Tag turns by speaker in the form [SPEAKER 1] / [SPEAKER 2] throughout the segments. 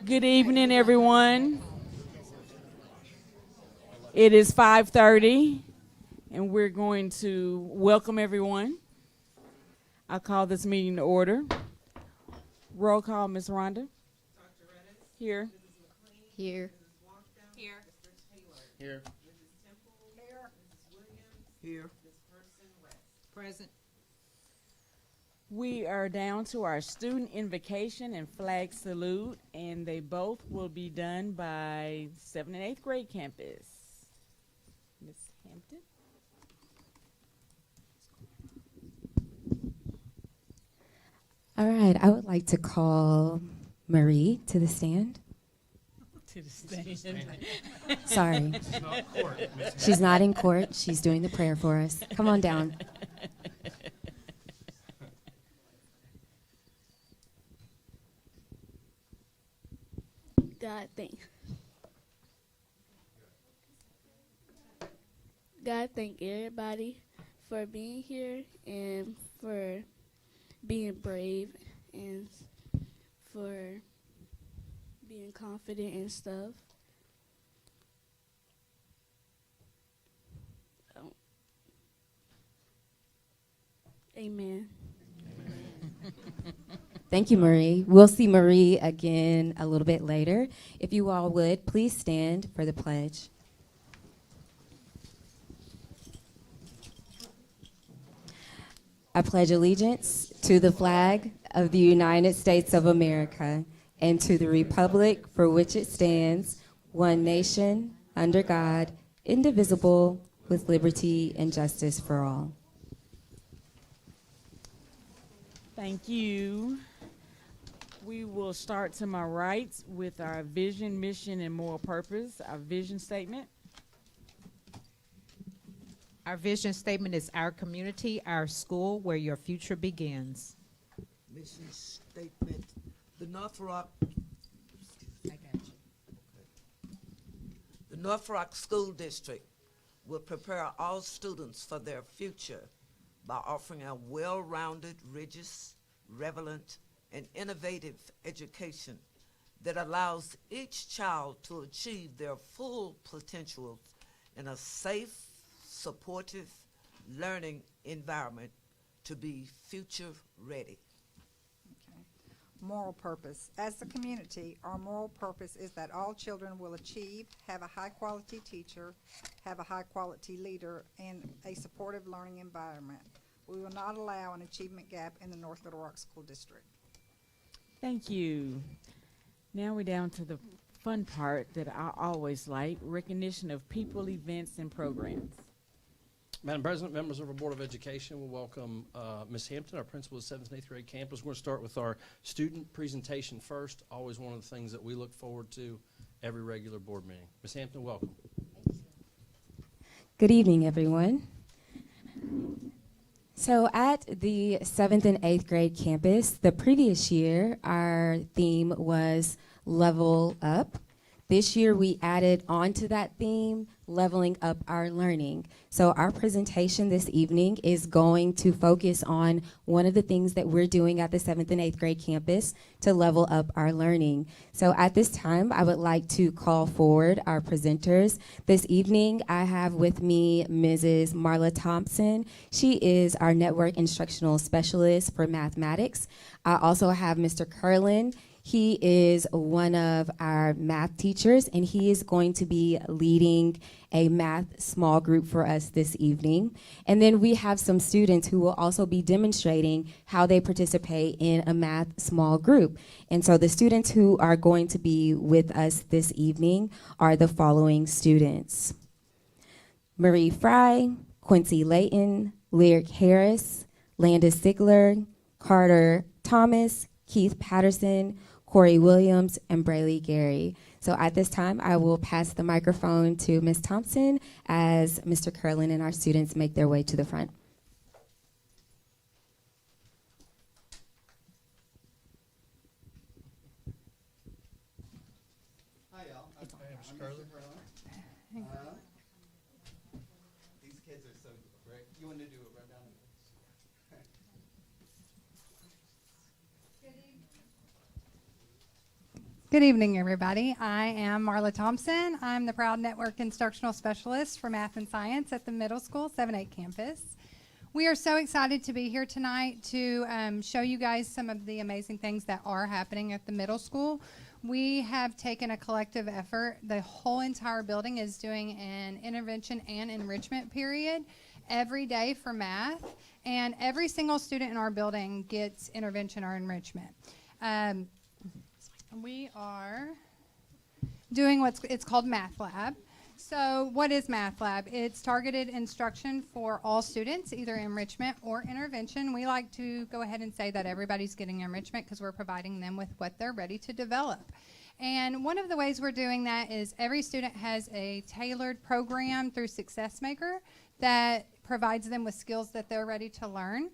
[SPEAKER 1] Good evening, everyone. It is 5:30, and we're going to welcome everyone. I call this meeting to order. Roll call, Ms. Rhonda. Here.
[SPEAKER 2] Here.
[SPEAKER 3] Here.
[SPEAKER 4] Here.
[SPEAKER 2] Present.
[SPEAKER 1] We are down to our student invocation and flag salute, and they both will be done by 7th and 8th grade campus. Ms. Hampton.
[SPEAKER 2] All right, I would like to call Marie to the stand.
[SPEAKER 1] To the stand.
[SPEAKER 2] Sorry. She's not in court. She's doing the prayer for us. Come on down.
[SPEAKER 5] God, thank everybody for being here and for being brave and for being confident and stuff. Amen.
[SPEAKER 2] Thank you, Marie. We'll see Marie again a little bit later. If you all would, please stand for the pledge. I pledge allegiance to the flag of the United States of America and to the republic for which it stands, one nation, under God, indivisible, with liberty and justice for all.
[SPEAKER 1] Thank you. We will start to my right with our vision, mission, and moral purpose, our vision statement.
[SPEAKER 6] Our vision statement is our community, our school, where your future begins.
[SPEAKER 4] Mission statement. The North Rock School District will prepare all students for their future by offering a well-rounded, rigorous, relevant, and innovative education that allows each child to achieve their full potential in a safe, supportive learning environment to be future ready.
[SPEAKER 7] Okay. Moral purpose. As a community, our moral purpose is that all children will achieve, have a high-quality teacher, have a high-quality leader, and a supportive learning environment. We will not allow an achievement gap in the North Little Rock School District.
[SPEAKER 1] Thank you. Now we're down to the fun part that I always like, recognition of people, events, and programs.
[SPEAKER 3] Madam President, members of our Board of Education, we'll welcome Ms. Hampton, our principal of 7th and 8th grade campus. We're going to start with our student presentation first, always one of the things that we look forward to every regular board meeting. Ms. Hampton, welcome.
[SPEAKER 2] Good evening, everyone. So at the 7th and 8th grade campus, the previous year, our theme was Level Up. This year, we added on to that theme, leveling up our learning. So our presentation this evening is going to focus on one of the things that we're doing at the 7th and 8th grade campus to level up our learning. So at this time, I would like to call forward our presenters. This evening, I have with me Mrs. Marla Thompson. She is our network instructional specialist for mathematics. I also have Mr. Curlin. He is one of our math teachers, and he is going to be leading a math small group for us this evening. And then we have some students who will also be demonstrating how they participate in a math small group. And so the students who are going to be with us this evening are the following students: Marie Fry, Quincy Layton, Lyric Harris, Landis Sigler, Carter Thomas, Keith Patterson, Corey Williams, and Brayley Gary. So at this time, I will pass the microphone to Ms. Thompson as Mr. Curlin and our students make their way to the front.
[SPEAKER 8] Hi, y'all. I'm Mr. Curlin. These kids are so great. You want to do a rundown?
[SPEAKER 9] Good evening, everybody. I am Marla Thompson. I'm the Proud Network Instructional Specialist for Math and Science at the Middle School 7-8 campus. We are so excited to be here tonight to show you guys some of the amazing things that are happening at the middle school. We have taken a collective effort. The whole entire building is doing an intervention and enrichment period every day for math, and every single student in our building gets intervention or enrichment. We are doing it's called Math Lab. So what is Math Lab? It's targeted instruction for all students, either enrichment or intervention. We like to go ahead and say that everybody's getting enrichment because we're providing them with what they're ready to develop. And one of the ways we're doing that is every student has a tailored program through Success Maker that provides them with skills that they're ready to learn.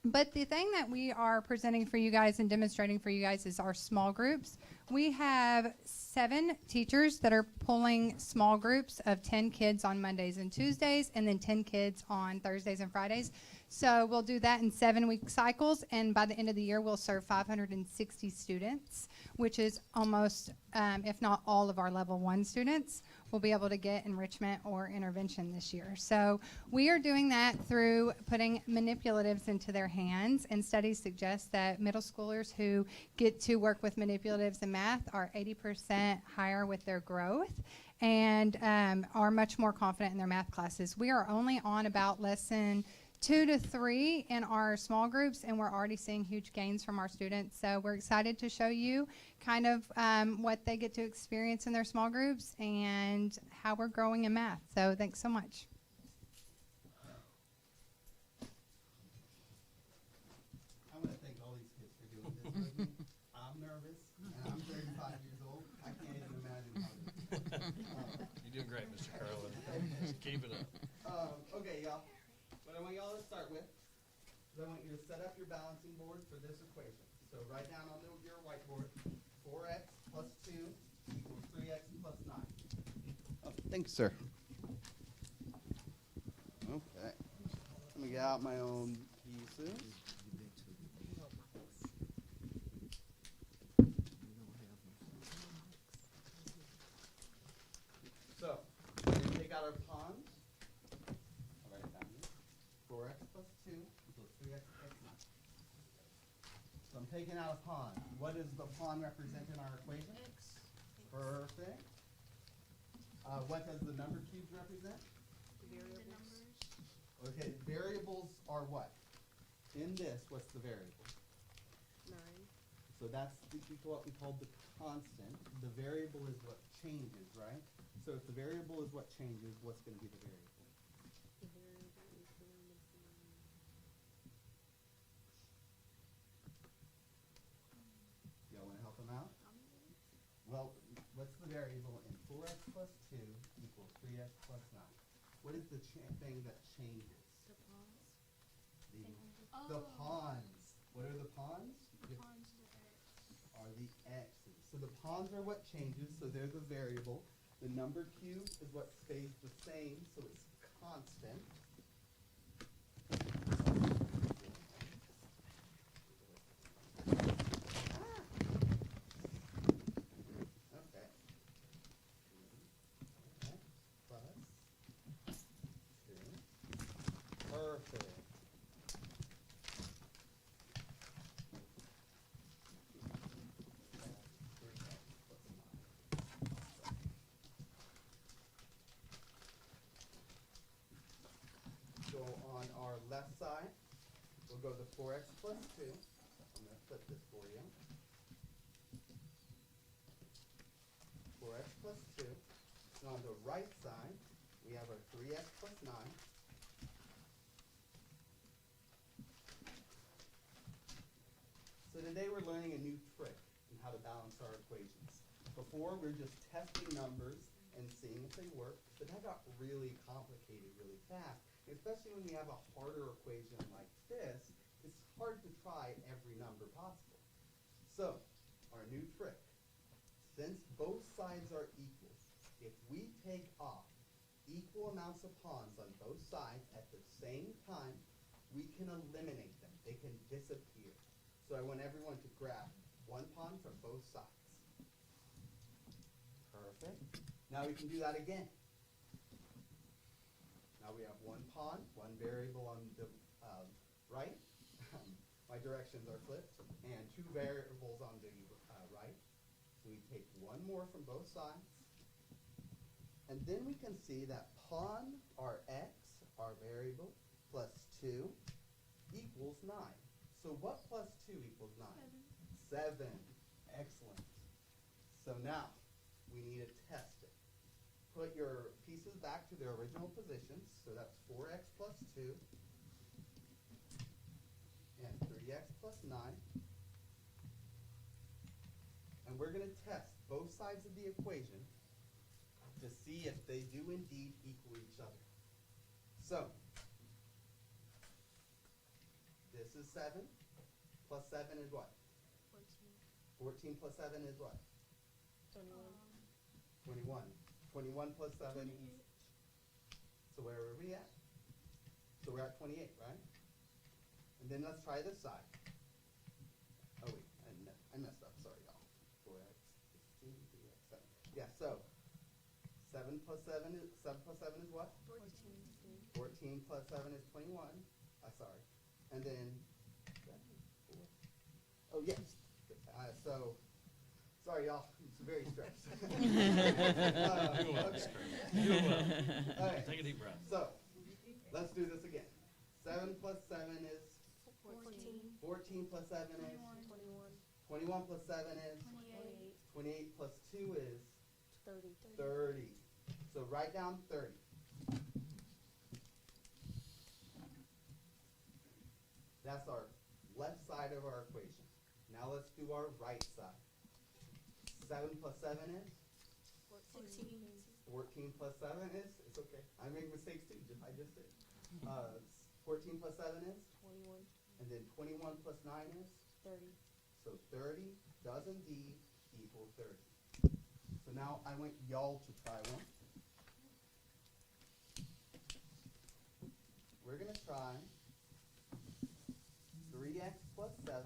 [SPEAKER 9] But the thing that we are presenting for you guys and demonstrating for you guys is our small groups. We have 7 teachers that are pulling small groups of 10 kids on Mondays and Tuesdays, and then 10 kids on Thursdays and Fridays. So we'll do that in 7-week cycles, and by the end of the year, we'll serve 560 students, which is almost, if not all of our level 1 students will be able to get enrichment or intervention this year. So we are doing that through putting manipulatives into their hands, and studies suggest that middle schoolers who get to work with manipulatives in math are 80% higher with their growth and are much more confident in their math classes. We are only on about lesson 2 to 3 in our small groups, and we're already seeing huge gains from our students. So we're excited to show you kind of what they get to experience in their small groups and how we're growing in math. So thanks so much.
[SPEAKER 8] I want to thank all these kids for doing this with me. I'm nervous, and I'm 35 years old. I can't even imagine how this.
[SPEAKER 3] You're doing great, Mr. Carlin. Keep it up.
[SPEAKER 8] Okay, y'all. What I want y'all to start with is I want you to set up your balancing board for this equation. So write down on your whiteboard, 4x plus 2 equals 3x plus 9. Oh, thank you, sir. Okay. Let me get out my own pieces. So, we're going to take out our pawns. I'll write it down here. 4x plus 2 equals 3x plus 9. So I'm taking out a pawn. What does the pawn represent in our equation? X. Perfect. What does the number cubes represent? Variables. Okay, variables are what? In this, what's the variable?
[SPEAKER 10] 9.
[SPEAKER 8] So that's what we call the constant. The variable is what changes, right? So if the variable is what changes, what's going to be the variable?
[SPEAKER 10] The variable is going to be...
[SPEAKER 8] Y'all want to help them out? Well, what's the variable in 4x plus 2 equals 3x plus 9? What is the thing that changes?
[SPEAKER 10] The pawns.
[SPEAKER 8] The pawns. What are the pawns?
[SPEAKER 10] The pawns
[SPEAKER 8] Are the x's. So the pawns are what changes, so they're the variable. The number cube is what stays the same, so it's constant. Okay. Plus 2. Perfect. So on our left side, we'll go to 4x plus 2. I'm going to flip this for you. 4x plus 2. And on the right side, we have our 3x plus 9. So today we're learning a new trick in how to balance our equations. Before, we were just testing numbers and seeing if they work, but that got really complicated really fast. Especially when you have a harder equation like this, it's hard to try every number possible. So, our new trick. Since both sides are equal, if we take off equal amounts of pawns on both sides at the same time, we can eliminate them. They can disappear. So I want everyone to grab one pawn from both sides. Perfect. Now we can do that again. Now we have one pawn, one variable on the right. My directions are flipped. And two variables on the right. So we take one more from both sides. And then we can see that pawn, our x, our variable, plus 2 equals 9. So what plus 2 equals 9? 7. Excellent. So now we need to test it. Put your pieces back to their original positions. So that's 4x plus 2 and 3x plus 9. And we're going to test both sides of the equation to see if they do indeed equal each other. So, this is 7 plus 7 is what? 14 plus 7 is what? 21. 21 plus 7 is, so where are we at? So we're at 28, right? And then let's try this side. Oh wait, I messed up, sorry y'all. 4x, 16, 3x, 7. Yeah, so 7 plus 7 is what? 14 plus 7 is 21. Sorry. And then, oh yes. So, sorry y'all, it's very stressed.
[SPEAKER 3] You will. You will.
[SPEAKER 8] Okay.
[SPEAKER 3] Take a deep breath.
[SPEAKER 8] So, let's do this again. 7 plus 7 is? 14 plus 7 is? 21 plus 7 is? 28 plus 2 is? 30. So write down 30. That's our left side of our equation. Now let's do our right side. 7 plus 7 is? 14 plus 7 is? It's okay. I make mistakes too, I just did. 14 plus 7 is?
[SPEAKER 10] 21.
[SPEAKER 8] And then 21 plus 9 is?
[SPEAKER 10] 30.
[SPEAKER 8] So 30 does indeed equal 30. So now I want y'all to try one. We're going to try 3x plus 7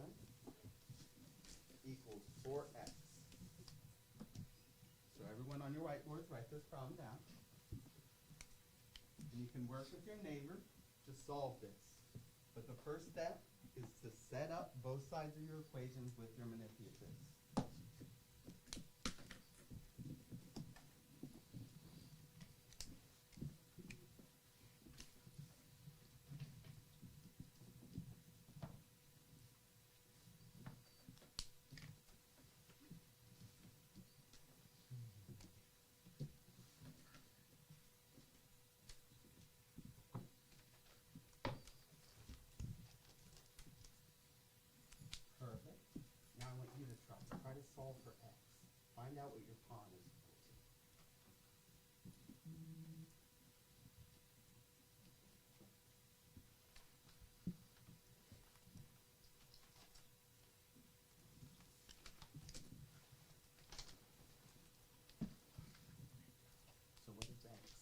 [SPEAKER 8] equals 4x. So everyone on your whiteboards, write this problem down. And you can work with your neighbor to solve this. But the first step is to set up both sides of your equations with your manipulatives. Perfect. Now I want you to try to solve for x. Find out what your pawn is equal to. So what is x?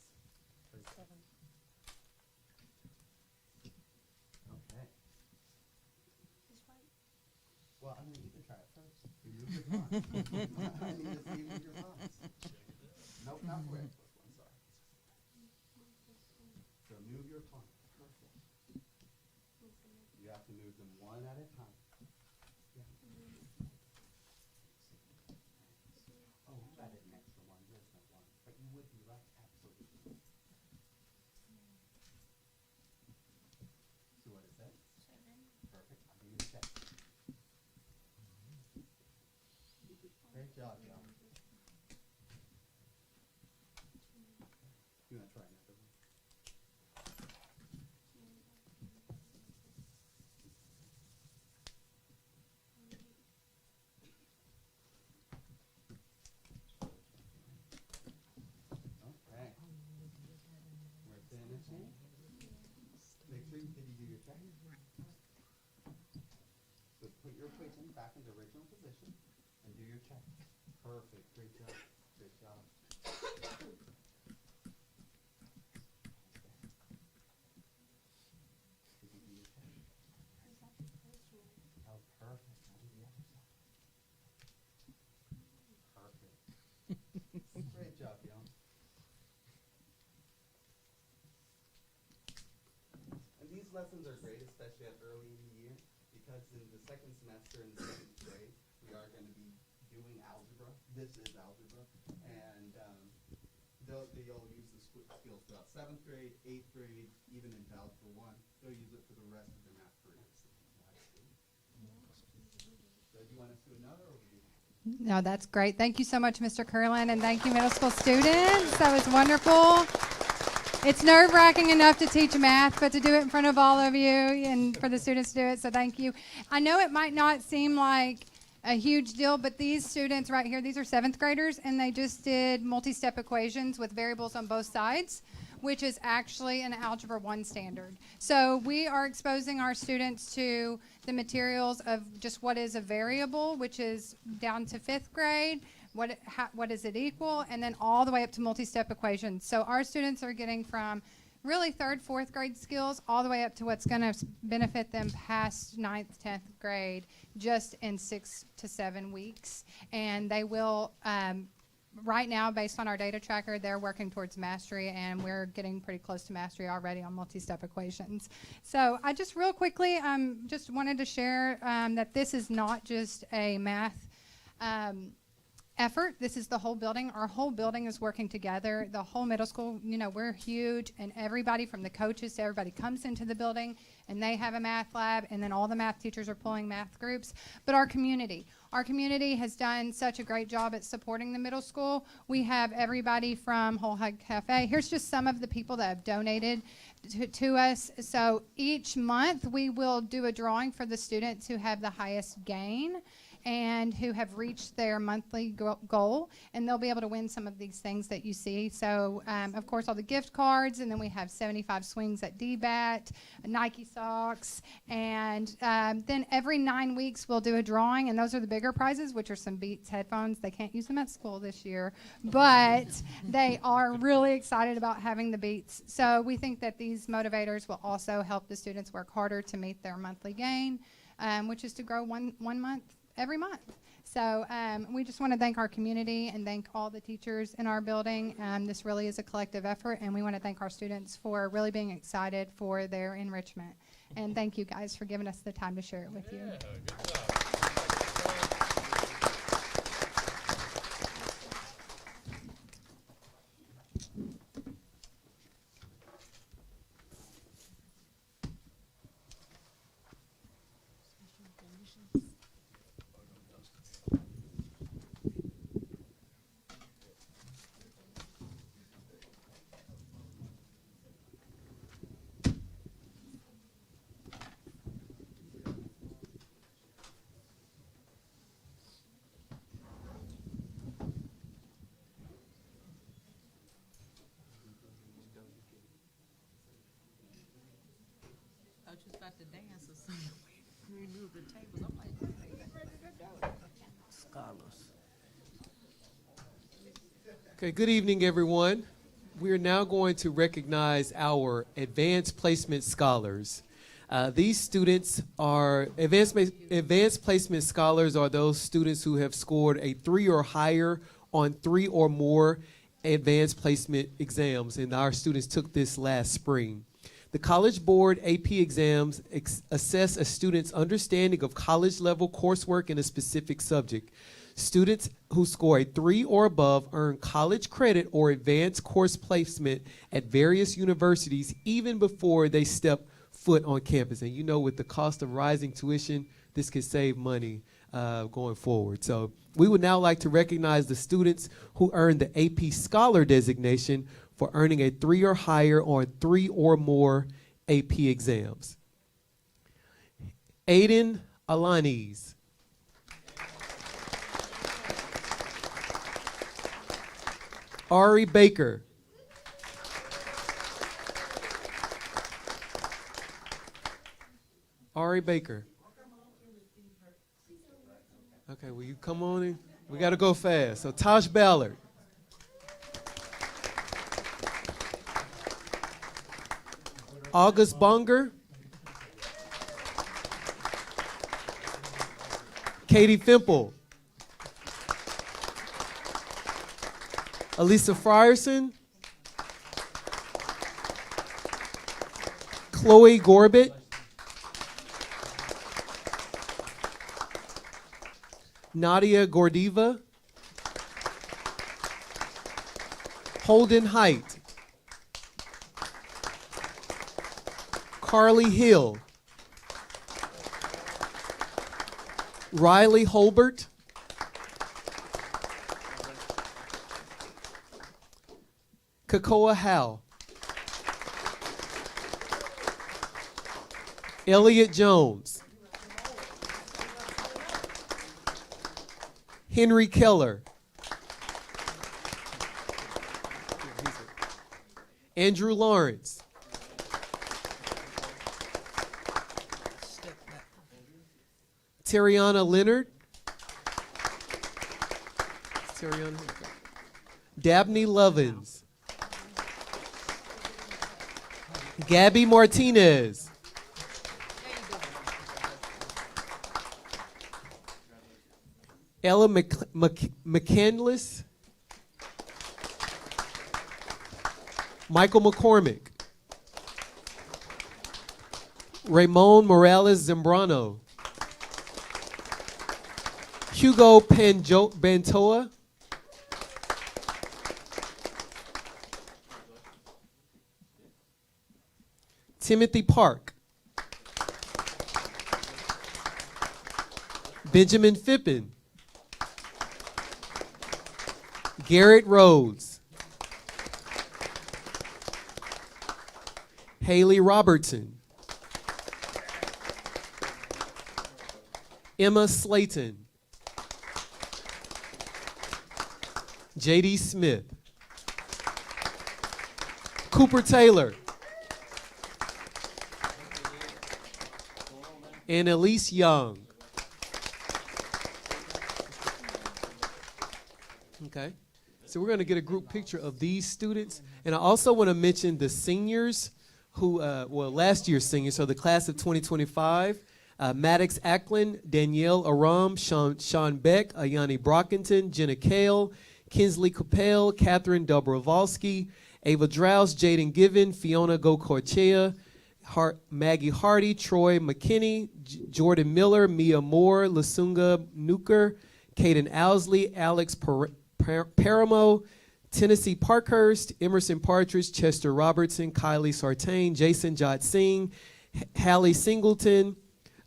[SPEAKER 10] 7.
[SPEAKER 8] Okay.
[SPEAKER 10] Is right.
[SPEAKER 8] Well, I mean, you can try it first. You move your pawn. I need to see you move your pawns. Nope, not 4x plus 1, sorry. So move your pawn. Perfect. You have to move them one at a time. Yeah. Oh, you added an extra one. There's no one. But you would be right. Absolutely. So what is that? 7. Perfect. I'll give you the check. Great job, y'all. You want to try another one? Okay. We're finishing. Make sure you do your check. So put your equation back in the original position and do your check. Perfect. Great job. Great job. Did you do your check? Oh, perfect. Now do the other side. Perfect. Great lessons are great, especially at early in the year, because in the second semester in the 7th grade, we are going to be doing algebra. This is algebra. And they'll use the skills throughout 7th grade, 8th grade, even into algebra 1. They'll use it for the rest of their math careers. So do you want us to do another, or would you?
[SPEAKER 9] No, that's great. Thank you so much, Mr. Curlin, and thank you, middle school students. That was wonderful. It's nerve-wracking enough to teach math, but to do it in front of all of you and for the students to do it, so thank you. I know it might not seem like a huge deal, but these students right here, these are 7th graders, and they just did multi-step equations with variables on both sides, which is actually an Algebra 1 standard. So we are exposing our students to the materials of just what is a variable, which is down to 5th grade, what does it equal, and then all the way up to multi-step equations. So our students are getting from really 3rd, 4th grade skills all the way up to what's going to benefit them past 9th, 10th grade just in 6 to 7 weeks. And they will, right now, based on our data tracker, they're working towards mastery, and we're getting pretty close to mastery already on multi-step equations. So I just real quickly just wanted to share that this is not just a math effort. This is the whole building. Our whole building is working together. The whole middle school, you know, we're huge, and everybody from the coaches to everybody comes into the building, and they have a math lab, and then all the math teachers are pulling math groups. But our community has done such a great job at supporting the middle school. We have everybody from Whole Hug Cafe. Here's just some of the people that have donated to us. So each month we will do a drawing for the students who have the highest gain and who have reached their monthly goal, and they'll be able to win some of these things that you see. So, of course, all the gift cards, and then we have 75 swings at DBAT, Nike socks, and then every 9 weeks we'll do a drawing, and those are the bigger prizes, which are some Beats headphones. They can't use them at school this year, but they are really excited about having the Beats. So we think that these motivators will also help the students work harder to meet their monthly gain, which is to grow one month every month. So we just want to thank our community and thank all the teachers in our building. This really is a collective effort, and we want to thank our students for really being excited for their enrichment. And thank you guys for giving us the time to share it with you.
[SPEAKER 3] Good job.
[SPEAKER 11] About to dance or something. We moved the tables. I'm like,
[SPEAKER 4] Scholars.
[SPEAKER 12] Okay, good evening, everyone. We are now going to recognize our advanced placement scholars. These students are advanced placement scholars are those students who have scored a 3 or higher on 3 or more advanced placement exams, and our students took this last spring. The College Board AP exams assess a student's understanding of college-level coursework in a specific subject. Students who score a 3 or above earn college credit or advanced course placement at various universities even before they step foot on campus. And you know, with the cost of rising tuition, this could save money going forward. So we would now like to recognize the students who earned the AP Scholar designation for earning a 3 or higher on 3 or more AP exams. Aiden Alanis. Ari Baker. Ari Baker. Okay, will you come on in? We got to go fast. So Tosh Ballard. August Bonger. Katie Fimple. Elisa Frierson. Chloe Gorbett, Nadia Gordiva, Holden Height, Carly Hill, Riley Holbert, Kakoa Howe, Elliot Jones, Henry Keller, Andrew Lawrence, Terriana Leonard, Dabney Lovins, Gabby Martinez, Ella McCandless, Michael McCormick, Ramon Morales Zambrano, Hugo Bantoa, Timothy Park, Benjamin Fippen, Garrett Rhodes, Haley Robertson, Emma Slayton, J.D. Smith, Cooper Taylor, and Elise Young. Okay, so we're going to get a group picture of these students. And I also want to mention the seniors who, last year's seniors, so the class of 2025, Maddox Ackland, Danielle Aram, Sean Beck, Ayani Brockington, Jenna Kale, Kinsley Capel, Catherine Dobrovolsky, Ava Drouse, Jaden Given, Fiona Gocorchea, Maggie Hardy, Troy McKinney, Jordan Miller, Mia Moore, Lasunga Nuker, Caden Owsley, Alex Paramo, Tennessee Parkhurst, Emerson Partridge, Chester Robertson, Kylie Sartain, Jason Jot Singh, Hallie Singleton,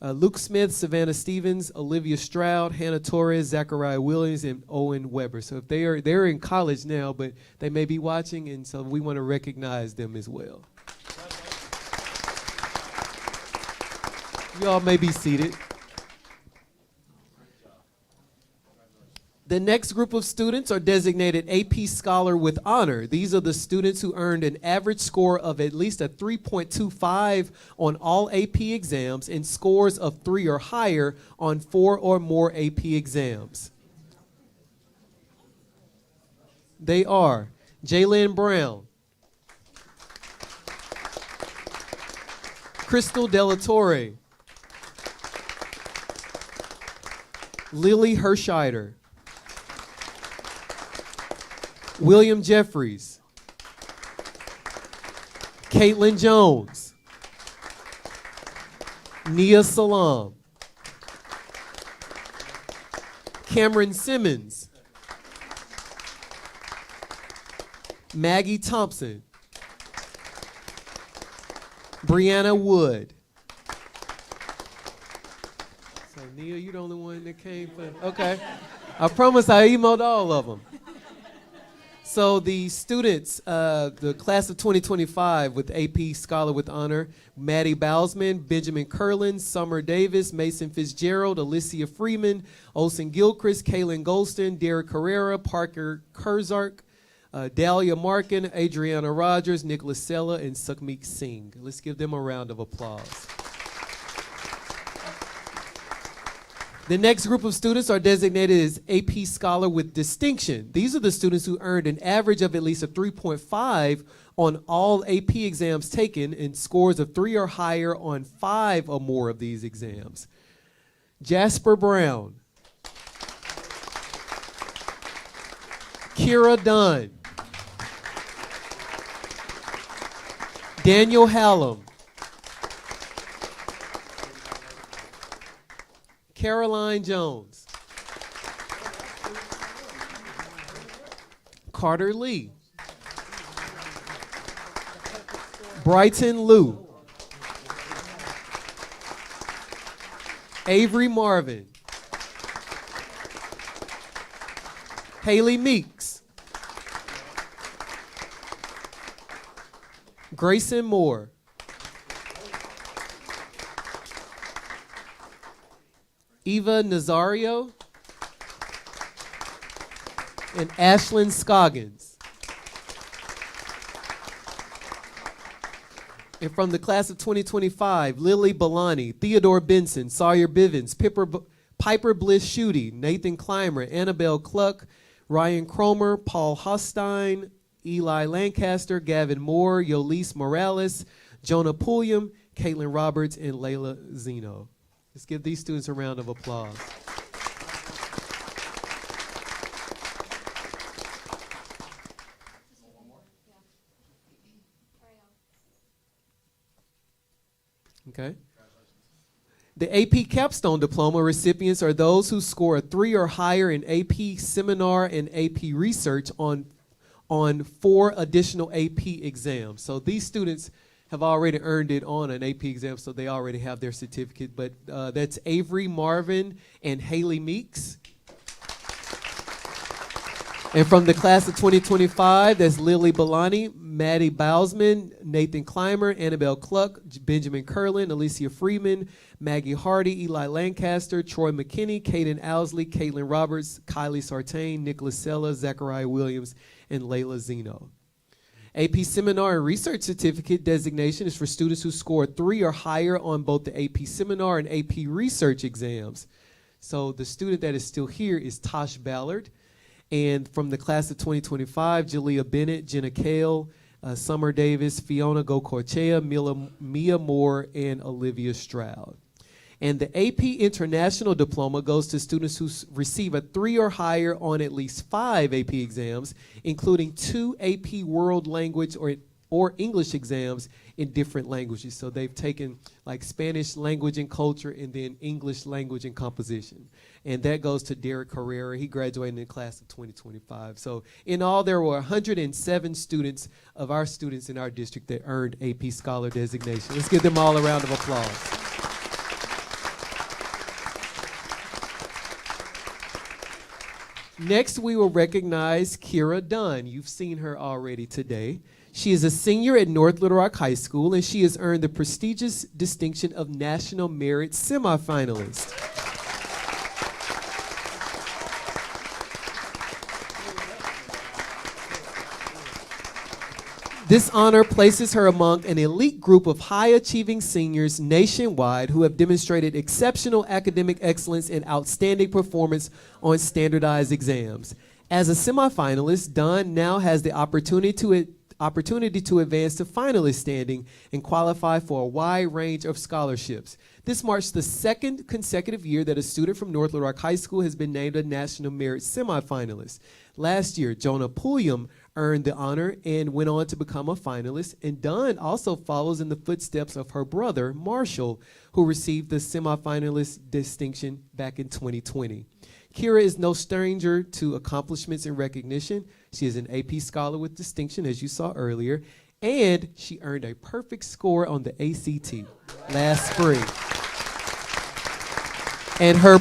[SPEAKER 12] Luke Smith, Savannah Stevens, Olivia Stroud, Hannah Torres, Zachariah Williams, and Owen Weber. So if they're in college now, but they may be watching, and so we want to recognize them as well. You all may be seated. The next group of students are designated AP Scholar with Honor. These are the students who earned an average score of at least a 3.25 on all AP exams and scores of 3 or higher on 4 or more AP exams. They are Jalen Brown, Crystal Delatorre, Lily Herscheider, William Jeffries, Caitlin Jones, Nia Salam, Cameron Simmons, Maggie Thompson, Brianna Wood. So Nia, you the only one that came for, okay. I promise I emailed all of them. So the students, the class of 2025 with AP Scholar with Honor, Maddie Bowsman, Benjamin Curlin, Summer Davis, Mason Fitzgerald, Alicia Freeman, Olsen Gilchrist, Kaylin Golston, Derek Herrera, Parker Kurzark, Dahlia Markin, Adriana Rogers, Nicholas Sella, and Sukhmeet Singh. Let's give them a round of applause. The next group of students are designated as AP Scholar with Distinction. These are the students who earned an average of at least a 3.5 on all AP exams taken and scores of 3 or higher on 5 or more of these exams. Jasper Brown, Kira Dunn, Daniel Hallam, Caroline Jones. Carter Lee. Brighton Liu. Avery Marvin. Haley Meeks. Grayson Moore. Eva Nazario. And Ashlyn Scoggins. And from the class of 2025, Lily Belani, Theodore Benson, Sawyer Bivens, Piper Bliss Schutte, Nathan Clymer, Annabelle Cluck, Ryan Cromer, Paul Hostein, Eli Lancaster, Gavin Moore, Yolise Morales, Jonah Pulliam, Caitlin Roberts, and Layla Zeno. Let's give these students a round of applause. Okay. The AP Capstone Diploma recipients are those who score a 3 or higher in AP Seminar and AP Research on 4 additional AP exams. So these students have already earned it on an AP exam, so they already have their certificate. But that's Avery Marvin and Haley Meeks. And from the class of 2025, that's Lily Belani, Maddie Bousman, Nathan Clymer, Annabelle Cluck, Benjamin Curlin, Alicia Freeman, Maggie Hardy, Eli Lancaster, Troy McKinney, Caden Owsley, Caitlin Roberts, Kylie Sartain, Nicholas Sella, Zachariah Williams, and Layla Zeno. AP Seminar and Research Certificate designation is for students who score 3 or higher on both the AP Seminar and AP Research exams. So the student that is still here is Tosh Ballard. And from the class of 2025, Jalea Bennett, Jenna Kale, Summer Davis, Fiona Gocorchea, Mia Moore, and Olivia Stroud. And the AP International Diploma goes to students who receive a 3 or higher on at least 5 AP exams, including 2 AP World Language or English exams in different languages. So they've taken like Spanish language and culture and then English language and composition. And that goes to Derek Herrera. He graduated in the class of 2025. So in all, there were 107 students of our students in our district that earned AP Scholar designation. Let's give them all a round of applause. Next, we will recognize Kira Dunn. You've seen her already today. She is a senior at North Little Rock High School, and she has earned the prestigious distinction of National Merit Semifinalist. This honor places her among an elite group of high-achieving seniors nationwide who have demonstrated exceptional academic excellence and outstanding performance on standardized exams. As a semifinalist, Dunn now has the opportunity to advance to finalist standing and qualify for a wide range of scholarships. This marks the 2nd consecutive year that a student from North Little Rock High School has been named a National Merit Semifinalist. Last year, Jonah Pulliam earned the honor and went on to become a finalist, and Dunn also follows in the footsteps of her brother, Marshall, who received the semifinalist distinction back in 2020. Kira is no stranger to accomplishments and recognition. She is an AP Scholar with distinction, as you saw earlier, and she earned a perfect score on the ACT last spring. And her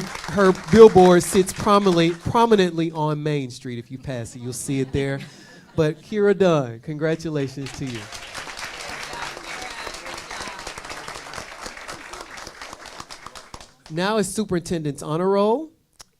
[SPEAKER 12] billboard sits prominently on Main Street. If you pass it, you'll see it there. But Kira Dunn, congratulations to you. Now is Superintendent's Honor Roll.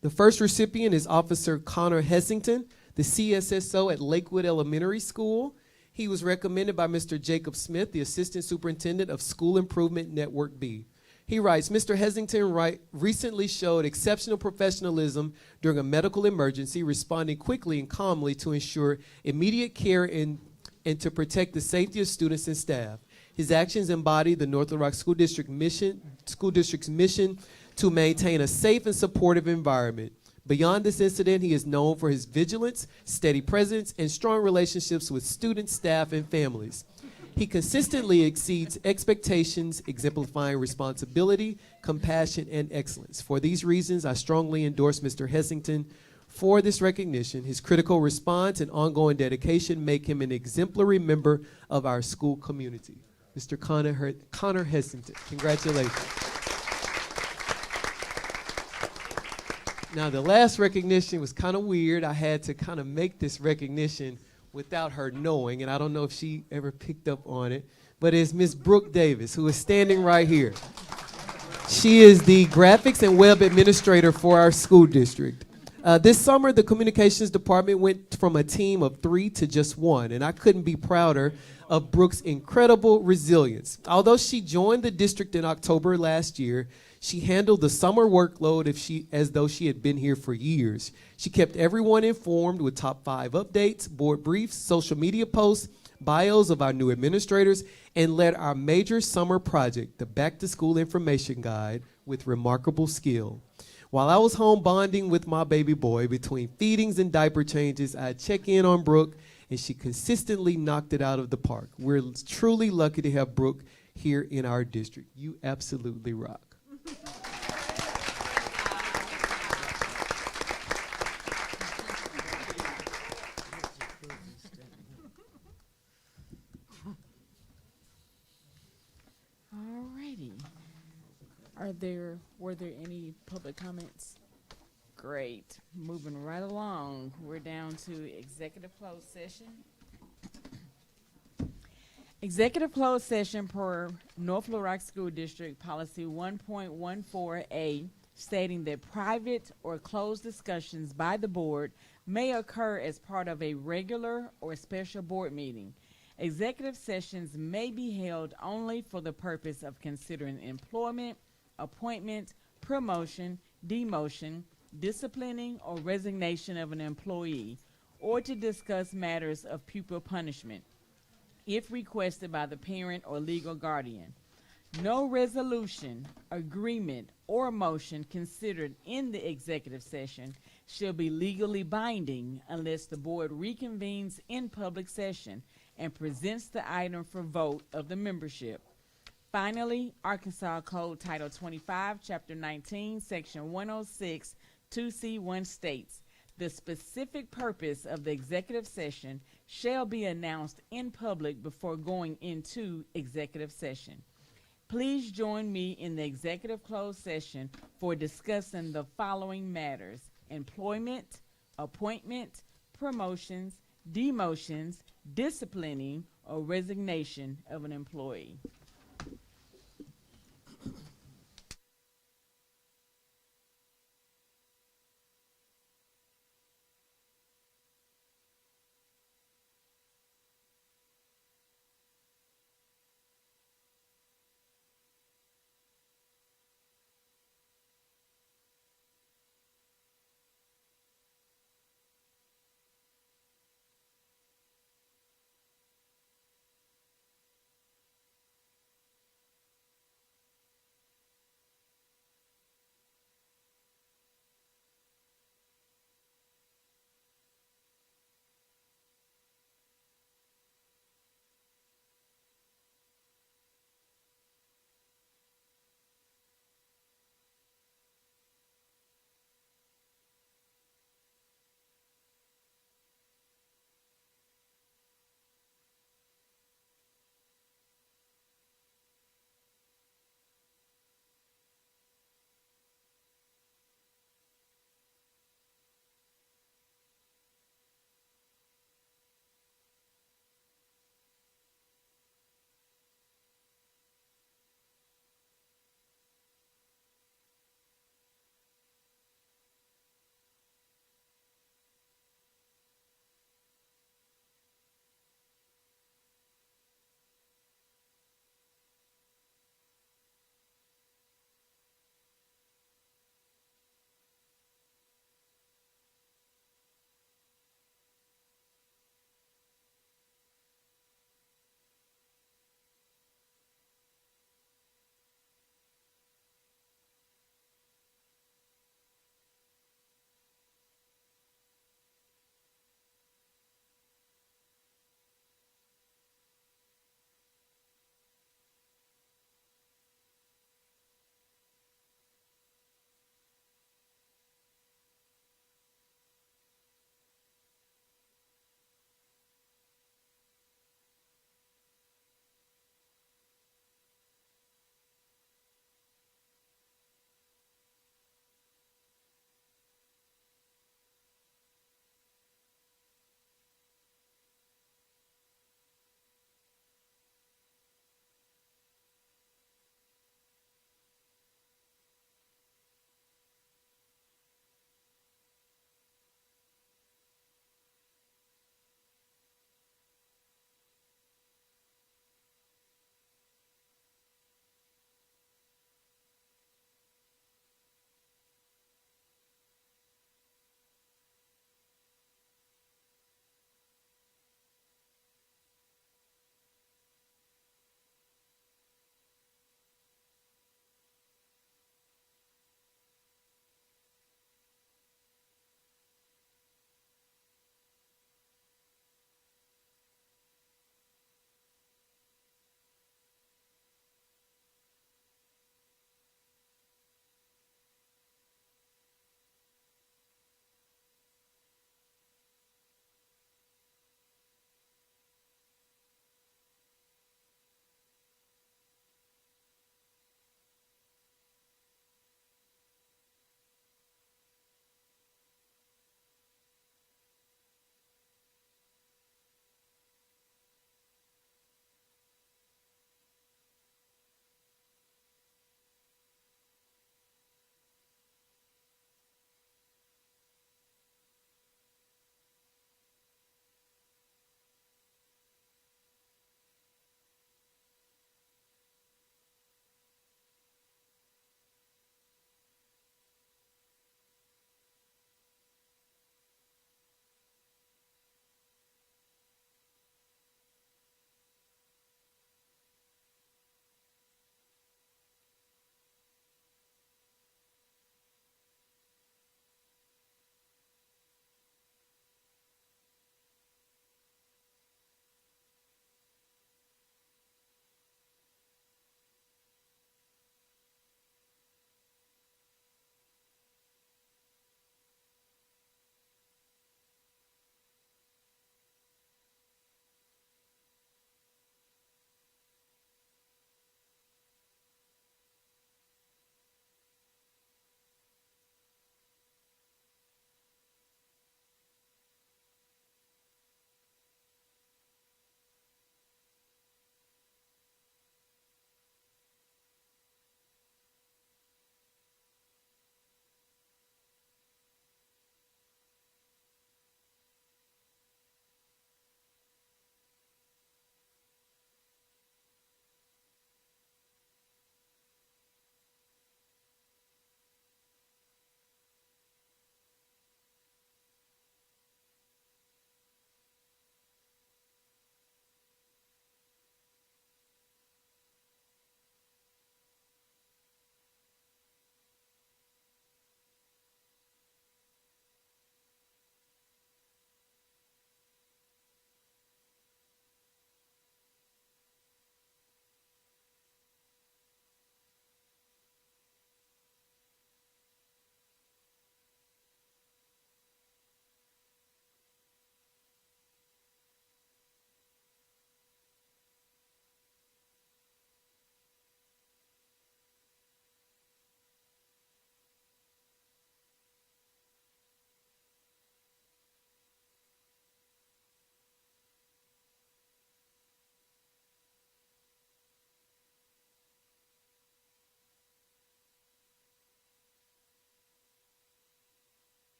[SPEAKER 12] The first recipient is Officer Connor Hessington, the CSSO at Lakewood Elementary School. He was recommended by Mr. Jacob Smith, the Assistant Superintendent of School Improvement Network B. He writes, Mr. Hessington recently showed exceptional professionalism during a medical emergency, responding quickly and calmly to ensure immediate care and to protect the safety of students and staff. His actions embody the North Little Rock School District's mission to maintain a safe and supportive environment. Beyond this incident, he is known for his vigilance, steady presence, and strong relationships with students, staff, and families. He consistently exceeds expectations, exemplifying responsibility, compassion, and excellence. For these reasons, I strongly endorse Mr. Hessington for this recognition. His critical response and ongoing dedication make him an exemplary member of our school community. Mr. Connor Hessington, congratulations. Now, the last recognition was kind of weird. I had to kind of make this recognition without her knowing, and I don't know if she ever picked up on it, but it's Miss Brooke Davis, who is standing right here. She is the graphics and web administrator for our school district. This summer, the communications department went from a team of 3 to just 1, and I couldn't be prouder of Brooke's incredible resilience. Although she joined the district in October last year, she handled the summer workload as though she had been here for years. She kept everyone informed with top 5 updates, board briefs, social media posts, bios of our new administrators, and led our major summer project, the Back to School Information Guide, with remarkable skill. While I was home bonding with my baby boy between feedings and diaper changes, I'd check in on Brooke, and she consistently knocked it out of the park. We're truly lucky to have Brooke here in our district. You absolutely rock.
[SPEAKER 1] Alrighty. Were there any public comments? Great. Moving right along. We're down to executive closed session. Executive closed session per North Little Rock School District Policy 1.14A, stating that private or closed discussions by the board may occur as part of a regular or special board meeting. Executive sessions may be held only for the purpose of considering employment, appointment, promotion, demotion, disciplining, or resignation of an employee, or to discuss matters of pupil punishment, if requested by the parent or legal guardian. No resolution, agreement, or motion considered in the executive session shall be legally binding unless the board reconvenes in public session and presents the item for vote of the membership. Finally, Arkansas Code Title 25, Chapter 19, Section 106, 2C1 states, the specific purpose of the executive session shall be announced in public before going into executive session. Please join me in the executive closed session for discussing the following matters: employment, appointment, promotions, demotions, disciplining, or resignation of an employee.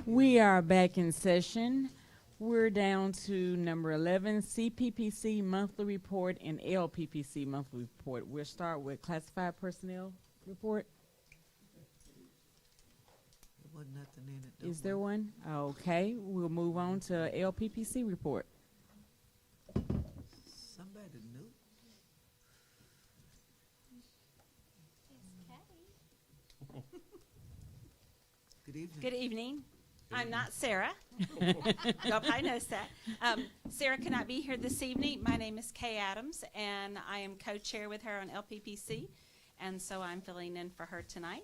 [SPEAKER 1] We are back in session. We're down to number 11, CPPC monthly report and LPPC monthly report. We'll start with classified personnel report.
[SPEAKER 4] There wasn't nothing in it. though,
[SPEAKER 1] Is there
[SPEAKER 4] was
[SPEAKER 1] one? Okay, we'll move on to LPPC report.
[SPEAKER 4] Somebody knew. Good evening.
[SPEAKER 13] Good evening. I'm not Sarah. Y'all probably noticed that. Sarah cannot be here this evening. My name is Kay Adams, and I am co-chair with her on LPPC, and so I'm filling in for her tonight.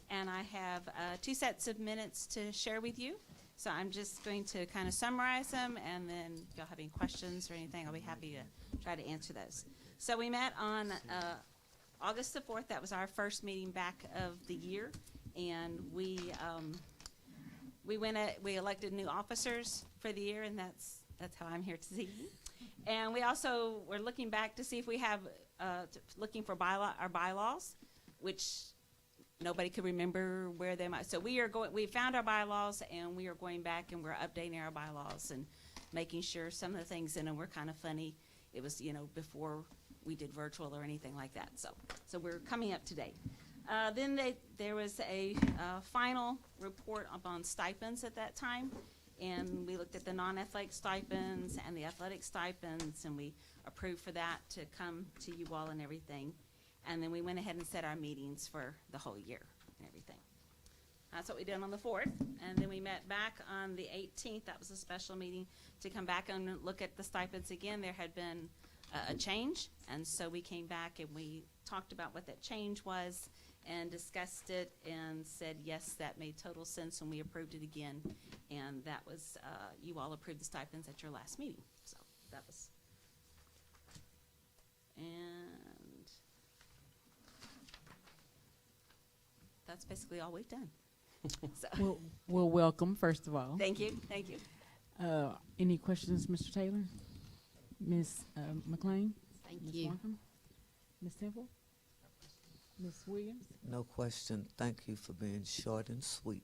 [SPEAKER 13] And I have 2 sets of minutes to share with you. So I'm just going to kind of summarize them, and then if y'all have any questions or anything, I'll be happy to try to answer those. So we met on August the 4th. That was our first meeting back of the year, and we elected new officers for the year, and that's how I'm here to see you. And we also were looking back to see if we have looking for our bylaws, which nobody could remember where they might. So we found our bylaws, and we are going back and we're updating our bylaws and making sure some of the things in them were kind of funny. It was, before we did virtual or anything like that. So we're coming up to date. Then there was a final report on stipends at that time, and we looked at the non-athletic stipends and the athletic stipends, and we approved for that to come to you all and everything. And then we went ahead and set our meetings for the whole year and everything. That's what we did on the 4th. And then we met back on the 18th. That was a special meeting to come back and look at the stipends again. There had been a change, and so we came back and we talked about what that change was and discussed it and said, yes, that made total sense, and we approved it again. And that was, you all approved the stipends at your last meeting. So that was, and that's basically all we've done. So.
[SPEAKER 1] We'll welcome, first of all.
[SPEAKER 13] Thank you, thank you.
[SPEAKER 1] Any questions, Mr. Taylor? Ms. McLean?
[SPEAKER 13] Thank
[SPEAKER 1] Ms.
[SPEAKER 13] you.
[SPEAKER 1] Markham? Ms. Temple? Ms. Williams?
[SPEAKER 4] No question. Thank you for being short and sweet.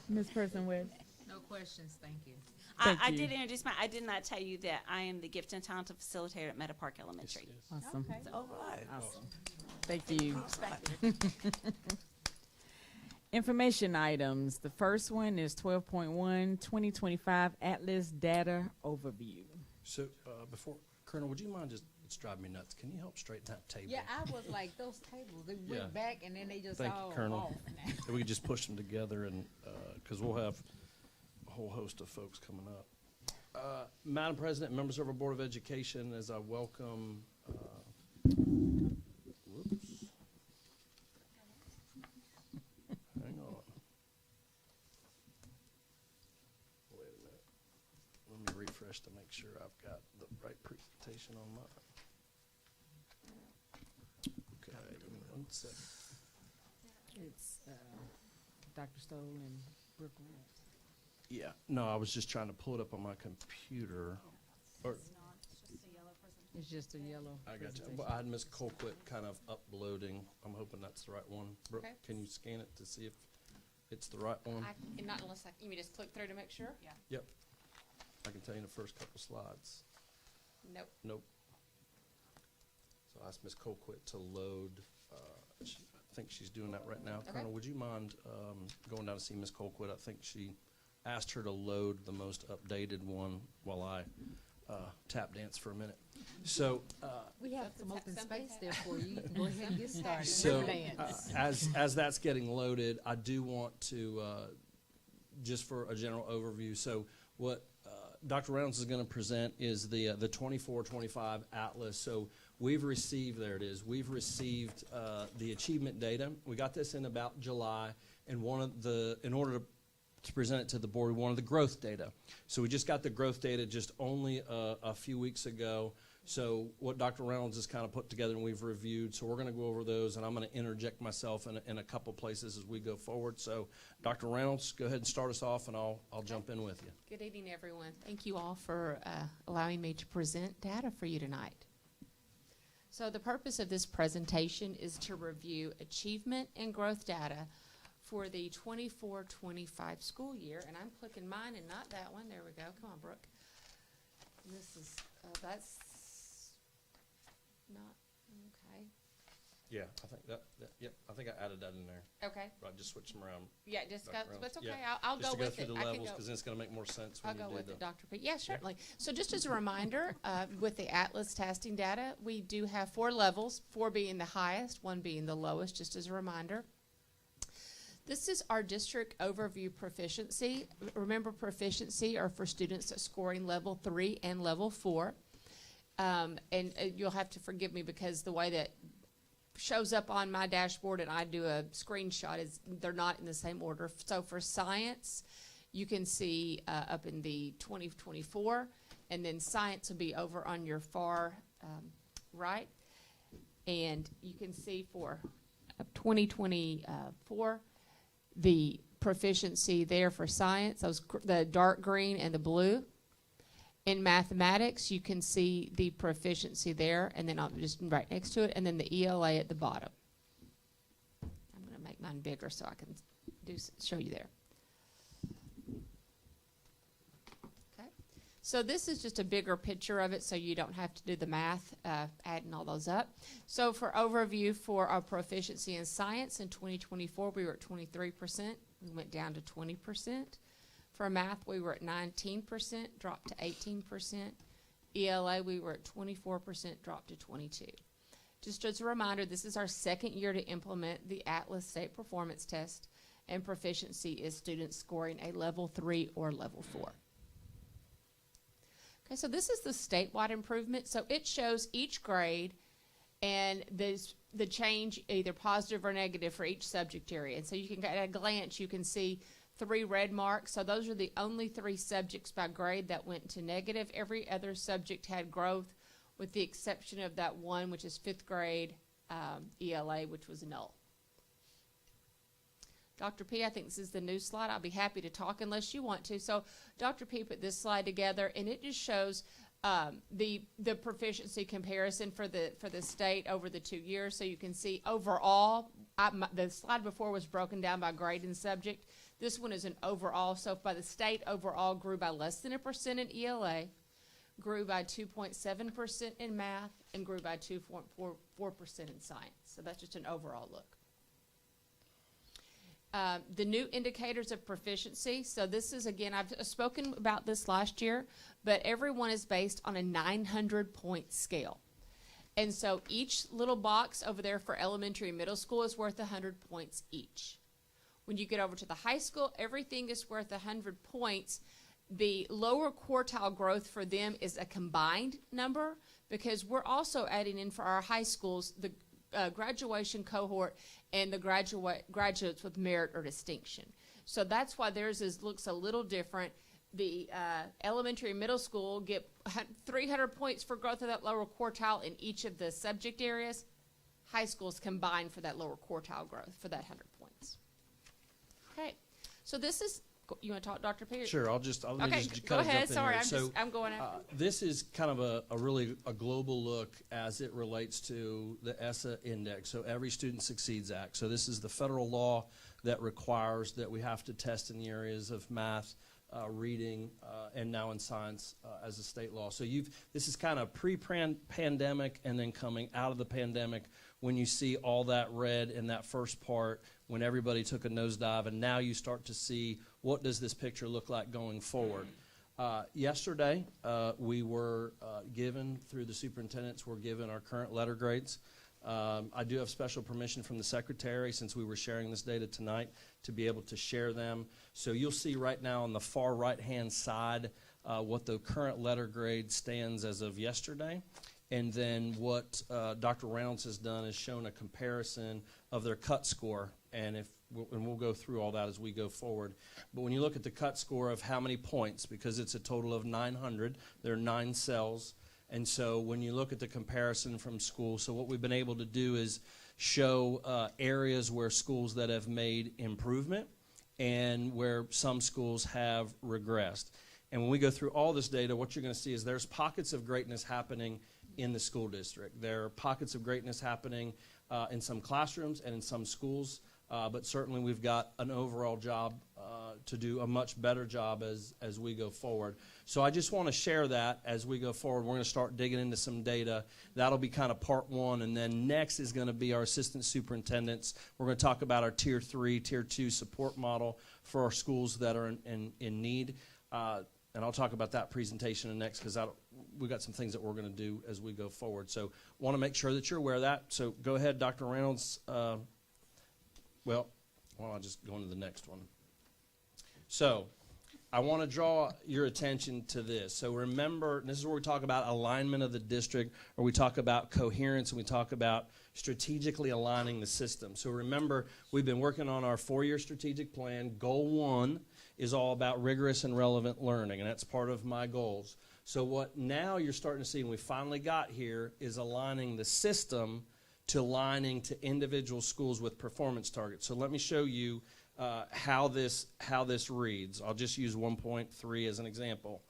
[SPEAKER 1] Ms. Person West?
[SPEAKER 6] No questions, thank you.
[SPEAKER 13] I did introduce I did not tell you that I am the Gift and Talent Facilitator at Meadow Park Elementary.
[SPEAKER 1] Awesome.
[SPEAKER 6] Okay.
[SPEAKER 13] So,
[SPEAKER 4] All right.
[SPEAKER 1] Awesome. Thank you.
[SPEAKER 13] expected.
[SPEAKER 1] Information items. The first one is 12.1, 2025 Atlas Data Overview.
[SPEAKER 3] So before, Colonel, would you mind it's driving me nuts. Can you help straighten that table?
[SPEAKER 6] Yeah, I was like, those tables, they
[SPEAKER 3] Yeah.
[SPEAKER 6] went back and then they just
[SPEAKER 3] Thank
[SPEAKER 6] all
[SPEAKER 3] you, Colonel.
[SPEAKER 6] off now.
[SPEAKER 3] If we could just push them together, and because we'll have a whole host of folks coming up. Madam President, members of our Board of Education, as I welcome, whoops. Hang on. Wait a minute. Let me refresh to make sure I've got the right presentation on mine. Okay, give me 1 second.
[SPEAKER 1] It's Dr. Stoll and Brooke Williams.
[SPEAKER 3] Yeah, no, I was just trying to pull it up on my computer. Or,
[SPEAKER 6] It's just a yellow.
[SPEAKER 3] I got you.
[SPEAKER 6] presentation.
[SPEAKER 3] Well, I had Ms. Colquitt kind of uploading. I'm hoping that's the right one. Brooke,
[SPEAKER 14] Okay.
[SPEAKER 3] can you scan it to see if it's the right one?
[SPEAKER 14] Not unless you mean just click through to make sure? Yeah.
[SPEAKER 3] Yep. I can tell you in the first couple slides.
[SPEAKER 14] Nope.
[SPEAKER 3] Nope. So I asked Ms. Colquitt to load. I think she's doing that right now.
[SPEAKER 14] Okay.
[SPEAKER 3] Colonel, would you mind going down to see Ms. Colquitt? I think she asked her to load the most updated one while I tap dance for a minute. So
[SPEAKER 6] We have
[SPEAKER 14] That's
[SPEAKER 6] some open
[SPEAKER 14] something
[SPEAKER 6] space there for you. You can go ahead and get started.
[SPEAKER 3] So
[SPEAKER 6] Dance.
[SPEAKER 3] as that's getting loaded, I do want to, just for a general overview, so what Dr. Reynolds is going to present is the 24-25 Atlas. So we've received, there it is, we've received the achievement data. We got this in about July, and in order to present it to the board, we wanted the growth data. So we just got the growth data just only a few weeks ago. So what Dr. Reynolds has kind of put together and we've reviewed, so we're going to go over those, and I'm going to interject myself in a couple places as we go forward. So Dr. Reynolds, go ahead and start us off, and I'll jump in with you.
[SPEAKER 14] Good evening, everyone. Thank you all for allowing me to present data for you tonight. So the purpose of this presentation is to review achievement and growth data for the 24-25 school year. And I'm clicking mine and not that one. There we go. Come on, Brooke. This is, that's not, okay.
[SPEAKER 3] Yeah, I think yep, I think I added that in there.
[SPEAKER 14] Okay.
[SPEAKER 3] Right, just switch them around.
[SPEAKER 14] Yeah, just go,
[SPEAKER 3] back around.
[SPEAKER 14] that's okay.
[SPEAKER 3] Yeah,
[SPEAKER 14] I'll
[SPEAKER 3] just
[SPEAKER 14] go
[SPEAKER 3] to go
[SPEAKER 14] with
[SPEAKER 3] through
[SPEAKER 14] it.
[SPEAKER 3] the
[SPEAKER 14] I can
[SPEAKER 3] levels,
[SPEAKER 14] go.
[SPEAKER 3] because then it's going to make more sense when
[SPEAKER 14] I'll go
[SPEAKER 3] you do
[SPEAKER 14] with
[SPEAKER 3] the.
[SPEAKER 14] it, Dr. P. Yeah, certainly. So just as a reminder, with the Atlas testing data, we do have 4 levels, 4 being the highest, 1 being the lowest, just as a reminder. This is our district overview proficiency. Remember, proficiency are for students that scoring level 3 and level 4. And you'll have to forgive me because the way that shows up on my dashboard and I do a screenshot is they're not in the same order. So for science, you can see up in the 2024, and then science will be over on your far right. And you can see for 2024, the proficiency there for science, those the dark green and the blue. In mathematics, you can see the proficiency there, and then I'll just right next to it, and then the ELA at the bottom. I'm going to make mine bigger so I can show you there. Okay. So this is just a bigger picture of it, so you don't have to do the math, adding all those up. So for overview for our proficiency in science in 2024, we were at 23%. We went down to 20%. For math, we were at 19%, dropped to 18%. ELA, we were at 24%, dropped to 22%. Just as a reminder, this is our second year to implement the Atlas State Performance Test, and proficiency is students scoring a level 3 or level 4. Okay, so this is the statewide improvement. So it shows each grade and the change, either positive or negative, for each subject area. And so you can, at a glance, you can see 3 red marks. So those are the only 3 subjects by grade that went to negative. Every other subject had growth, with the exception of that one, which is 5th grade ELA, which was null. Dr. P, I think this is the new slide. I'll be happy to talk unless you want to. So Dr. P put this slide together, and it just shows the proficiency comparison for the state over the 2 years. So you can see overall, the slide before was broken down by grade and subject. This one is an overall. So by the state, overall grew by less than 1% in ELA, grew by 2.7% in math, and grew by 2.4% in science. So that's just an overall look. The new indicators of proficiency. So this is, again, I've spoken about this last year, but everyone is based on a 900-point scale. And so each little box over there for elementary and middle school is worth 100 points each. When you get over to the high school, everything is worth 100 points. The lower quartile growth for them is a combined number, because we're also adding in for our high schools the graduation cohort and the graduates with merit or distinction. So that's why theirs looks a little different. The elementary and middle school get 300 points for growth of that lower quartile in each of the subject areas. High schools combined for that lower quartile growth for that 100 points. Okay, so this is, you want to talk, Dr. Pierce?
[SPEAKER 3] Sure, I'll
[SPEAKER 14] okay,
[SPEAKER 3] just
[SPEAKER 14] go
[SPEAKER 3] kind of
[SPEAKER 14] ahead.
[SPEAKER 3] jump in
[SPEAKER 14] Sorry,
[SPEAKER 3] here.
[SPEAKER 14] I'm going after.
[SPEAKER 3] This is kind of a really global look as it relates to the ESSA index, so Every Student Succeeds Act. So this is the federal law that requires that we have to test in the areas of math, reading, and now in science as a state law. So this is kind of pre-pandemic and then coming out of the pandemic, when you see all that red in that first part, when everybody took a nosedive, and now you start to see what does this picture look like going forward. Yesterday, we were given, through the superintendents, we're given our current letter grades. I do have special permission from the secretary, since we were sharing this data tonight, to be able to share them. So you'll see right now on the far right-hand side what the current letter grade stands as of yesterday. And then what Dr. Reynolds has done is shown a comparison of their cut score, and we'll go through all that as we go forward. But when you look at the cut score of how many points, because it's a total of 900, there are 9 cells. And so when you look at the comparison from schools, so what we've been able to do is show areas where schools that have made improvement and where some schools have regressed. And when we go through all this data, what you're going to see is there's pockets of greatness happening in the school district. There are pockets of greatness happening in some classrooms and in some schools. but certainly we've got an overall job to do a much better job as we go forward. So I just want to share that as we go forward. We're going to start digging into some data. That'll be kind of part one, and then next is going to be our assistant superintendents. We're going to talk about our Tier 3, Tier 2 support model for our schools that are in need. And I'll talk about that presentation next because we've got some things that we're going to do as we go forward. So want to make sure that you're aware of that. So go ahead, Dr. Reynolds. Well, I'll just go into the next one. So I want to draw your attention to this. So remember, this is where we talk about alignment of the district, or we talk about coherence, and we talk about strategically aligning the system. So remember, we've been working on our 4-year strategic plan. Goal 1 is all about rigorous and relevant learning, and that's part of my goals. So what now you're starting to see, and we finally got here, is aligning the system to aligning to individual schools with performance targets. So let me show you how this reads. I'll just use 1.3 as an example.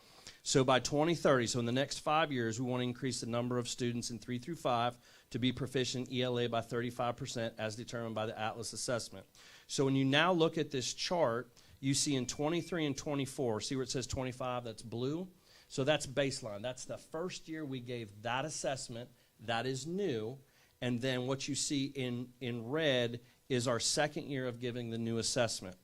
[SPEAKER 3] So by 2030, so in the next 5 years, we want to increase the number of students in 3 through 5 to be proficient ELA by 35% as determined by the Atlas assessment. So when you now look at this chart, you see in 23 and 24, see where it says 25, that's blue? So that's baseline. That's the first year we gave that assessment. That is new. And then what you see in red is our second year of giving the new assessment.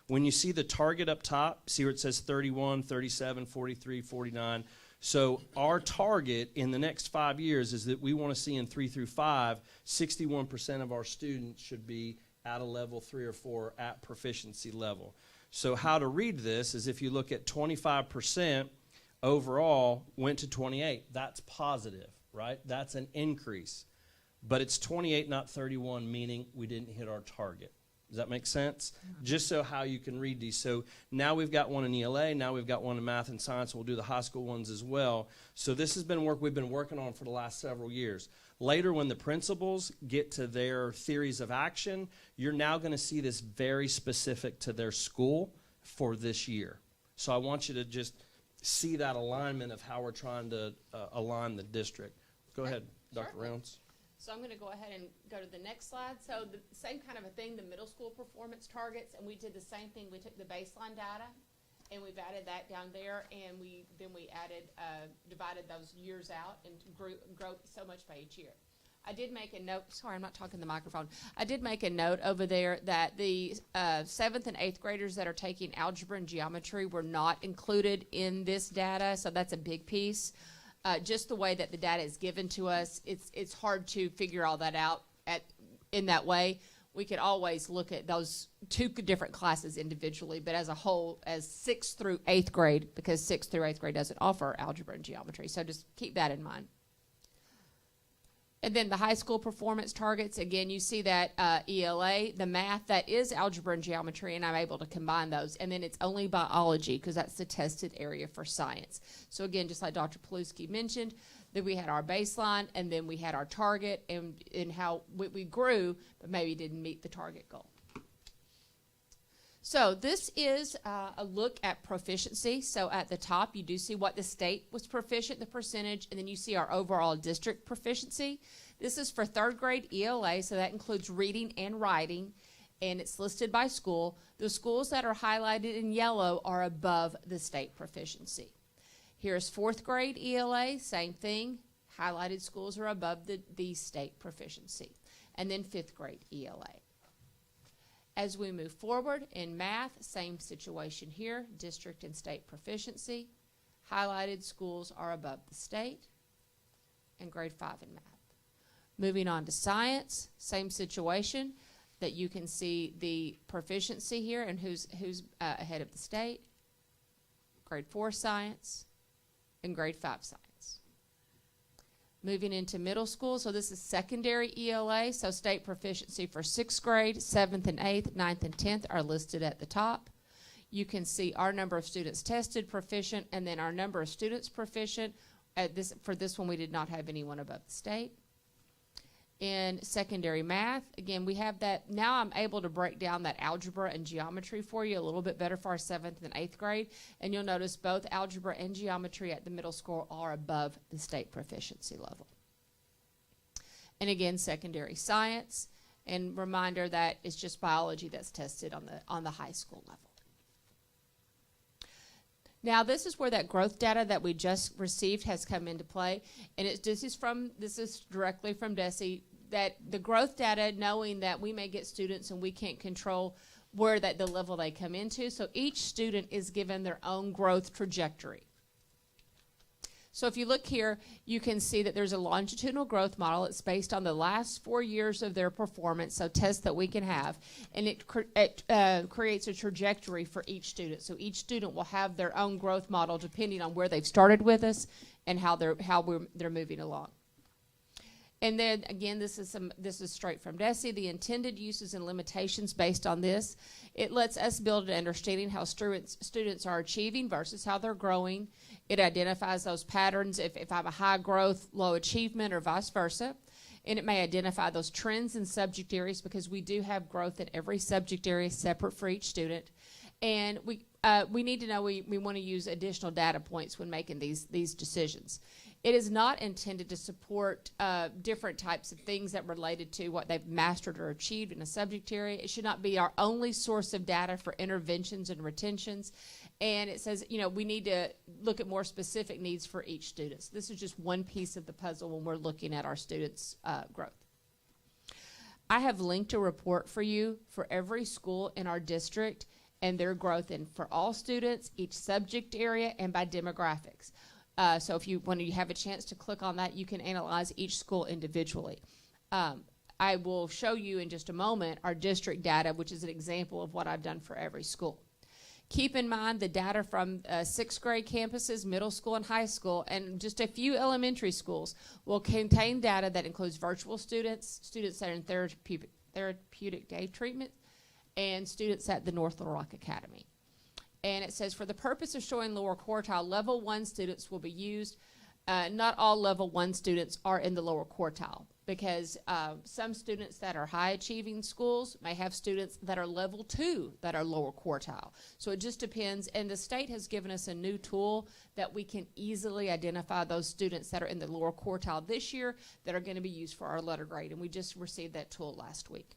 [SPEAKER 3] When you see the target up top, see where it says 31, 37, 43, 49. So our target in the next 5 years is that we want to see in 3 through 5, 61% of our students should be at a level 3 or 4 at proficiency level. So how to read this is if you look at 25% overall went to 28. That's positive, right? That's an increase. But it's 28, not 31, meaning we didn't hit our target. Does that make sense? Mm-hmm. Just so how you can read these. So now we've got one in ELA, now we've got one in math and science. We'll do the high school ones as well. So this has been work we've been working on for the last several years. Later, when the principals get to their theories of action, you're now going to see this very specific to their school for this year. So I want you to just see that alignment of how we're trying to align the district. Go ahead, Dr. Reynolds.
[SPEAKER 14] So I'm going to go ahead and go to the next slide. So the same kind of a thing, the middle school performance targets, and we did the same thing. We took the baseline data, and we've added that down there, and we added, divided those years out and grew so much by each year. I did make a note. Sorry, I'm not talking the microphone. I did make a note over there that the 7th and 8th graders that are taking algebra and geometry were not included in this data, so that's a big piece. Just the way that the data is given to us, it's hard to figure all that out in that way. We could always look at those 2 different classes individually, but as a whole, as 6th through 8th grade, because 6th through 8th grade doesn't offer algebra and geometry, so just keep that in mind. And then the high school performance targets, again, you see that ELA, the math, that is algebra and geometry, and I'm able to combine those. And then it's only biology, because that's the tested area for science. So again, just like Dr. Paluski mentioned, that we had our baseline, and then we had our target, and how we grew, but maybe didn't meet the target goal. So this is a look at proficiency. So at the top, you do see what the state was proficient, the percentage, and then you see our overall district proficiency. This is for 3rd grade ELA, so that includes reading and writing, and it's listed by school. The schools that are highlighted in yellow are above the state proficiency. Here's 4th grade ELA, same thing. Highlighted schools are above the state proficiency. And then 5th grade ELA. As we move forward in math, same situation here, district and state proficiency. Highlighted schools are above the state, and grade 5 in math. Moving on to science, same situation, that you can see the proficiency here and who's ahead of the state. Grade 4 science and grade 5 science. Moving into middle school, so this is secondary ELA, so state proficiency for 6th grade, 7th and 8th, 9th and 10th are listed at the top. You can see our number of students tested proficient, and then our number of students proficient. For this one, we did not have anyone above the state. In secondary math, again, we have that. Now I'm able to break down that algebra and geometry for you a little bit better for our 7th and 8th grade. And you'll notice both algebra and geometry at the middle school are above the state proficiency level. And again, secondary science. And reminder that it's just biology that's tested on the high school level. Now, this is where that growth data that we just received has come into play, and this is directly from DESE, that the growth data, knowing that we may get students and we can't control where the level they come into, so each student is given their own growth trajectory. So if you look here, you can see that there's a longitudinal growth model. It's based on the last 4 years of their performance, so tests that we can have, and it creates a trajectory for each student. So each student will have their own growth model depending on where they've started with us and how they're moving along. And then again, this is straight from DESE. The intended uses and limitations based on this. It lets us build an understanding how students are achieving versus how they're growing. It identifies those patterns if I have a high growth, low achievement, or vice versa. And it may identify those trends in subject areas, because we do have growth in every subject area separate for each student. And we need to know we want to use additional data points when making these decisions. It is not intended to support different types of things that related to what they've mastered or achieved in a subject area. It should not be our only source of data for interventions and retentions. And it says, we need to look at more specific needs for each student. So this is just one piece of the puzzle when we're looking at our students' growth. I have linked a report for you for every school in our district and their growth for all students, each subject area, and by demographics. So when you have a chance to click on that, you can analyze each school individually. I will show you in just a moment our district data, which is an example of what I've done for every school. Keep in mind the data from 6th grade campuses, middle school and high school, and just a few elementary schools will contain data that includes virtual students, students that are in therapeutic day treatment, and students at the North Little Rock Academy. And it says, for the purpose of showing lower quartile, level 1 students will be used. Not all level 1 students are in the lower quartile, because some students that are high achieving schools may have students that are level 2 that are lower quartile. So it just depends, and the state has given us a new tool that we can easily identify those students that are in the lower quartile this year that are going to be used for our letter grade, and we just received that tool last week.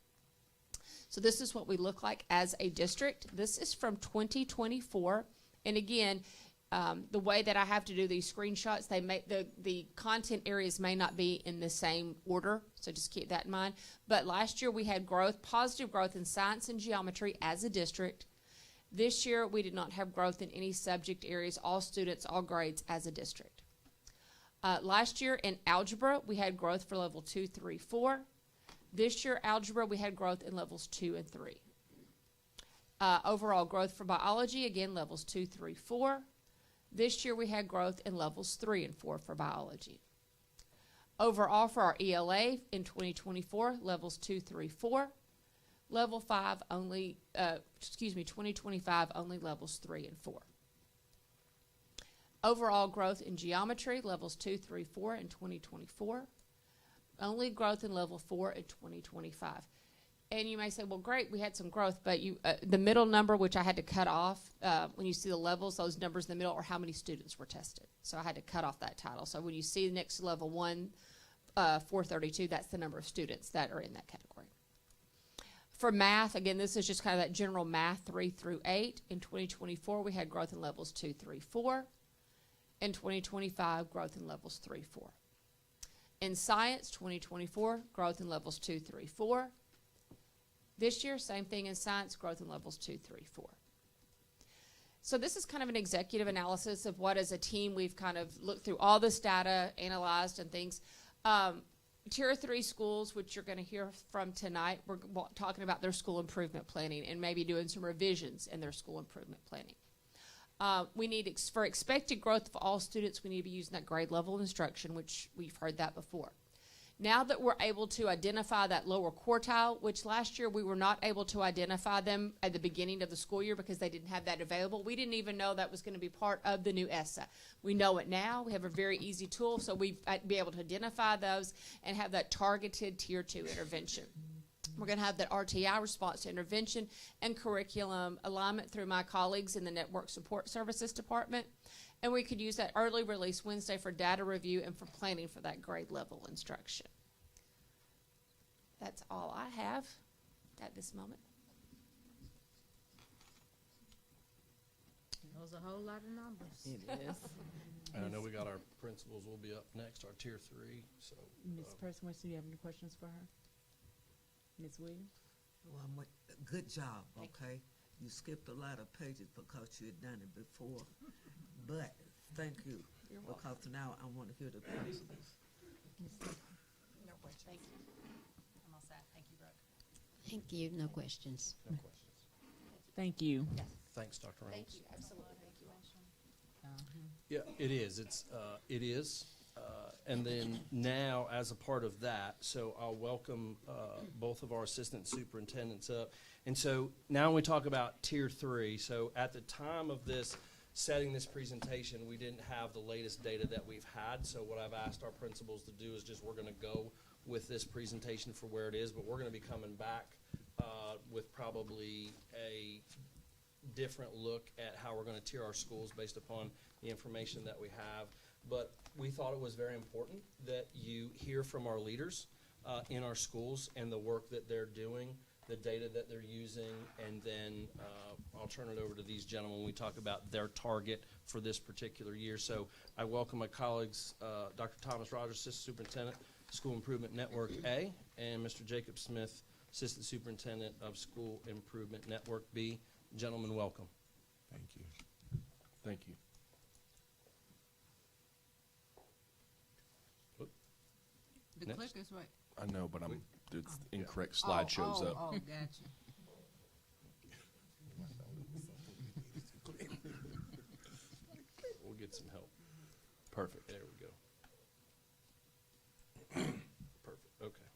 [SPEAKER 14] So this is what we look like as a district. This is from 2024. And again, the way that I have to do these screenshots, the content areas may not be in the same order, so just keep that in mind. But last year we had positive growth in science and geometry as a district. This year we did not have growth in any subject areas, all students, all grades as a district. Last year in algebra, we had growth for level 2, 3, 4. This year, algebra, we had growth in levels 2 and 3. Overall growth for biology, again, levels 2, 3, 4. This year, we had growth in levels 3 and 4 for biology. Overall, for our ELA in 2024, levels 2, 3, 4. Level 5 only, 2025, only levels 3 and 4. Overall growth in geometry, levels 2, 3, 4 in 2024. Only growth in level 4 in 2025. And you may say, well, great, we had some growth, but the middle number, which I had to cut off, when you see the levels, those numbers in the middle are how many students were tested. So I had to cut off that title. So when you see next to level 1, 432, that's the number of students that are in that category. For math, again, this is just kind of that general math 3 through 8. In 2024, we had growth in levels 2, 3, 4. In 2025, growth in levels 3, 4. In science, 2024, growth in levels 2, 3, 4. This year, same thing in science, growth in levels 2, 3, 4. So this is kind of an executive analysis of what, as a team, we've kind of looked through all this data, analyzed, and things. Tier 3 schools, which you're going to hear from tonight, we're talking about their school improvement planning and maybe doing some revisions in their school improvement planning. We need, for expected growth of all students, we need to be using that grade level instruction, which we've heard that before. Now that we're able to identify that lower quartile, which last year we were not able to identify them at the beginning of the school year because they didn't have that available. We didn't even know that was going to be part of the new ESSA. We know it now. We have a very easy tool, so we'll be able to identify those and have that targeted Tier 2 intervention. We're going to have that RTI, response to intervention, and curriculum alignment through my colleagues in the Network Support Services Department. And we could use that early release Wednesday for data review and for planning for that grade level instruction. that's all I have at this moment.
[SPEAKER 11] That was a whole lot of numbers.
[SPEAKER 1] It is.
[SPEAKER 3] And I know we got our principals will be up next, our tier 3. So,
[SPEAKER 1] Ms. Person, do you have any questions for her? Ms. Williams?
[SPEAKER 4] Well, good job, okay? You skipped a lot of pages because you had done it before. But thank you, because now I want to hear the principals.
[SPEAKER 10] No questions.
[SPEAKER 14] Thank you.
[SPEAKER 10] I'm all set. Thank you, Brooke.
[SPEAKER 15] Thank you. No questions.
[SPEAKER 3] no questions.
[SPEAKER 1] Thank you.
[SPEAKER 3] Thanks, Dr. Reynolds.
[SPEAKER 14] Thank you, absolutely. Thank you.
[SPEAKER 3] Yeah, it is. It is. And then now, as a part of that, so I'll welcome both of our assistant superintendents up. And so now when we talk about tier 3, so at the time of this, setting this presentation, we didn't have the latest data that we've had. So what I've asked our principals to do is just we're going to go with this presentation for where it is, but we're going to be coming back with probably a different look at how we're going to tier our schools based upon the information that we have. But we thought it was very important that you hear from our leaders in our schools and the work that they're doing, the data that they're using, and then I'll turn it over to these gentlemen when we talk about their target for this particular year. So I welcome my colleagues, Dr. Thomas Rogers, Assistant Superintendent, School Improvement Network A, and Mr. Jacob Smith, Assistant Superintendent of School Improvement Network B. Gentlemen, welcome.
[SPEAKER 16] Thank you. Thank you.
[SPEAKER 11] The
[SPEAKER 3] Next.
[SPEAKER 11] click is right.
[SPEAKER 16] I know, but it's incorrect slide shows up.
[SPEAKER 11] Oh, gotcha.
[SPEAKER 3] We'll get some help.
[SPEAKER 16] Perfect.
[SPEAKER 3] There we go. Perfect. Okay.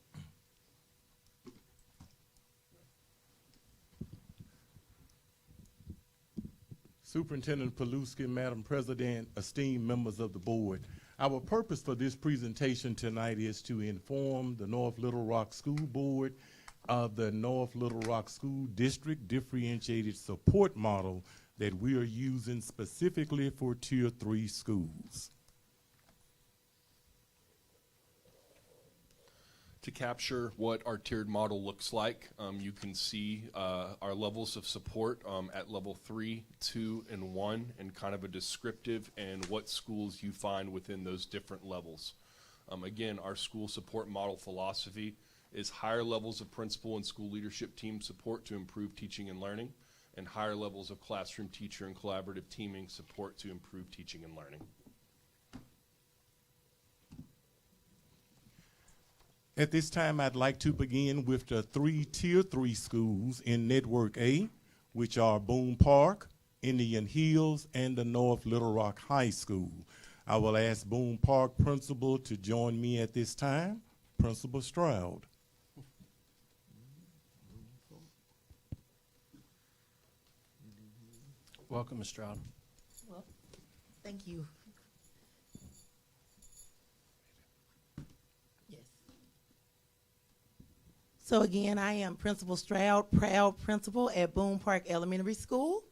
[SPEAKER 17] Superintendent Paluski, Madam President, esteemed members of the board. Our purpose for this presentation tonight is to inform the North Little Rock School Board of the North Little Rock School District differentiated support model that we are using specifically for Tier 3 schools.
[SPEAKER 16] To capture what our tiered model looks like, you can see our levels of support at level 3, 2, and 1, and kind of a descriptive and what schools you find within those different levels. Again, our school support model philosophy is higher levels of principal and school leadership team support to improve teaching and learning, and higher levels of classroom teacher and collaborative teaming support to improve teaching and learning.
[SPEAKER 17] At this time, I'd like to begin with the 3 Tier 3 schools in Network A, which are Boone Park, Indian Hills, and the North Little Rock High School. I will ask Boone Park Principal to join me at this time. Principal Stroud.
[SPEAKER 3] Welcome, Ms. Stroud.
[SPEAKER 18] Well, thank you. Yes. So again, I am Principal Stroud, proud principal at Boone Park Elementary School.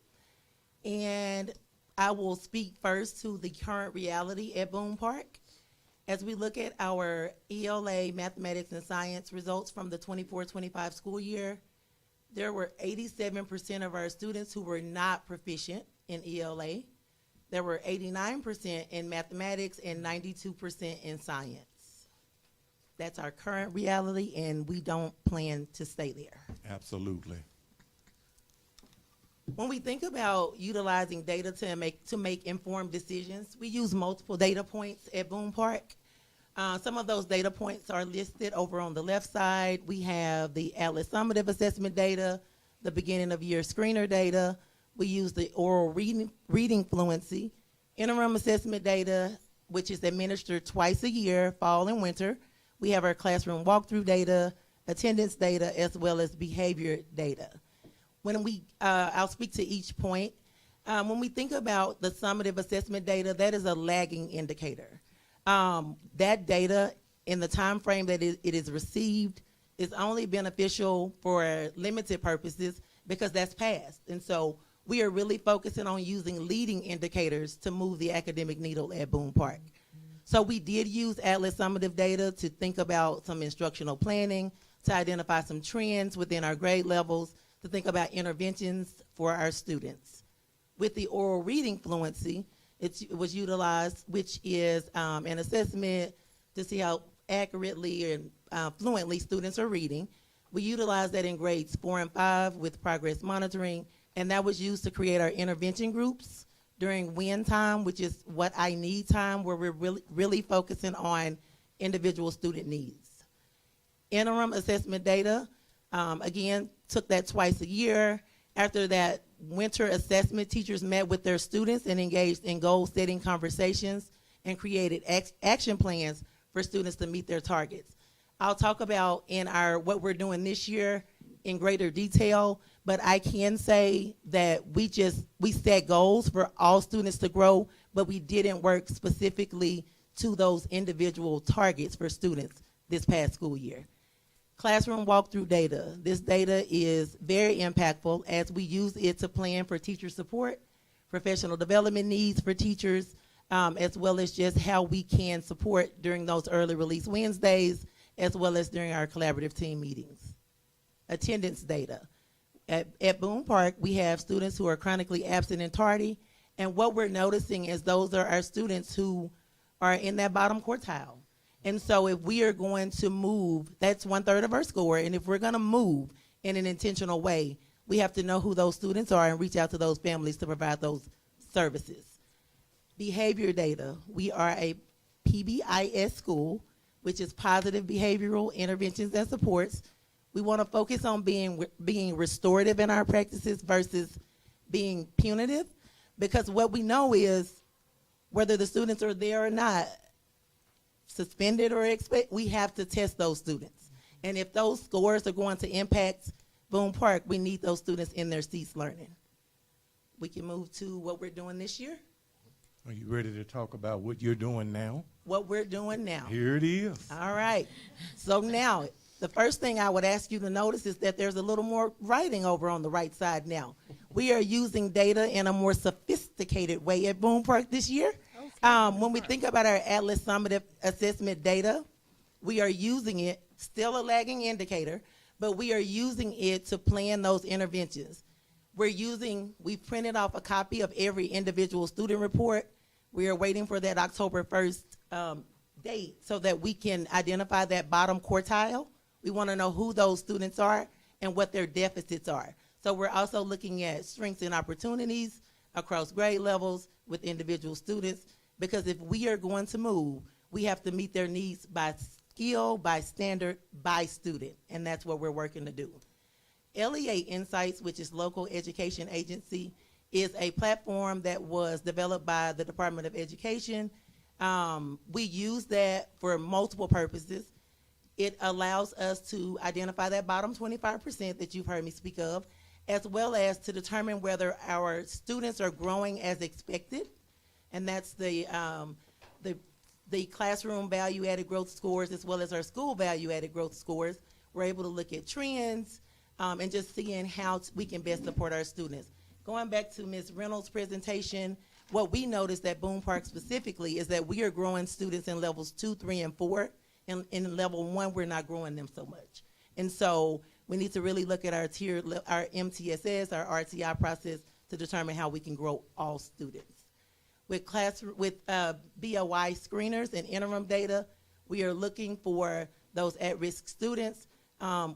[SPEAKER 18] And I will speak first to the current reality at Boone Park. As we look at our ELA mathematics and science results from the 24-25 school year, there were 87% of our students who were not proficient in ELA. There were 89% in mathematics and 92% in science. That's our current reality, and we don't plan to stay there.
[SPEAKER 17] Absolutely.
[SPEAKER 18] When we think about utilizing data to make informed decisions, we use multiple data points at Boone Park. Some of those data points are listed over on the left side. We have the Atlas summative assessment data, the beginning of year screener data. We use the oral reading fluency, interim assessment data, which is administered twice a year, fall and winter. We have our classroom walkthrough data, attendance data, as well as behavior data. When I'll speak to each point. When we think about the summative assessment data, that is a lagging indicator. That data in the time frame that it is received is only beneficial for limited purposes because that's past. And so we are really focusing on using leading indicators to move the academic needle at Boone Park. So we did use Atlas summative data to think about some instructional planning, to identify some trends within our grade levels, to think about interventions for our students. With the oral reading fluency, it was utilized, which is an assessment to see how accurately and fluently students are reading. We utilized that in grades 4 and 5 with progress monitoring, and that was used to create our intervention groups during WIN time, which is what I need time, where we're really focusing on individual student needs. Interim assessment data, again, took that twice a year. After that winter assessment, teachers met with their students and engaged in goal-setting conversations and created action plans for students to meet their targets. I'll talk about in what we're doing this year in greater detail, but I can say that we set goals for all students to grow, but we didn't work specifically to those individual targets for students this past school year. Classroom walkthrough data. This data is very impactful as we use it to plan for teacher support, professional development needs for teachers, as well as just how we can support during those early release Wednesdays, as well as during our collaborative team meetings. Attendance data. At Boone Park, we have students who are chronically absent and tardy, and what we're noticing is those are our students who are in that bottom quartile. And so if we are going to move, that's 1/3 of our score, and if we're gonna move in an intentional way, we have to know who those students are and reach out to those families to provide those services. Behavior data. We are a PBIS school, which is positive behavioral interventions and supports. We want to focus on being restorative in our practices versus being punitive, because what we know is whether the students are there or not, suspended or we have to test those students. And if those scores are going to impact Boone Park, we need those students in their seats learning. We can move to what we're doing this year.
[SPEAKER 17] Are you ready to talk about what you're doing now?
[SPEAKER 18] What we're doing now.
[SPEAKER 17] Here it is.
[SPEAKER 18] All right. So now, the first thing I would ask you to notice is that there's a little more writing over on the right side now. We are using data in a more sophisticated way at Boone Park this year. When we think about our Atlas summative assessment data, we are using it, still a lagging indicator, but we are using it to plan those interventions. We printed off a copy of every individual student report. We are waiting for that October 1st date so that we can identify that bottom quartile. We want to know who those students are and what their deficits are. So we're also looking at strengths and opportunities across grade levels with individual students, because if we are going to move, we have to meet their needs by skill, by standard, by student, and that's what we're working to do. LEA Insights, which is Local Education Agency, is a platform that was developed by the Department of Education. We use that for multiple purposes. It allows us to identify that bottom 25% that you've heard me speak of, as well as to determine whether our students are growing as expected, and that's the classroom value-added growth scores as well as our school value-added growth scores. We're able to look at trends and just seeing how we can best support our students. Going back to Ms. Reynolds' presentation, what we noticed at Boone Park specifically is that we are growing students in levels 2, 3, and 4. In level 1, we're not growing them so much. And so we need to really look at our MTSS, our RTI process, to determine how we can grow all students. With BOI screeners and interim data, we are looking for those at-risk students.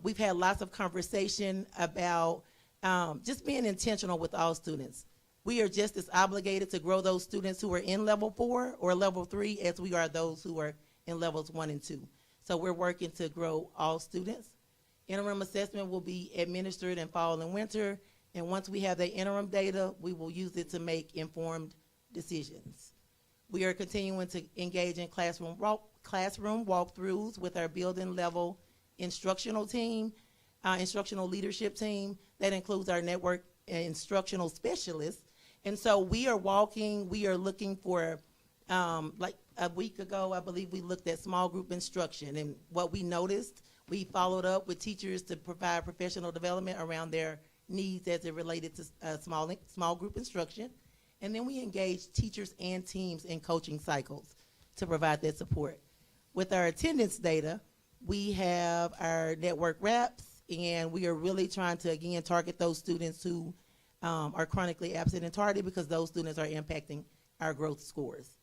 [SPEAKER 18] We've had lots of conversation about just being intentional with all students. We are just as obligated to grow those students who are in level 4 or level 3 as we are those who are in levels 1 and 2. So we're working to grow all students. Interim assessment will be administered in fall and winter, and once we have the interim data, we will use it to make informed decisions. We are continuing to engage in classroom walkthroughs with our building level instructional team, instructional leadership team. That includes our network instructional specialists. And so we are looking for, like a week ago, I believe we looked at small group instruction, and what we noticed, we followed up with teachers to provide professional development around their needs as it related to small group instruction. And then we engaged teachers and teams in coaching cycles to provide that support. With our attendance data, We have our network reps, and we are really trying to, again, target those students who are chronically absent and tardy, because those students are impacting our growth scores.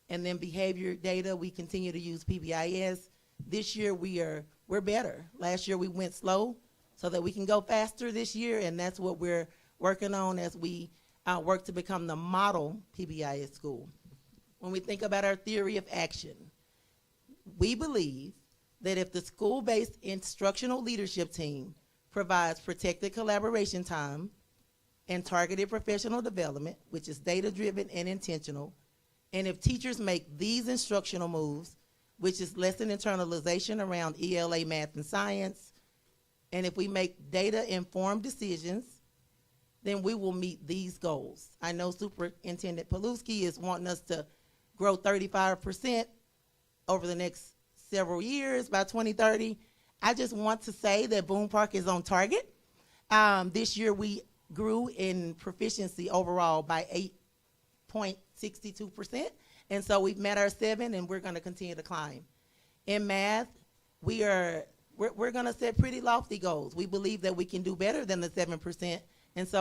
[SPEAKER 18] And then behavior data, we continue to use PBIS. This year we're better. Last year we went slow so that we can go faster this year, and that's what we're working on as we work to become the model PBIS school. When we think about our theory of action, we believe that if the school-based instructional leadership team provides protected collaboration time and targeted professional development, which is data-driven and intentional, and if teachers make these instructional moves, which is lesson internalization around ELA, math, and science, and if we make data-informed decisions, then we will meet these goals. I know Superintendent Paluski is wanting us to grow 35% over the next several years by 2030. I just want to say that Boone Park is on target. This year we grew in proficiency overall by 8.62%, and so we've met our 7, and we're going to continue to climb. In math, we're going to set pretty lofty goals. We believe that we can do better than the 7%, and so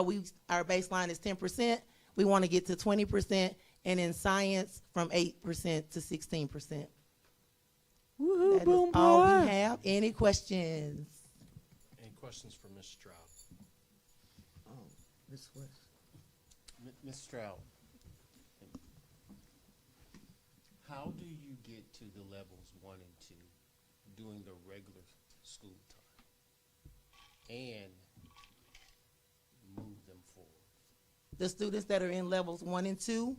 [SPEAKER 18] our baseline is 10%. We want to get to 20%, and in science, from 8% to 16%.
[SPEAKER 1] Woohoo,
[SPEAKER 18] That
[SPEAKER 1] Boone
[SPEAKER 18] is all
[SPEAKER 1] Park.
[SPEAKER 18] we have. Any questions?
[SPEAKER 3] Any questions for Ms. Stroud?
[SPEAKER 4] Oh, Ms. West.
[SPEAKER 19] Ms. Stroud, how do you get to the levels 1 and 2 during the regular school time and move them forward?
[SPEAKER 18] The students that are in levels 1 and 2.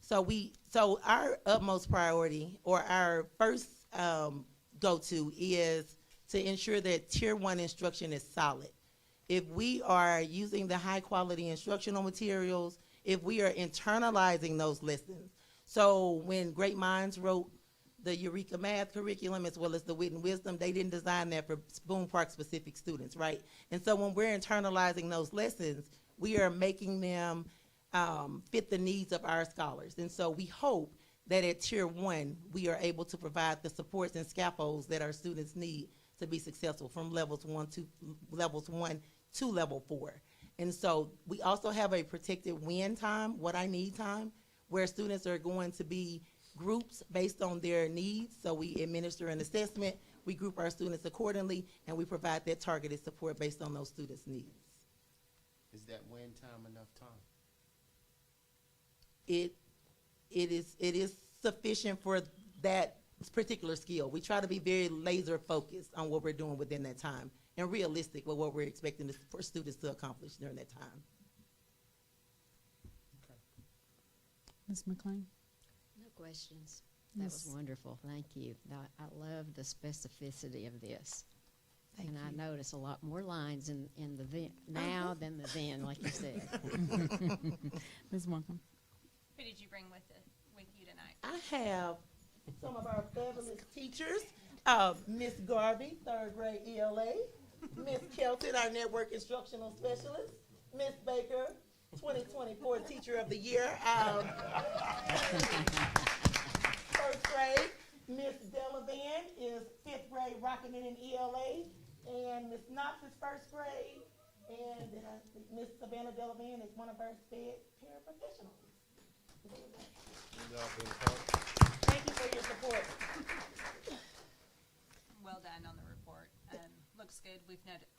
[SPEAKER 18] So our utmost priority, or our first go-to, is to ensure that Tier 1 instruction is solid. If we are using the high-quality instructional materials, if we are internalizing those lessons. So when Great Minds wrote the Eureka Math curriculum as well as the Wit and Wisdom, they didn't design that for Boone Park specific students, right? And so when we're internalizing those lessons, we are making them fit the needs of our scholars. And so we hope that at Tier 1, we are able to provide the supports and scaffolds that our students need to be successful from levels 1 to level 4. And so we also have a protected win time, what I need time, where students are going to be groups based on their needs. So we administer an assessment, we group our students accordingly, and we provide that targeted support based on those students' needs.
[SPEAKER 19] Is that win time enough time?
[SPEAKER 18] It is sufficient for that particular skill. We try to be very laser focused on what we're doing within that time and realistic with what we're expecting for students to accomplish during that time.
[SPEAKER 1] Ms. McLean?
[SPEAKER 15] No questions. That was wonderful. Thank you. I love the specificity of this.
[SPEAKER 18] Thank
[SPEAKER 15] and
[SPEAKER 18] you.
[SPEAKER 15] I notice a lot more lines in the then now than the then, like you said.
[SPEAKER 1] Ms. Markham?
[SPEAKER 10] Who did you bring with you tonight?
[SPEAKER 18] I have some of our fabulous teachers, Miss Garvey, 3rd grade ELA, Miss Kelton, our network instructional specialist, Miss Baker, 2024 Teacher of the Year, 1st grade, Miss Delavan is 5th grade rocking it in ELA, and Miss Knox is 1st grade, and Miss Savannah Delavan is one of our SPED paraprofessionals. Thank you for your support.
[SPEAKER 10] Well done on the report. Looks good.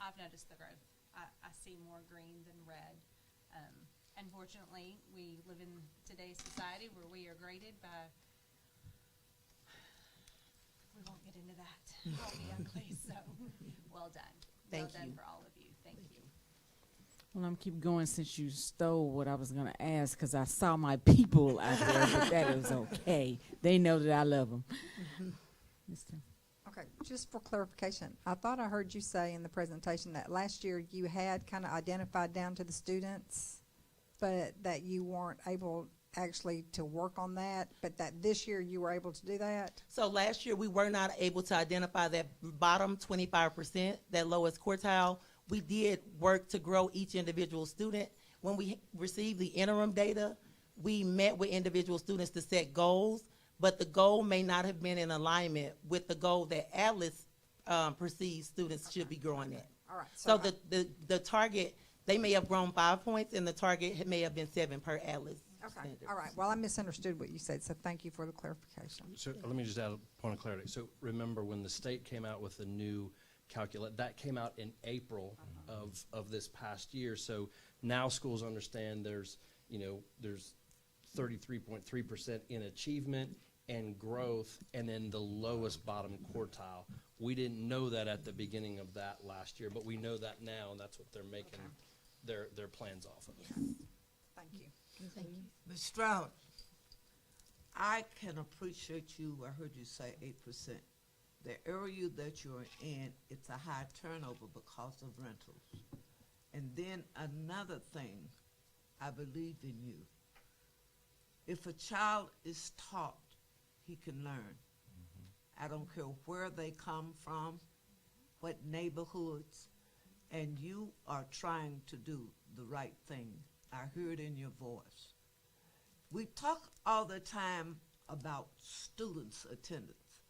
[SPEAKER 10] I've noticed the growth. I see more green than red. Unfortunately, we live in today's society where we are graded by. We won't get into that. I'll be ugly. So, well done.
[SPEAKER 18] Thank
[SPEAKER 10] well done
[SPEAKER 18] you.
[SPEAKER 10] for all of you. Thank you.
[SPEAKER 1] Well, I'm keep going since you stole what I was going to ask, because I saw my people out there, but that is okay. They know that I love them.
[SPEAKER 7] Okay, just for clarification, I thought I heard you say in the presentation that last year you had kind of identified down to the students, but that you weren't able actually to work on that, but that this year you were able to do that?
[SPEAKER 18] So last year we were not able to identify that bottom 25%, that lowest quartile. We did work to grow each individual student. When we received the interim data, we met with individual students to set goals, but the goal may not have been in alignment with the goal that Atlas perceives students should be growing at.
[SPEAKER 7] All right.
[SPEAKER 18] So the target, they may have grown 5 points, and the target may have been 7 per Atlas.
[SPEAKER 7] Okay,
[SPEAKER 18] standards.
[SPEAKER 7] all right. Well, I misunderstood what you said, so thank you for the clarification.
[SPEAKER 3] So let me just add a point of clarity. So remember, when the state came out with the new calculate, that came out in April of this past year. So now schools understand there's 33.3% in achievement and growth, and then the lowest bottom quartile. We didn't know that at the beginning of that last year, but we know that now, and that's what they're making their plans off of.
[SPEAKER 7] Thank you.
[SPEAKER 15] Thank you.
[SPEAKER 4] Ms. Stroud, I can appreciate you, I heard you say 8%. The area that you're in, it's a high turnover because of rentals. And then another thing, I believe in you. If a child is taught, he can learn. I don't care where they come from, what neighborhoods, and you are trying to do the right thing. I hear it in your voice. We talk all the time about students' attendance,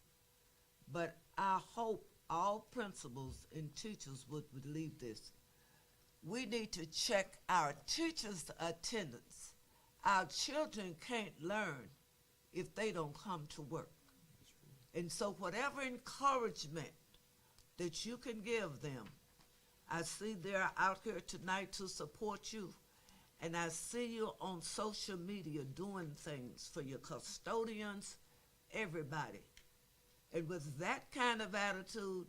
[SPEAKER 4] but I hope all principals and teachers would believe this. We need to check our teachers' attendance. Our children can't learn if they don't come to work. And so whatever encouragement that you can give them, I see they're out here tonight to support you. And I see you on social media doing things for your custodians, everybody. And with that kind of attitude,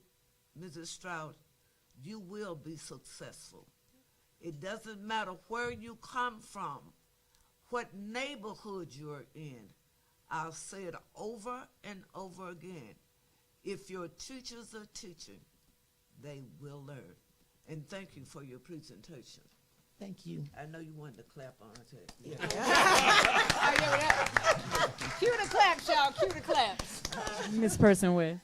[SPEAKER 4] Mrs. Stroud, you will be successful. It doesn't matter where you come from, what neighborhood you're in. I'll say it over and over again. If your teachers are teaching, they will learn. And thank you for your presentation.
[SPEAKER 18] Thank you.
[SPEAKER 4] I know you wanted to clap on it.
[SPEAKER 11] Oh, yeah, cue the claps, y'all. Cue the claps.
[SPEAKER 1] Ms. Person with.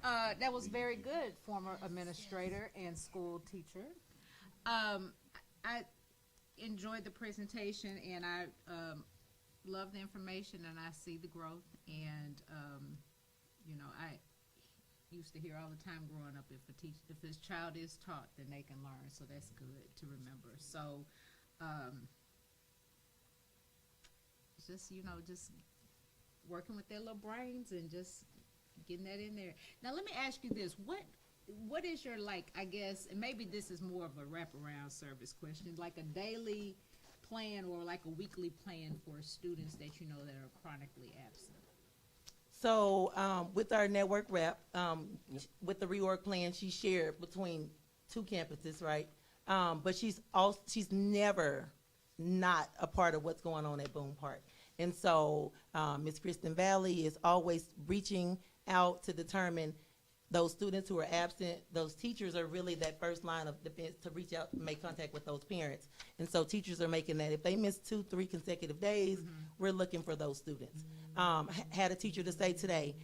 [SPEAKER 6] That was very good, former administrator and school teacher. I enjoyed the presentation, and I love the information, and I see the growth. And I used to hear all the time growing up, if this child is taught, then they can learn. So that's good to remember. So just working with their little brains and just getting that in there. Now let me ask you this: what is your, I guess, and maybe this is more of a wraparound service question, like a daily plan or like a weekly plan for students that you know that are chronically absent?
[SPEAKER 18] So with our network rep, with the reorg plan, she shared between 2 campuses, right? But she's never not a part of what's going on at Boone Park. And so Ms. Kristen Valley is always reaching out to determine those students who are absent. Those teachers are really that first line of defense to reach out and make contact with those parents. And so teachers are making that. If they miss 2-3 consecutive days, we're looking for those students. Had a teacher to say today,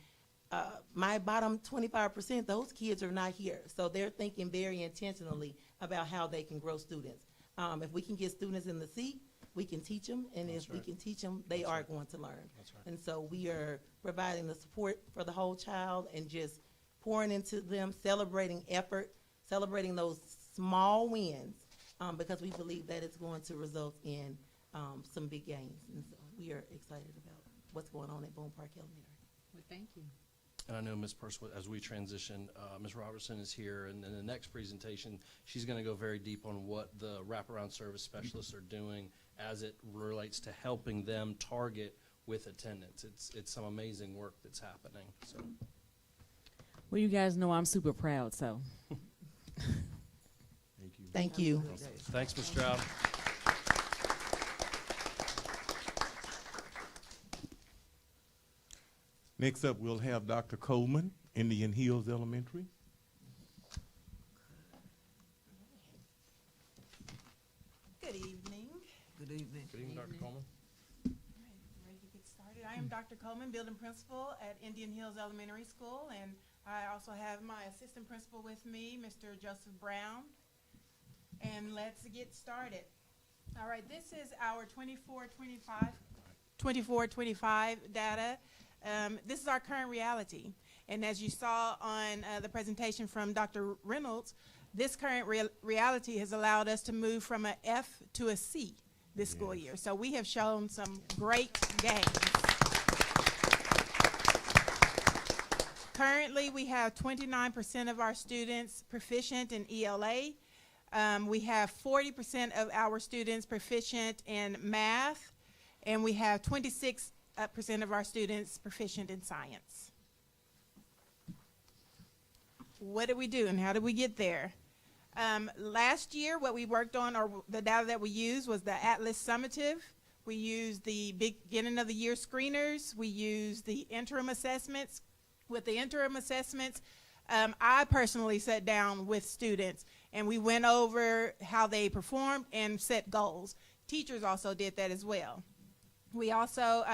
[SPEAKER 18] my bottom 25%, those kids are not here. So they're thinking very intentionally about how they can grow students. If we can get students in the seat, we can teach them, and if we can teach them, they are going to learn. And so we are providing the support for the whole child and just pouring into them, celebrating effort, celebrating those small wins, because we believe that it's going to result in some big gains. And so we are excited about what's going on at Boone Park Elementary.
[SPEAKER 6] Well, thank you.
[SPEAKER 3] And I know Ms. Perswood, as we transition, Ms. Robertson is here, and in the next presentation, she's going to go very deep on what the wraparound service specialists are doing as it relates to helping them target with attendance. It's some amazing work that's happening. So,
[SPEAKER 1] Well, you guys know I'm super proud, so.
[SPEAKER 3] thank you.
[SPEAKER 18] Thank you.
[SPEAKER 3] Thanks, Ms. Stroud.
[SPEAKER 17] Next up, we'll have Dr. Coleman, Indian Hills Elementary.
[SPEAKER 20] Good evening.
[SPEAKER 4] Good evening.
[SPEAKER 3] Good evening, Dr. Coleman.
[SPEAKER 20] Ready to get started. I am Dr. Coleman, building principal at Indian Hills Elementary School, and I also have my assistant principal with me, Mr. Joseph Brown. And let's get started. All right, this is our 24-25 data. This is our current reality. And as you saw on the presentation from Dr. Reynolds, this current reality has allowed us to move from an F to a C this school year. So we have shown some great gains. Currently, we have 29% of our students proficient in ELA. We have 40% of our students proficient in math, and we have 26% of our students proficient in science. What did we do and how did we get there? Last year, what we worked on, or the data that we used, was the Atlas Summative. We used the beginning of the year screeners. We used the interim assessments. With the interim assessments, I personally sat down with students and we went over how they performed and set goals. Teachers also did that as well. We also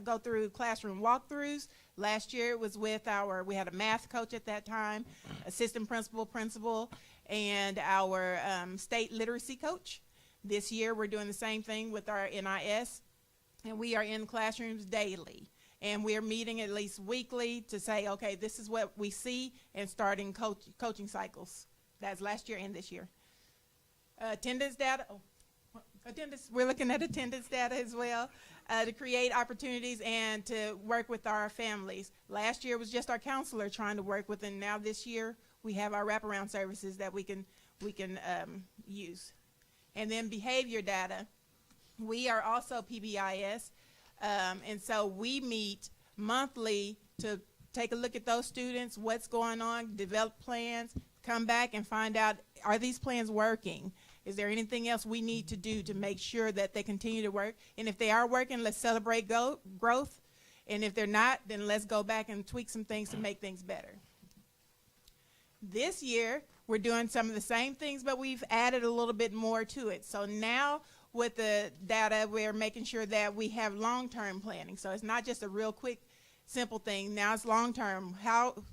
[SPEAKER 20] go through classroom walkthroughs. Last year it was with we had a math coach at that time, assistant principal, and our state literacy coach. This year we're doing the same thing with our NIS, and we are in classrooms daily. And we're meeting at least weekly to say, okay, this is what we see, and starting coaching cycles. That's last year and this year. Attendance data. We're looking at attendance data as well to create opportunities and to work with our families. Last year was just our counselor trying to work with, and now this year we have our wraparound services that we can use. And then behavior data. We are also PBIS. And so we meet monthly to take a look at those students, what's going on, develop plans, come back and find out, are these plans working? Is there anything else we need to do to make sure that they continue to work? And if they are working, let's celebrate growth. And if they're not, then let's go back and tweak some things to make things better. This year, we're doing some of the same things, but we've added a little bit more to it. So now, with the data, we're making sure that we have long-term planning. So it's not just a real quick, simple thing. Now it's long-term.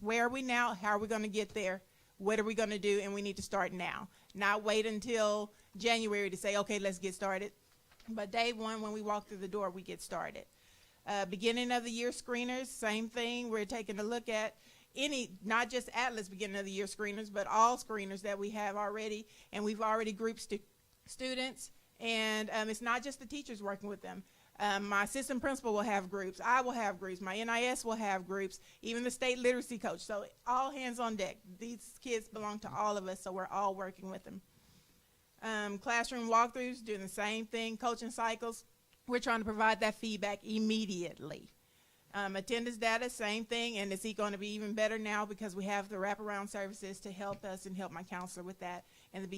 [SPEAKER 20] Where are we now? How are we going to get there? What are we going to do? And we need to start now. Not wait until January to say, okay, let's get started. But day one, when we walk through the door, we get started. Beginning of the year screeners, same thing. We're taking a look at not just Atlas beginning of the year screeners, but all screeners that we have already. And we've already grouped students. And it's not just the teachers working with them. My assistant principal will have groups. I will have groups. My NIS will have groups. Even the state literacy coach. So all hands on deck. These kids belong to all of us, so we're all working with them. Classroom walkthroughs, doing the same thing. Coaching cycles. We're trying to provide that feedback immediately. Attendance data, same thing, and it's going to be even better now because we have the wraparound services to help us and help my counselor with that. And the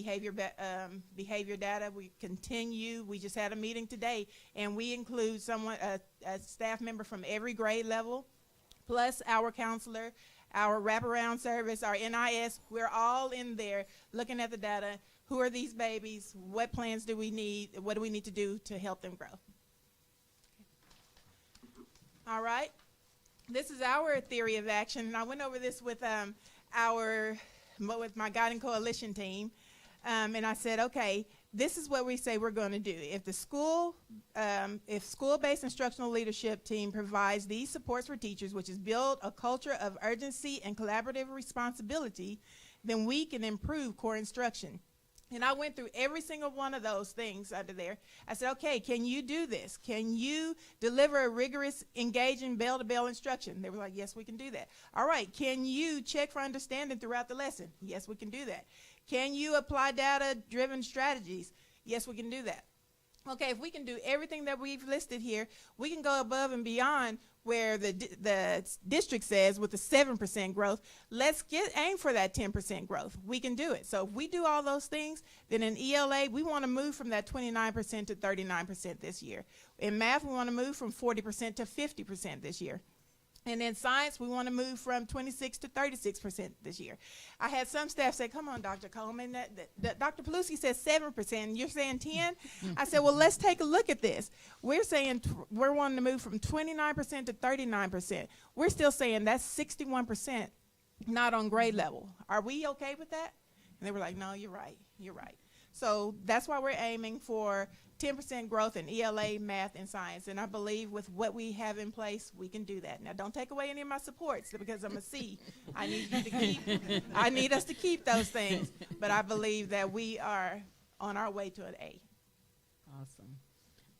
[SPEAKER 20] behavior data, we continue. We just had a meeting today, and we include a staff member from every grade level, plus our counselor, our wraparound service, our NIS. We're all in there looking at the data. Who are these babies? What plans do we need? What do we need to do to help them grow? All right. This is our theory of action, and I went over this with my guiding coalition team, and I said, okay, this is what we say we're going to do. If the school-based instructional leadership team provides these supports for teachers, which is build a culture of urgency and collaborative responsibility, then we can improve core instruction. And I went through every single one of those things under there. I said, okay, can you do this? Can you deliver a rigorous, engaging bell-to-bell instruction? They were like, yes, we can do that. All right, can you check for understanding throughout the lesson? Yes, we can do that. Can you apply data-driven strategies? Yes, we can do that. Okay, if we can do everything that we've listed here, we can go above and beyond where the district says with the 7% growth. Let's aim for that 10% growth. We can do it. So if we do all those things, then in ELA, we want to move from that 29% to 39% this year. In math, we want to move from 40% to 50% this year. And in science, we want to move from 26 to 36% this year. I had some staff say, come on, Dr. Coleman, Dr. Paluski says 7%, and you're saying 10? I said, well, let's take a look at this. We're saying we're wanting to move from 29% to 39%. We're still saying that's 61% not on grade level. Are we okay with that? And they were like, no, you're right. You're right. So that's why we're aiming for 10% growth in ELA, math, and science. And I believe with what we have in place, we can do that. Now, don't take away any of my supports because I'm a C. I need you to keep. I need us to keep those things. But I believe that we are on our way to an A.
[SPEAKER 1] Awesome.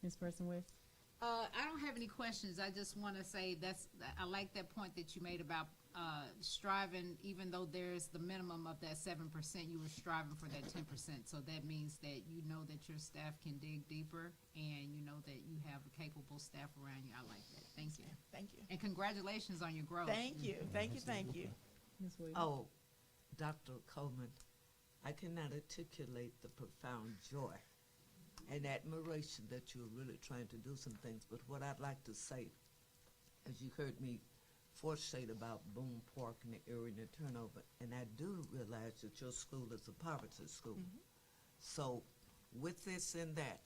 [SPEAKER 1] Ms. Person West?
[SPEAKER 6] I don't have any questions. I just want to say I like that point that you made about striving, even though there's the minimum of that 7%, you were striving for that 10%. So that means that you know that your staff can dig deeper and you know that you have a capable staff around you. I like that. Thank you.
[SPEAKER 20] Thank you.
[SPEAKER 6] And congratulations on your growth.
[SPEAKER 20] Thank you. Thank you. Thank you.
[SPEAKER 4] Oh, Dr. Coleman, I cannot articulate the profound joy and admiration that you're really trying to do some things. But what I'd like to say, as you heard me forestate about Boone Park and the area and the turnover, and I do realize that your school is a poverty school. So with this and that,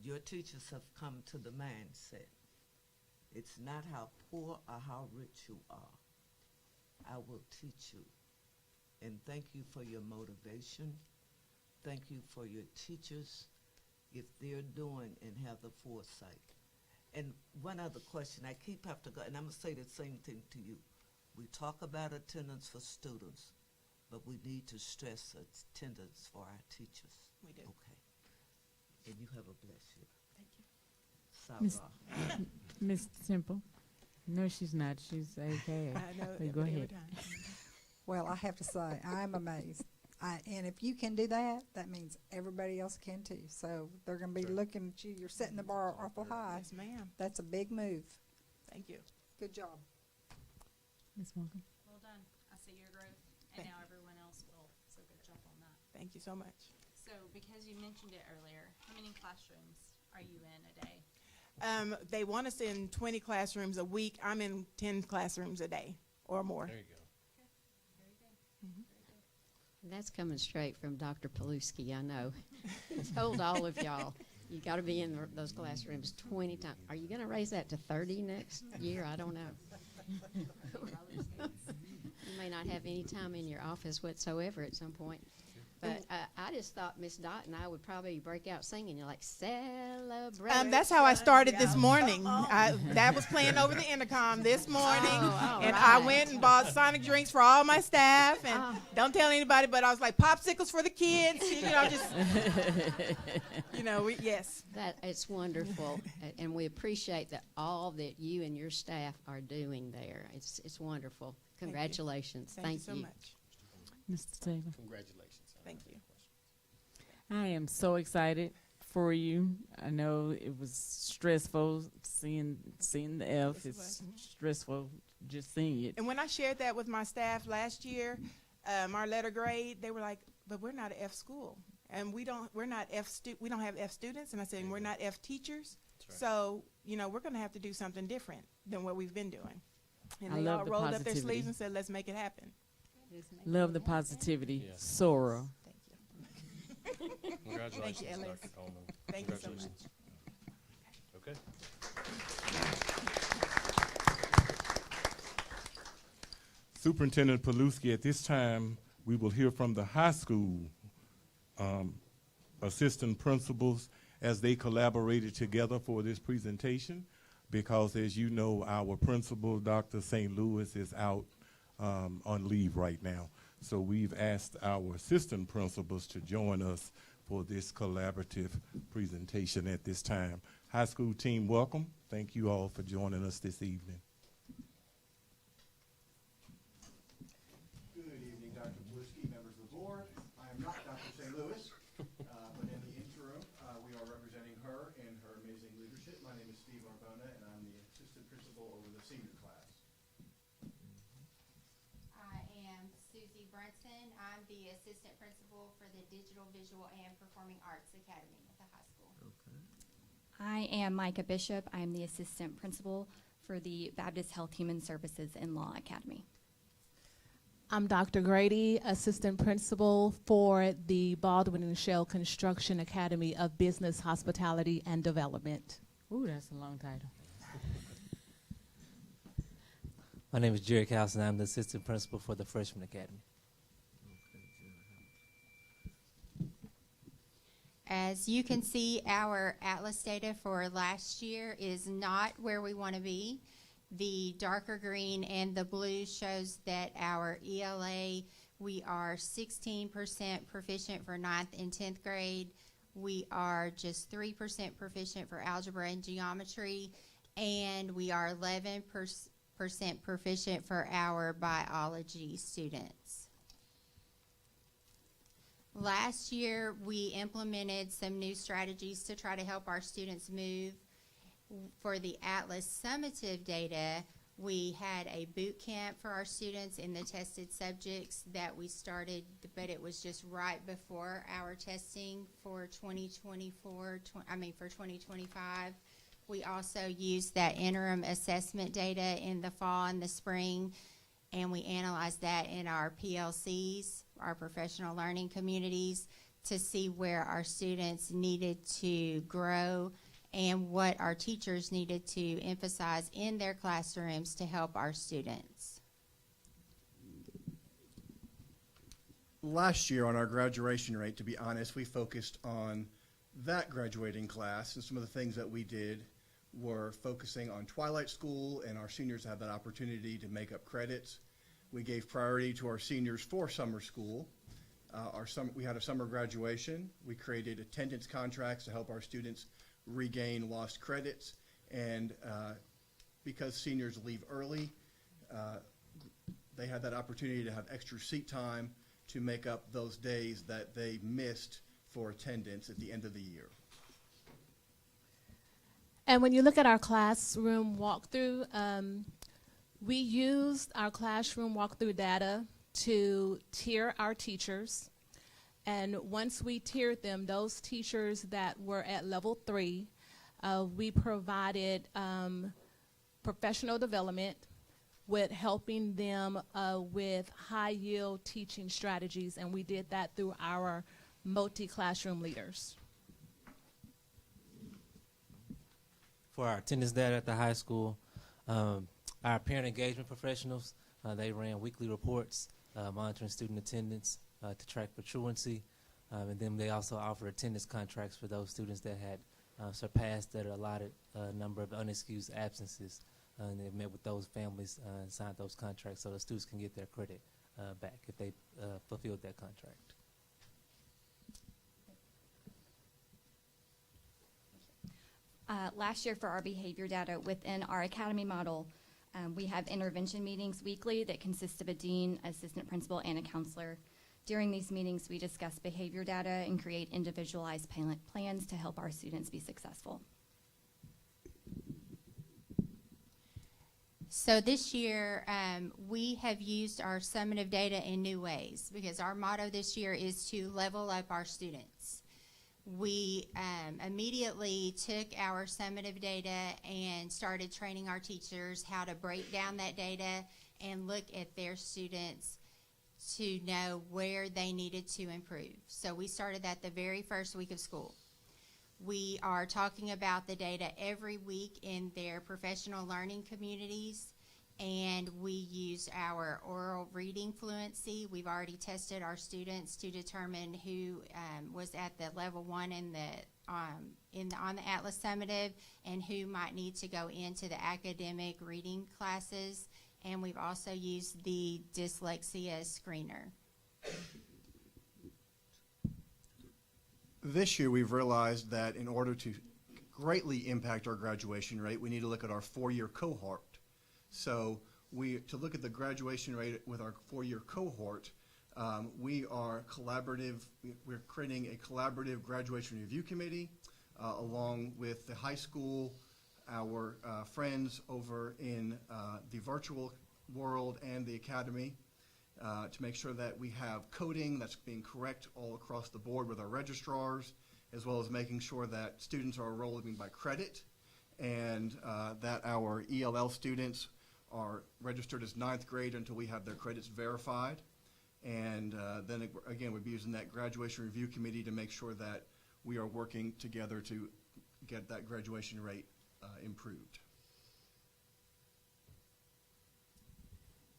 [SPEAKER 4] your teachers have come to the mindset. It's not how poor or how rich you are. I will teach you. And thank you for your motivation. Thank you for your teachers, if they're doing and have the foresight. And one other question, I keep have to go, and I'm going to say the same thing to you. We talk about attendance for students, but we need to stress attendance for our teachers.
[SPEAKER 20] We do.
[SPEAKER 4] Okay. And you have a blessed year. Thank you.
[SPEAKER 1] Ms. Temple? No, she's not. She's okay.
[SPEAKER 20] I know.
[SPEAKER 1] But go ahead.
[SPEAKER 7] Well, I have to say, I'm amazed. And if you can do that, that means everybody else can too. So they're going to be looking at you. You're setting the bar awful high.
[SPEAKER 20] Yes, ma'am.
[SPEAKER 7] That's a big move.
[SPEAKER 20] Thank you.
[SPEAKER 7] Good job.
[SPEAKER 1] Ms. Morgan?
[SPEAKER 10] Well done. I see your growth, and now everyone else will. So good job on that.
[SPEAKER 20] Thank you so much.
[SPEAKER 10] So because you mentioned it earlier, how many classrooms are you in a day?
[SPEAKER 20] They want us in 20 classrooms a week. I'm in 10 classrooms a day or more.
[SPEAKER 3] There you go.
[SPEAKER 15] That's coming straight from Dr. Paluski, I know. He told all of y'all, you got to be in those classrooms 20 times. Are you going to raise that to 30 next year? I don't know. You may not have any time in your office whatsoever at some point. But I just thought Miss Dot and I would probably break out singing. You're like, celebrate.
[SPEAKER 20] That's how I started this morning. That was playing over the intercom this morning. And I went and bought Sonic drinks for all my staff. And don't tell anybody, but I was like, popsicles for the kids. Yes.
[SPEAKER 15] It's wonderful. And we appreciate all that you and your staff are doing there. It's wonderful. Congratulations.
[SPEAKER 20] Thank you so much.
[SPEAKER 1] Mr. Taylor?
[SPEAKER 3] Congratulations.
[SPEAKER 20] Thank you.
[SPEAKER 1] I am so excited for you. I know it was stressful seeing the F.
[SPEAKER 20] Yes,
[SPEAKER 1] It's stressful just seeing it.
[SPEAKER 20] And when I shared that with my staff last year, our letter grade, they were like, "But we're not an F school, and we don't have F students." And I said, "We're not F teachers,
[SPEAKER 3] right.
[SPEAKER 20] So we're going to have to do something different than what we've been doing." And
[SPEAKER 1] I
[SPEAKER 20] they
[SPEAKER 1] love
[SPEAKER 20] all
[SPEAKER 1] the
[SPEAKER 20] rolled up their
[SPEAKER 1] positivity.
[SPEAKER 20] sleeves and said, "Let's make it happen."
[SPEAKER 1] Love the positivity.
[SPEAKER 3] Yeah.
[SPEAKER 1] Sora.
[SPEAKER 3] Congratulations,
[SPEAKER 20] Thank you, Alex.
[SPEAKER 3] Dr. Coleman.
[SPEAKER 20] Thank you so much.
[SPEAKER 3] Okay.
[SPEAKER 17] Superintendent Paluski, at this time, we will hear from the high school assistant principals as they collaborated together for this presentation, because as you know, our principal, Dr. St. Louis, is out on leave right now. So we've asked our assistant principals to join us for this collaborative presentation at this time. High school team, welcome. Thank you all for joining us this evening.
[SPEAKER 21] Good evening, Dr. Paluski, members of the board. I am not Dr. St. Louis, but in the interim, we are representing her in her amazing leadership. My name is Steve Arbona, and I'm the assistant principal over the senior class.
[SPEAKER 22] I am Susie Brunson. I'm the assistant principal for the Digital, Visual, and Performing Arts Academy at the high school.
[SPEAKER 23] I am Micah Bishop. I'm the assistant principal for the Baptist Health Human Services and Law Academy.
[SPEAKER 24] I'm Dr. Grady, assistant principal for the Baldwin and Shell Construction Academy of Business, Hospitality, and Development.
[SPEAKER 1] Ooh, that's a long title.
[SPEAKER 25] My name is Jerry House, and I'm the assistant principal for the Freshman Academy.
[SPEAKER 22] As you can see, our Atlas data for last year is not where we want to be. The darker green and the blue shows that our ELA, we are 16% proficient for 9th and 10th grade. We are just 3% proficient for algebra and geometry, and we are 11% proficient for our biology students. Last year, we implemented some new strategies to try to help our students move. For the Atlas summative data, we had a boot camp for our students in the tested subjects that we started, but it was just right before our testing for 2025. We also used that interim assessment data in the fall and the spring, and we analyzed that in our PLCs, our professional learning communities, to see where our students needed to grow and what our teachers needed to emphasize in their classrooms to help our students.
[SPEAKER 21] Last year on our graduation rate, to be honest, we focused on that graduating class, and some of the things that we did were focusing on Twilight School, and our seniors had that opportunity to make up credits. We gave priority to our seniors for summer school. We had a summer graduation. We created attendance contracts to help our students regain lost credits, and because seniors leave early, they had that opportunity to have extra seat time to make up those days that they missed for attendance at the end of the year.
[SPEAKER 24] And when you look at our classroom walkthrough, we used our classroom walkthrough data to tier our teachers. And once we tiered them, those teachers that were at level 3, we provided professional development with helping them with high-yield teaching strategies, and we did that through our multi-classroom leaders.
[SPEAKER 25] For our attendance data at the high school, our parent engagement professionals, they ran weekly reports monitoring student attendance to track for truancy, and then they also offered attendance contracts for those students that had surpassed that allotted number of unexcused absences, and they met with those families and signed those contracts so the students can get their credit back if they fulfilled that contract.
[SPEAKER 23] Last year for our behavior data within our academy model, we have intervention meetings weekly that consist of a dean, assistant principal, and a counselor. During these meetings, we discuss behavior data and create individualized plans to help our students be successful.
[SPEAKER 22] So this year, we have used our summative data in new ways because our motto this year is to level up our students. We immediately took our summative data and started training our teachers how to break down that data and look at their students to know where they needed to improve. So we started that the very first week of school. We are talking about the data every week in their professional learning communities, and we use our oral reading fluency. We've already tested our students to determine who was at the level 1 on the Atlas summative and who might need to go into the academic reading classes. And we've also used the dyslexia screener.
[SPEAKER 21] This year, we've realized that in order to greatly impact our graduation rate, we need to look at our 4-year cohort. So to look at the graduation rate with our 4-year cohort, we are collaborative. We're creating a collaborative graduation review committee along with the high school, our friends over in the virtual world and the academy, to make sure that we have coding that's being correct all across the board with our registrars, as well as making sure that students are enrolling by credit, and that our ELL students are registered as 9th grade until we have their credits verified. And then again, we'll be using that graduation review committee to make sure that we are working together to get that graduation rate improved.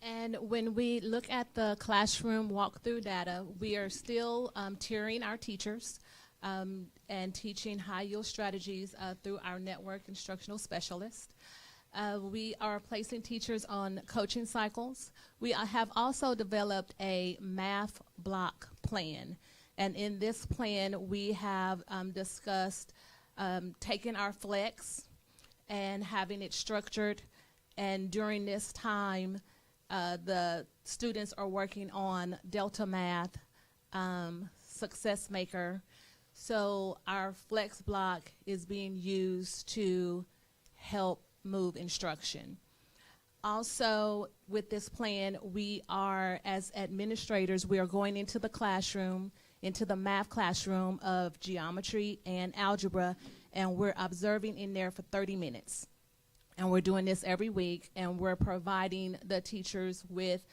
[SPEAKER 24] And when we look at the classroom walkthrough data, we are still tiering our teachers. and teaching high yield strategies through our network instructional specialist. We are placing teachers on coaching cycles. We have also developed a math block plan. And in this plan, we have discussed taking our flex and having it structured. And during this time, the students are working on Delta Math, Success Maker. So our flex block is being used to help move instruction. Also, with this plan, we are, as administrators, we are going into the classroom, into the math classroom of geometry and algebra, and we're observing in there for 30 minutes. And we're doing this every week, and we're providing the teachers with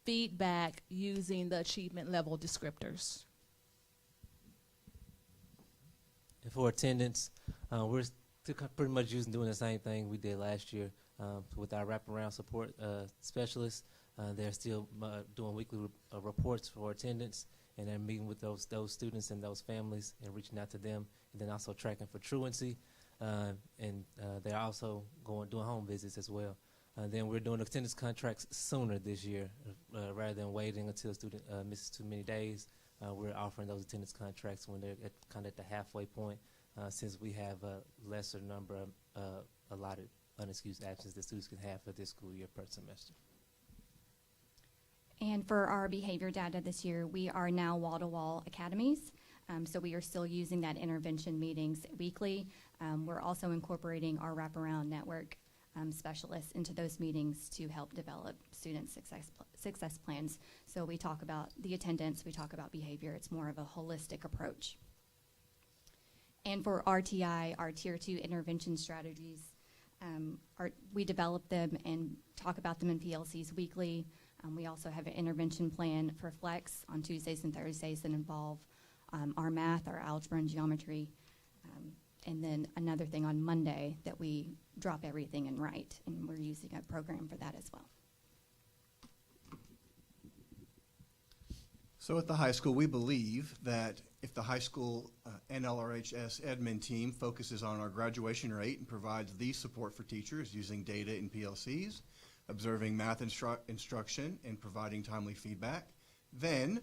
[SPEAKER 24] feedback using the achievement level descriptors.
[SPEAKER 25] And for attendance, we're still pretty much doing the same thing we did last year with our wraparound support specialists. They're still doing weekly reports for attendance, and they're meeting with those students and those families and reaching out to them, and then also tracking for truancy. And they're also doing home visits as well. Then we're doing attendance contracts sooner this year, rather than waiting until a student misses too many days. We're offering those attendance contracts when they're kind of at the halfway point, since we have a lesser number of allotted unexcused absences that students can have for this school year per semester.
[SPEAKER 23] And for our behavior data this year, we are now wall-to-wall academies. So we are still using that intervention meetings weekly. We're also incorporating our wraparound network specialists into those meetings to help develop student success plans. So we talk about the attendance, we talk about behavior. It's more of a holistic approach. And for RTI, our Tier 2 intervention strategies, we develop them and talk about them in PLCs weekly. We also have an intervention plan for Flex on Tuesdays and Thursdays that involve our math, our algebra, and geometry. And then another thing on Monday that we drop everything and write, and we're using a program for that as well.
[SPEAKER 21] So at the high school, we believe that if the high school NLRHS admin team focuses on our graduation rate and provides the support for teachers using data in PLCs, observing math instruction, and providing timely feedback, then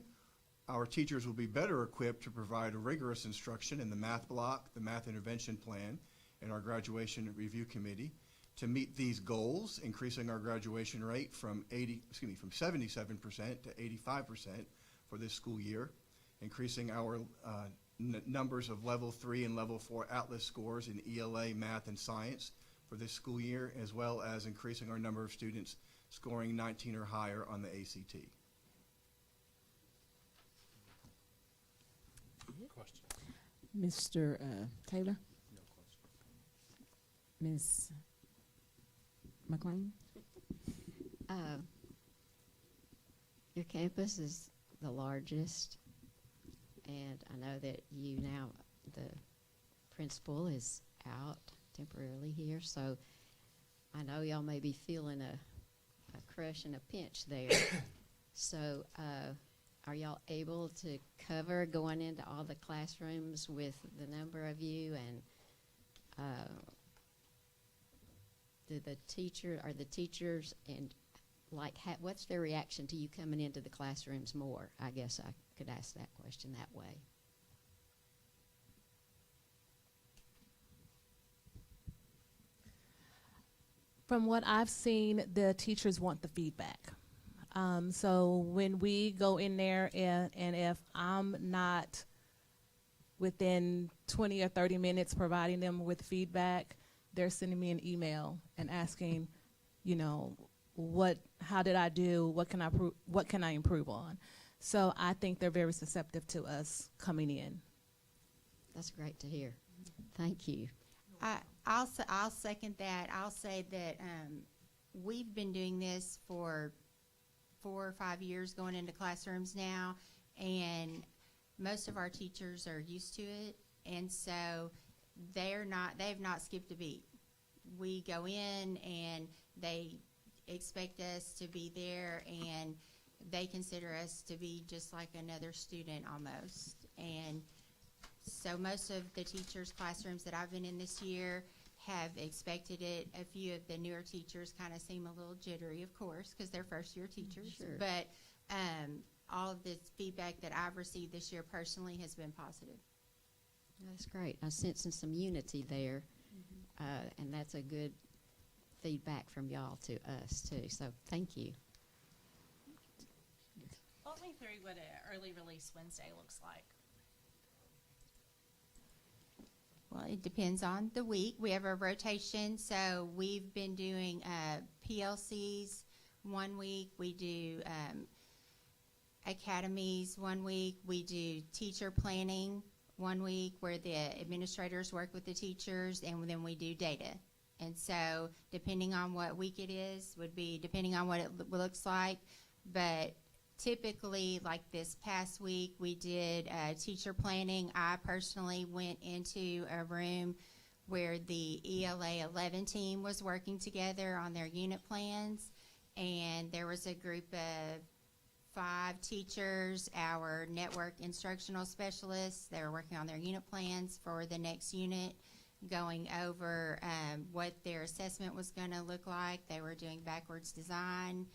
[SPEAKER 21] our teachers will be better equipped to provide rigorous instruction in the math block, the math intervention plan, and our graduation review committee to meet these goals, increasing our graduation rate from 77% to 85% for this school year, increasing our numbers of level 3 and level 4 Atlas scores in ELA, math, and science for this school year, as well as increasing our number of students scoring 19 or higher on the ACT.
[SPEAKER 1] Question. Mr. Taylor?
[SPEAKER 19] No question.
[SPEAKER 1] Ms. McLean?
[SPEAKER 15] Your campus is the largest, and I know that the principal is out temporarily here, so I know y'all may be feeling a crush and a pinch there. So are y'all able to cover going into all the classrooms with the number of you, and do the teachers and what's their reaction to you coming into the classrooms more? I guess I could ask that question that way.
[SPEAKER 24] From what I've seen, the teachers want the feedback. So when we go in there and if I'm not within 20 or 30 minutes providing them with feedback, they're sending me an email and asking, how did I do? What can I improve on? So I think they're very receptive to us coming in.
[SPEAKER 15] That's great to hear. Thank you.
[SPEAKER 22] I'll second that. I'll say that we've been doing this for 4 or 5 years, going into classrooms now, and most of our teachers are used to it, and so they've not skipped a beat. We go in and they expect us to be there, and they consider us to be just like another student almost. And So most of the teachers' classrooms that I've been in this year have expected it. A few of the newer teachers kind of seem a little jittery, of course, because they're first-year teachers.
[SPEAKER 15] Sure.
[SPEAKER 22] But all of the feedback that I've received this year personally has been positive.
[SPEAKER 15] That's great. I'm sensing some unity there, and that's a good feedback from y'all to us too. So thank you.
[SPEAKER 10] Walk me through what an early release Wednesday looks like.
[SPEAKER 22] Well, it depends on the week. We have a rotation, so we've been doing PLCs one week. We do academies one week. We do teacher planning one week where the administrators work with the teachers, and then we do data. And so depending on what week it is would be depending on what it looks like. But typically, like this past week, we did teacher planning. I personally went into a room where the ELA 11 team was working together on their unit plans, and there was a group of 5 teachers, our network instructional specialists. They were working on their unit plans for the next unit, going over what their assessment was going to look like. They were doing backwards design,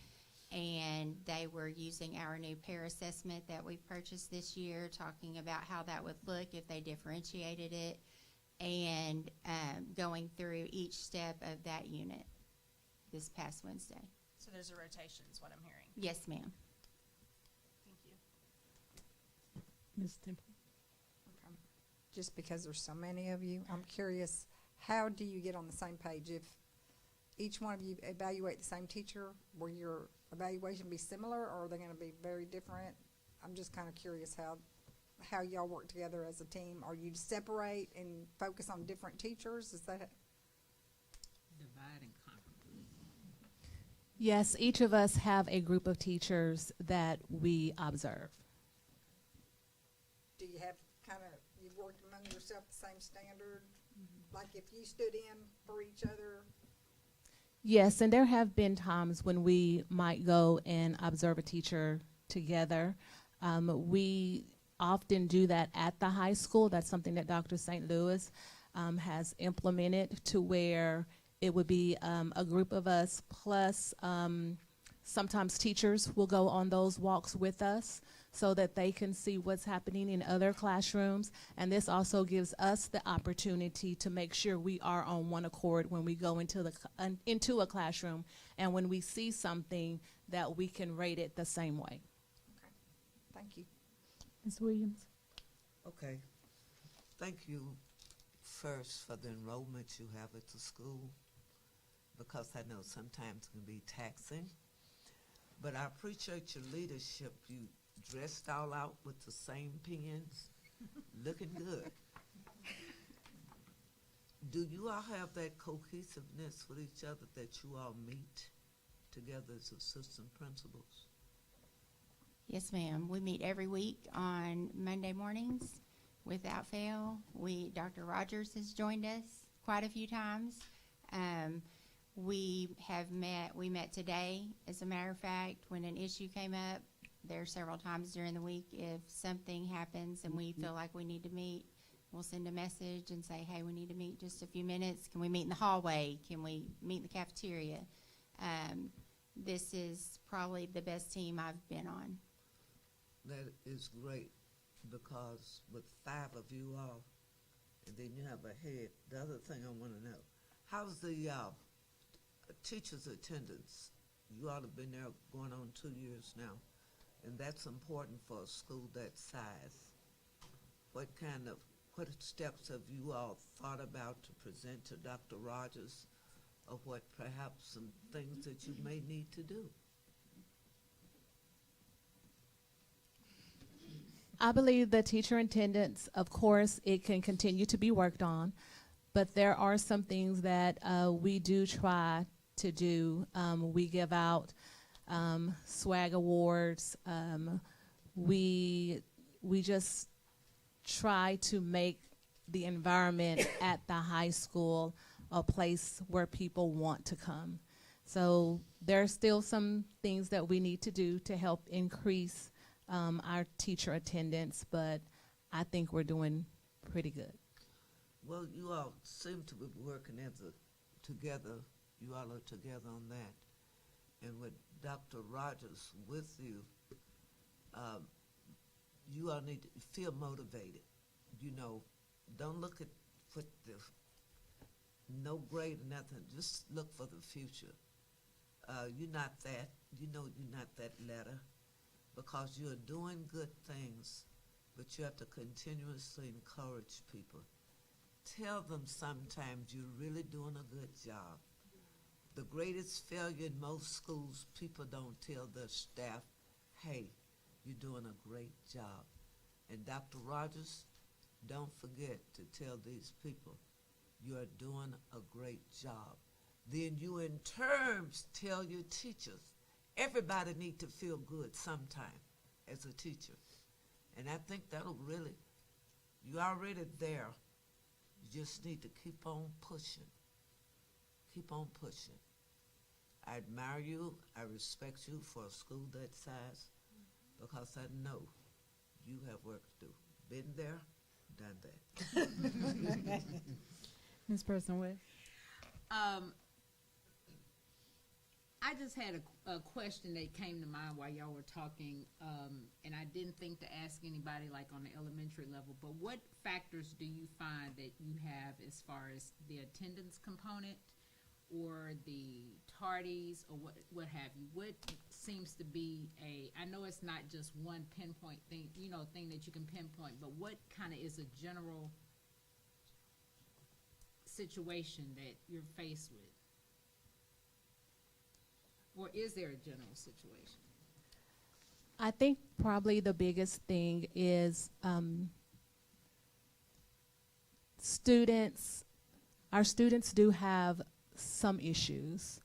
[SPEAKER 22] and they were using our new pair assessment that we purchased this year, talking about how that would look if they differentiated it, and going through each step of that unit this past Wednesday.
[SPEAKER 10] So there's a rotation is what I'm hearing.
[SPEAKER 22] Yes, ma'am.
[SPEAKER 10] Thank you.
[SPEAKER 1] Ms. Temple.
[SPEAKER 7] Just because there's so many of you, I'm curious, how do you get on the same page? If each one of you evaluate the same teacher, will your evaluation be similar, or are they going to be very different? I'm just kind of curious how y'all work together as a team. Are you separate and focus on different teachers? Is that
[SPEAKER 11] Divide and conquer.
[SPEAKER 24] Yes, each of us have a group of teachers that we observe.
[SPEAKER 7] do you have kind of, you've worked among yourself the same standard? Like if you stood in for each other?
[SPEAKER 24] Yes, and there have been times when we might go and observe a teacher together. We often do that at the high school. That's something that Dr. St. Louis has implemented, to where it would be a group of us plus sometimes teachers will go on those walks with us so that they can see what's happening in other classrooms. And this also gives us the opportunity to make sure we are on one accord when we go into a classroom, and when we see something that we can rate it the same way.
[SPEAKER 7] Okay, thank you.
[SPEAKER 1] Ms. Williams.
[SPEAKER 4] Okay. Thank you first for the enrollment you have at the school, because I know sometimes it can be taxing. But I appreciate your leadership. You dressed all out with the same pins, looking good. Do you all have that cohesiveness with each other that you all meet together as assistant principals?
[SPEAKER 22] Yes, ma'am. We meet every week on Monday mornings without fail. Dr. Rogers has joined us quite a few times. We met today, as a matter of fact, when an issue came up. There are several times during the week, if something happens and we feel like we need to meet, we'll send a message and say, hey, we need to meet just a few minutes. Can we meet in the hallway? Can we meet in the cafeteria? This is probably the best team I've been on.
[SPEAKER 4] That is great, because with 5 of you all, and then you have a head, the other thing I want to know, how's the teachers' attendance? You all have been there going on 2 years now, and that's important for a school that size. What steps have you all thought about to present to Dr. Rogers, of what perhaps some things that you may need to do?
[SPEAKER 24] I believe that teacher attendance, of course, it can continue to be worked on, but there are some things that we do try to do. We give out swag awards. We just try to make the environment at the high school a place where people want to come. So there are still some things that we need to do to help increase our teacher attendance, but I think we're doing pretty good.
[SPEAKER 4] Well, you all seem to be working together. You all are together on that. And with Dr. Rogers with you, you all need to feel motivated. You know, don't look at for the no grade or nothing. Just look for the future. You're not that. You know you're not that letter because you're doing good things, but you have to continuously encourage people. Tell them sometimes you're really doing a good job. The greatest failure in most schools, people don't tell their staff, hey, you're doing a great job. And Dr. Rogers, don't forget to tell these people you are doing a great job. Then you in terms tell your teachers. Everybody need to feel good sometime as a teacher. And I think that'll really, you're already there. You just need to keep on pushing. Keep on pushing. I admire you. I respect you for a school that size because I know you have work to do. Been there, done that.
[SPEAKER 1] Ms. Person West?
[SPEAKER 6] I just had a question that came to mind while y'all were talking, and I didn't think to ask anybody like on the elementary level, but what factors do you find that you have as far as the attendance component or the tardies or what have you? What seems to be I know it's not just one pinpoint thing, thing that you can pinpoint, but what kind of is a general situation that you're faced with? Or is there a general situation?
[SPEAKER 24] I think probably the biggest thing is our students do have some issues,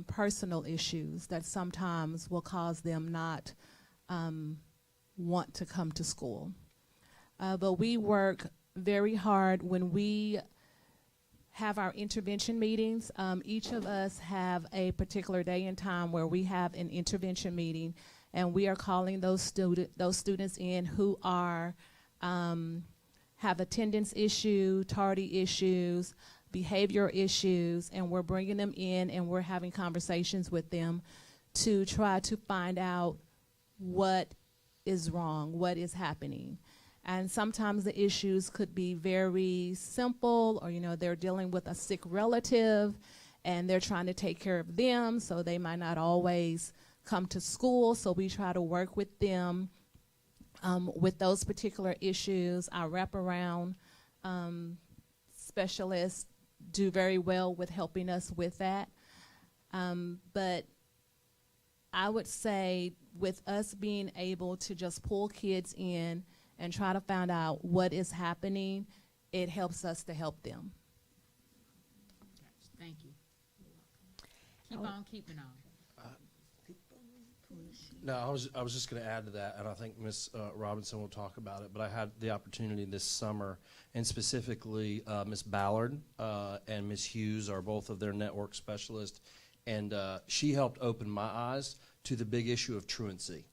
[SPEAKER 24] personal issues that sometimes will cause them not want to come to school. But we work very hard when we have our intervention meetings. Each of us have a particular day and time where we have an intervention meeting, and we are calling those students in who are have attendance issue, tardy issues, behavior issues, and we're bringing them in and we're having conversations with them to try to find out what is wrong, what is happening. And sometimes the issues could be very simple, or they're dealing with a sick relative and they're trying to take care of them, so they might not always come to school. So we try to work with them with those particular issues. Our wraparound specialists do very well with helping us with that. But I would say with us being able to just pull kids in and try to find out what is happening, it helps us to help them.
[SPEAKER 6] Thank you. Keep on keeping on.
[SPEAKER 3] No, I was just going to add to that, and I think Ms. Robinson will talk about it, but I had the opportunity this summer, and specifically Ms. Ballard and Ms. Hughes are both of their network specialists, and she helped open my eyes to the big issue of truancy.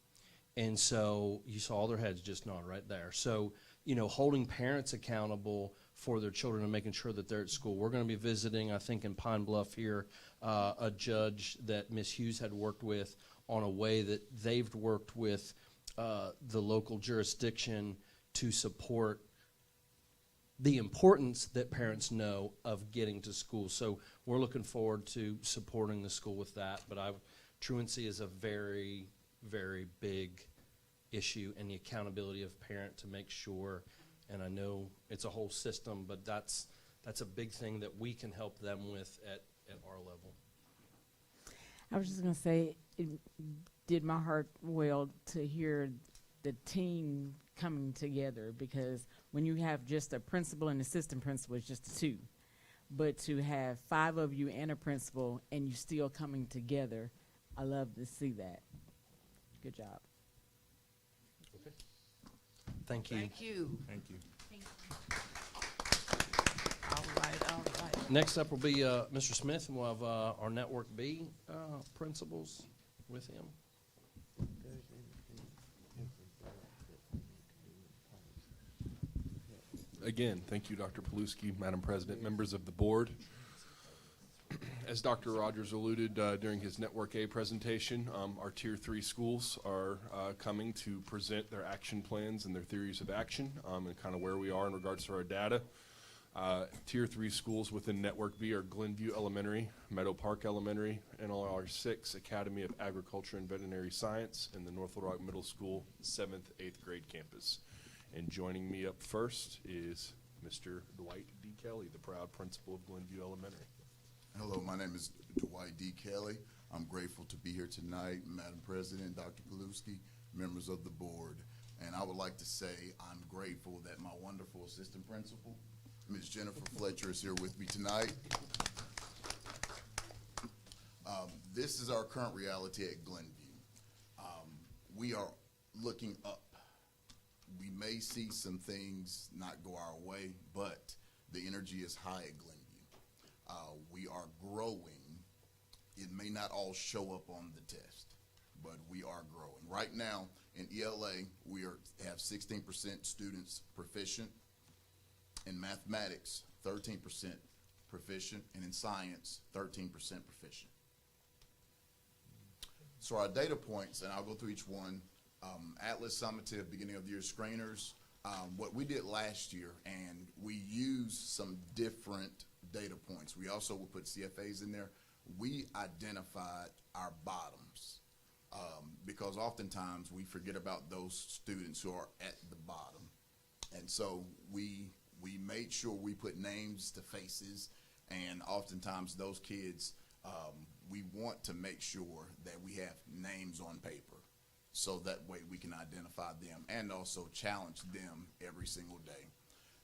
[SPEAKER 3] And so you saw all their heads just nod right there. So, holding parents accountable for their children and making sure that they're at school. We're going to be visiting, I think, in Pine Bluff here, a judge that Ms. Hughes had worked with on a way that they've worked with the local jurisdiction to support the importance that parents know of getting to school. So we're looking forward to supporting the school with that. But truancy is a very, very big issue, and the accountability of parent to make sure, and I know it's a whole system, but that's a big thing that we can help them with at our level.
[SPEAKER 1] I was just going to say, it did my heart well to hear the team coming together, because when you have just a principal and assistant principal, it's just two. But to have 5 of you and a principal and you still coming together, I love to see that. Good job.
[SPEAKER 3] Okay. Thank you.
[SPEAKER 4] Thank you.
[SPEAKER 17] Thank you.
[SPEAKER 4] All right.
[SPEAKER 3] Next up will be Mr. Smith, and we'll have our Network B principals with him.
[SPEAKER 16] Again, thank you, Dr. Paluski, Madam President, members of the board. As Dr. Rogers alluded during his Network A presentation, our Tier 3 schools are coming to present their action plans and their theories of action and kind of where we are in regards to our data. Tier 3 schools within Network B are Glenview Elementary, Meadow Park Elementary, NLR6 Academy of Agriculture and Veterinary Science, and the North Little Rock Middle School 7th, 8th grade campus. And joining me up first is Mr. Dwight D. Kelly, the proud principal of Glenview Elementary.
[SPEAKER 2] Hello, my name is Dwight D. Kelly. I'm grateful to be here tonight, Madam President, Dr. Paluski, members of the board. And I would like to say I'm grateful that my wonderful assistant principal, Ms. Jennifer Fletcher, is here with me tonight. This is our current reality at Glenview. We are looking up. We may see some things not go our way, but the energy is high at Glenview. We are growing. It may not all show up on the test, but we are growing. Right now in ELA, we have 16% students proficient. In mathematics, 13% proficient, and in science, 13% proficient. So our data points, and I'll go through each one. Atlas summative beginning of the year screeners. What we did last year, and we used some different data points. We also will put CFAs in there. We identified our bottoms because oftentimes we forget about those students who are at the bottom. And so we made sure we put names to faces, and oftentimes those kids, we want to make sure that we have names on paper so that way we can identify them and also challenge them every single day.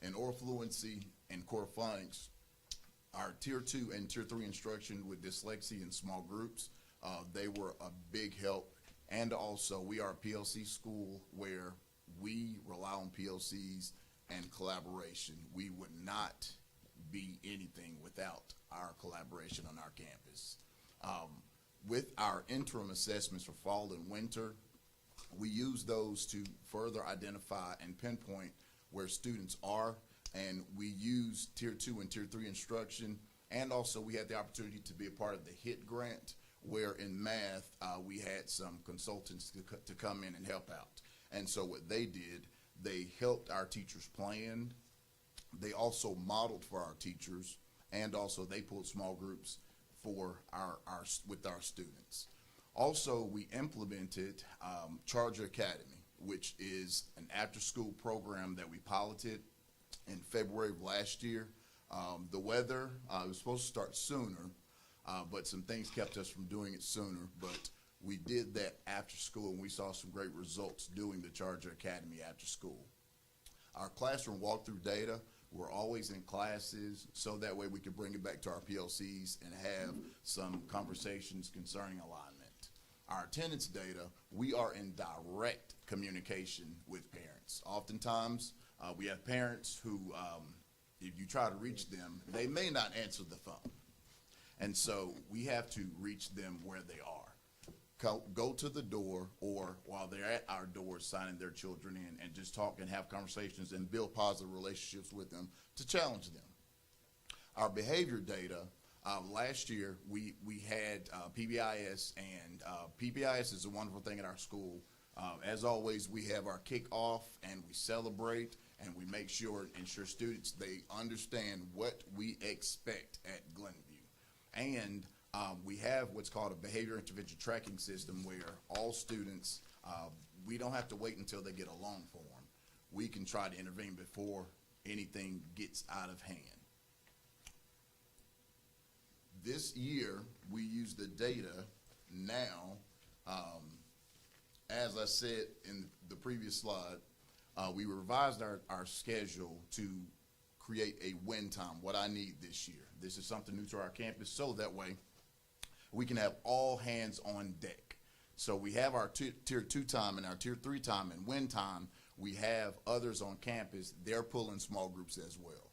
[SPEAKER 2] In oral fluency and core phonics, our Tier 2 and Tier 3 instruction with dyslexia in small groups, they were a big help. And also, we are a PLC school where we rely on PLCs and collaboration. We would not be anything without our collaboration on our campus. With our interim assessments for fall and winter, we use those to further identify and pinpoint where students are, and we use Tier 2 and Tier 3 instruction, and also we had the opportunity to be a part of the HIT grant, where in math we had some consultants to come in and help out. And so what they did, they helped our teachers plan. They also modeled for our teachers, and also they pulled small groups for with our students. Also, we implemented Charger Academy, which is an after-school program that we piloted in February of last year. The weather was supposed to start sooner, but some things kept us from doing it sooner. But we did that after school, and we saw some great results doing the Charger Academy after school. Our classroom walkthrough data, we're always in classes, so that way we can bring it back to our PLCs and have some conversations concerning alignment. Our attendance data, we are in direct communication with parents. Oftentimes, we have parents who, if you try to reach them, they may not answer the phone. And so we have to reach them where they are. Go to the door, or while they're at our doors signing their children in, and just talk and have conversations and build positive relationships with them to challenge them. Our behavior data, last year we had PBIS, and PBIS is a wonderful thing at our school. As always, we have our kickoff and we celebrate, and we make sure, ensure students, they understand what we expect at Glenview. And we have what's called a behavior intervention tracking system, where all students, we don't have to wait until they get a loan form. We can try to intervene before anything gets out of hand. This year, we use the data now. As I said in the previous slide, we revised our schedule to create a win time, what I need this year. This is something new to our campus, so that way we can have all hands on deck. So we have our Tier 2 time and our Tier 3 time and win time. We have others on campus. They're pulling small groups as well.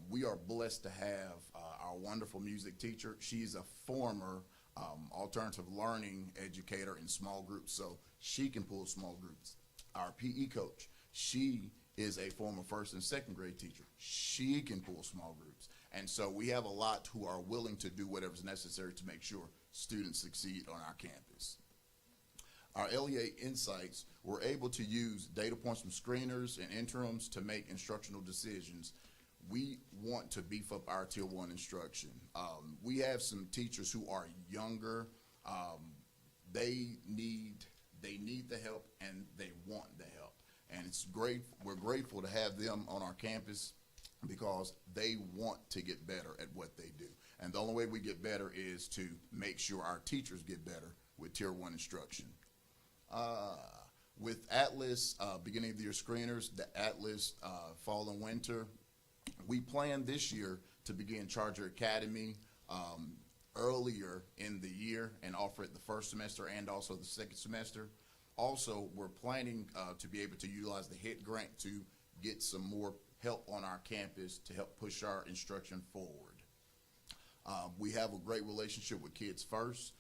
[SPEAKER 2] We are blessed to have our wonderful music teacher. She's a former alternative learning educator in small groups, so she can pull small groups. Our PE coach, she is a former first and second grade teacher. She can pull small groups. And so we have a lot who are willing to do whatever's necessary to make sure students succeed on our campus. Our LEA Insights, we're able to use data points from screeners and interims to make instructional decisions. We want to beef up our Tier 1 instruction. We have some teachers who are younger. They need the help and they want the help. And it's great. We're grateful to have them on our campus because they want to get better at what they do. And the only way we get better is to make sure our teachers get better with Tier 1 instruction. With Atlas, beginning of the year screeners, the Atlas fall and winter, we plan this year to begin Charger Academy earlier in the year and offer it the first semester and also the second semester. Also, we're planning to be able to utilize the HIT grant to get some more help on our campus to help push our instruction forward. We have a great relationship with Kids First.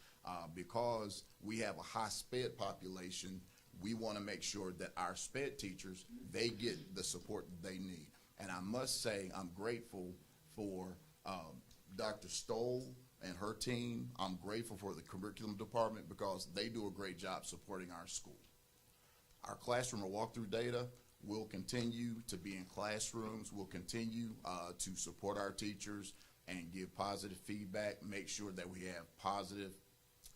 [SPEAKER 2] Because we have a high SPED population, we want to make sure that our SPED teachers, they get the support that they need. And I must say, I'm grateful for Dr. Stoll and her team. I'm grateful for the curriculum department because they do a great job supporting our school. Our classroom or walkthrough data will continue to be in classrooms. We'll continue to support our teachers and give positive feedback, make sure that we have positive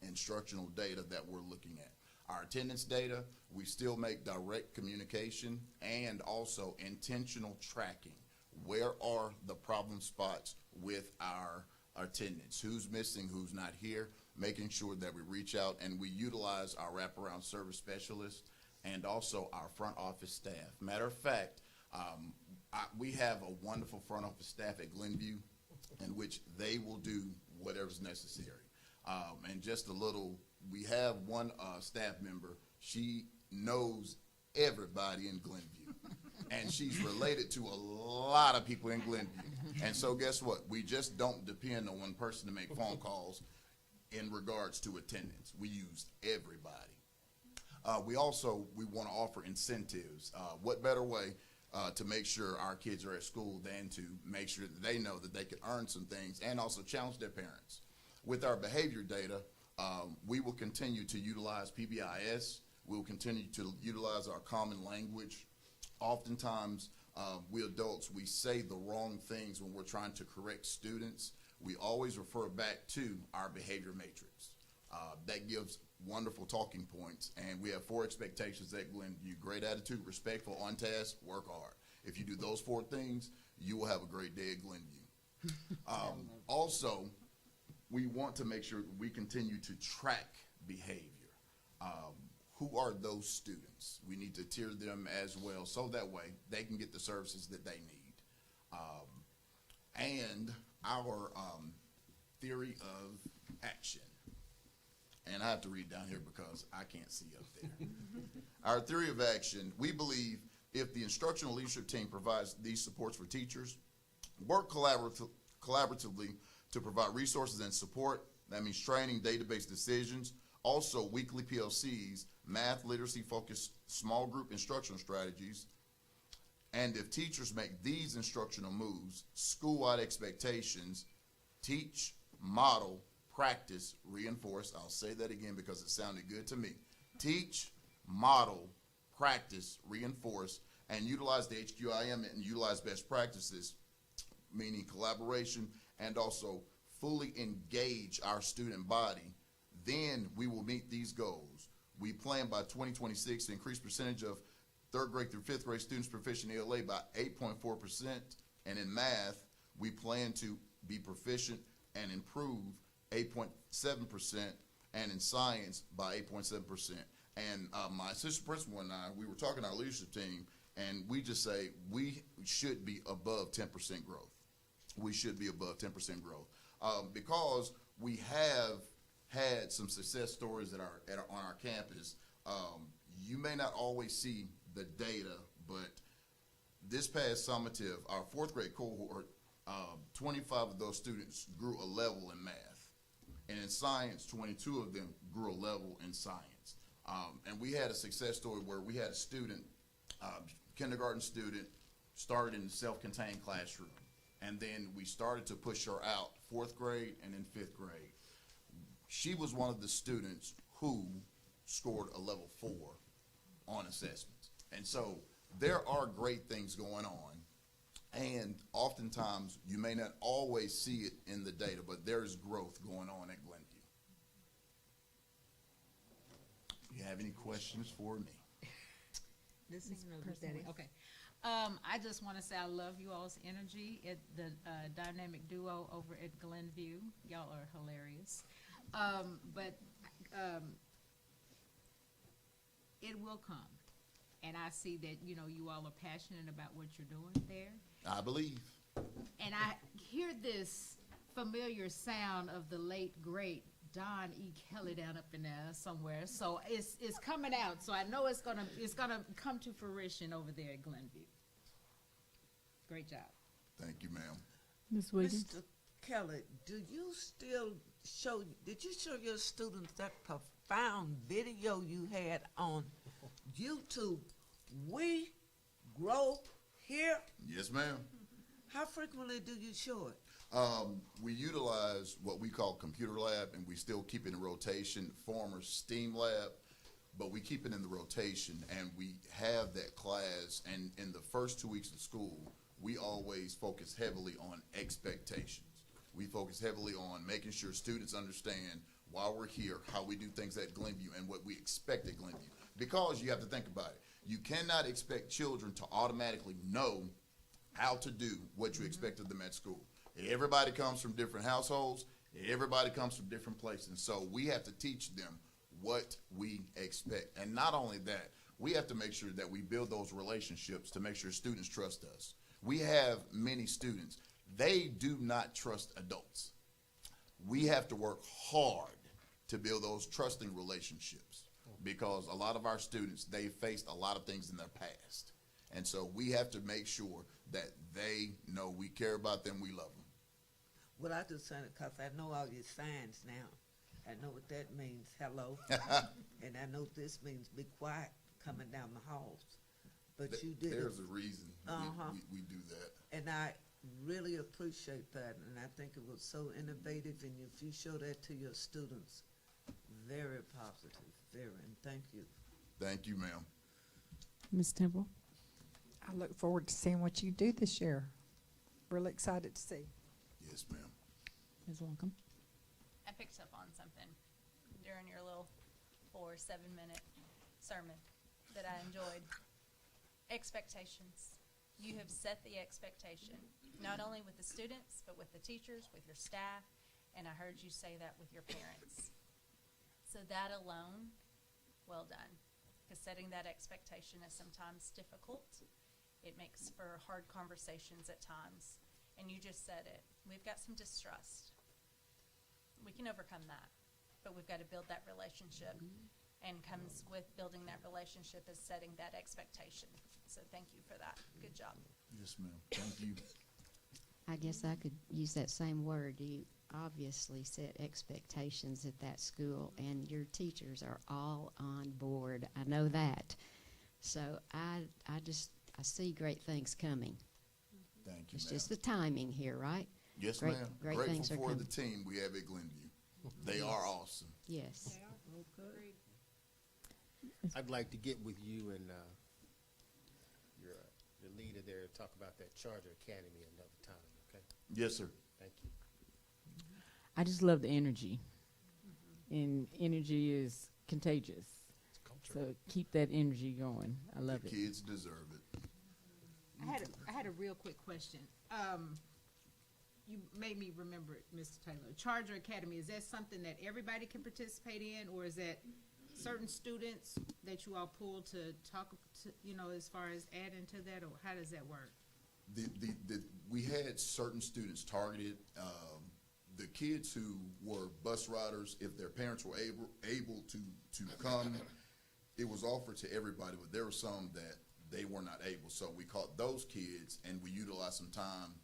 [SPEAKER 2] instructional data that we're looking at. Our attendance data, we still make direct communication and also intentional tracking. Where are the problem spots with our attendance? Who's missing, who's not here? Making sure that we reach out and we utilize our wraparound service specialists and also our front office staff. Matter of fact, we have a wonderful front office staff at Glenview in which they will do whatever's necessary. And just a little, we have one staff member, she knows everybody in Glenview. And she's related to a lot of people in Glenview. And so guess what? We just don't depend on one person to make phone calls in regards to attendance. We use everybody. We want to offer incentives. What better way to make sure our kids are at school than to make sure that they know that they can earn some things and also challenge their parents. With our behavior data, we will continue to utilize PBIS. We will continue to utilize our common language. Oftentimes, we adults, we say the wrong things when we're trying to correct students. We always refer back to our behavior matrix. That gives wonderful talking points, and we have 4 expectations at Glenview: great attitude, respectful, on task, work hard. If you do those 4 things, you will have a great day at Glenview. Also, we want to make sure we continue to track behavior. Who are those students? We need to tier them as well so that way they can get the services that they need. And our theory of action. And I have to read down here because I can't see up there. Our theory of action, we believe if the instructional leadership team provides these supports for teachers, work collaboratively to provide resources and support, that means training, database decisions, also weekly PLCs, math literacy focused small group instructional strategies, and if teachers make these instructional moves, school-wide expectations, teach, model, practice, reinforce. I'll say that again because it sounded good to me. Teach, model, practice, reinforce, and utilize the HQIM and utilize best practices, meaning collaboration, and also fully engage our student body, then we will meet these goals. We plan by 2026 to increase percentage of 3rd grade through 5th grade students proficient in ELA by 8.4%, and in math, we plan to be proficient and improve 8.7%, and in science by 8.7%. And my assistant principal and I, we were talking to our leadership team, and we just say we should be above 10% growth. We should be above 10% growth because we have had some success stories on our campus. You may not always see the data, but this past summative, our 4th grade cohort, 25 of those students grew a level in math. And in science, 22 of them grew a level in science. And we had a success story where we had a student, kindergarten student, started in the self-contained classroom. And then we started to push her out 4th grade and then 5th grade. She was one of the students who scored a level 4 on assessments. And so there are great things going on. And oftentimes, you may not always see it in the data, but there's growth going on at Glenview. You have any questions for me?
[SPEAKER 6] This is Daddy. Okay. I just want to say I love you all's energy. The dynamic duo over at Glenview. Y'all are hilarious. It will come. And I see that, you all are passionate about what you're doing there.
[SPEAKER 2] I believe.
[SPEAKER 6] And I hear this familiar sound of the late, great Don E. Kelly down up in there somewhere. So it's coming out. So I know it's gonna come to fruition over there at Glenview. Great job.
[SPEAKER 2] Thank you, ma'am.
[SPEAKER 1] Ms. Williams?
[SPEAKER 4] Mr. Kelly, did you show your students that profound video you had on YouTube? We grow here?
[SPEAKER 2] Yes, ma'am.
[SPEAKER 4] How frequently do you show it?
[SPEAKER 2] We utilize what we call computer lab, and we still keep it in rotation, former STEAM lab, but we keep it in the rotation, and we have that class, and in the first 2 weeks of school, we always focus heavily on expectations. We focus heavily on making sure students understand why we're here, how we do things at Glenview, and what we expect at Glenview. Because you have to think about it. You cannot expect children to automatically know how to do what you expect of them at school. Everybody comes from different households. Everybody comes from different places. So we have to teach them what we expect. And not only that, we have to make sure that we build those relationships to make sure students trust us. We have many students. They do not trust adults. We have to work hard to build those trusting relationships because a lot of our students, they faced a lot of things in their past. And so we have to make sure that they know we care about them, we love them.
[SPEAKER 4] Well, I just said it because I know all your signs now. I know what that means, hello. And I know this means be quiet coming down the halls. But you did
[SPEAKER 2] There's a reason we do that.
[SPEAKER 4] And I really appreciate that. And I think it was so innovative. And if you show that to your students, very positive, very. And thank you.
[SPEAKER 2] Thank you, ma'am.
[SPEAKER 1] Ms. Temple?
[SPEAKER 7] I look forward to seeing what you do this year. Really excited to see.
[SPEAKER 2] Yes, ma'am.
[SPEAKER 1] Ms. Welcome.
[SPEAKER 10] I picked up on something during your little 4 7-minute sermon that I enjoyed. Expectations. You have set the expectation, not only with the students, but with the teachers, with your staff, and I heard you say that with your parents. So that alone, well done. Because setting that expectation is sometimes difficult. It makes for hard conversations at times. And you just said it. We've got some distrust. We can overcome that. But we've got to build that relationship. And comes with building that relationship is setting that expectation. So thank you for that. Good job.
[SPEAKER 2] Yes, ma'am. Thank you.
[SPEAKER 15] I guess I could use that same word. You obviously set expectations at that school, and your teachers are all on board. I know that. So I see great things coming.
[SPEAKER 2] Thank you,
[SPEAKER 15] It's
[SPEAKER 2] ma'am.
[SPEAKER 15] just the timing here, right?
[SPEAKER 2] Yes,
[SPEAKER 15] Great-
[SPEAKER 2] ma'am.
[SPEAKER 15] great
[SPEAKER 2] Grateful
[SPEAKER 15] things are
[SPEAKER 2] for the
[SPEAKER 15] coming.
[SPEAKER 2] team we have at Glenview. They are awesome.
[SPEAKER 15] Yes.
[SPEAKER 19] I'd like to get with you and your leader there to talk about that Charter Academy another time, okay?
[SPEAKER 2] Yes, sir.
[SPEAKER 19] Thank you.
[SPEAKER 1] I just love the energy. And energy is contagious. So keep that energy going. I love
[SPEAKER 2] The
[SPEAKER 1] it.
[SPEAKER 2] kids deserve it.
[SPEAKER 6] I had a real quick question. You made me remember it, Mr. Taylor. Charter Academy, is that something that everybody can participate in, or is that certain students that you all pull to talk to, as far as adding to that, or how does that work?
[SPEAKER 2] We had certain students targeted. The kids who were bus riders, if their parents were able to come, it was offered to everybody, but there were some that they were not able. So we caught those kids and we utilized some time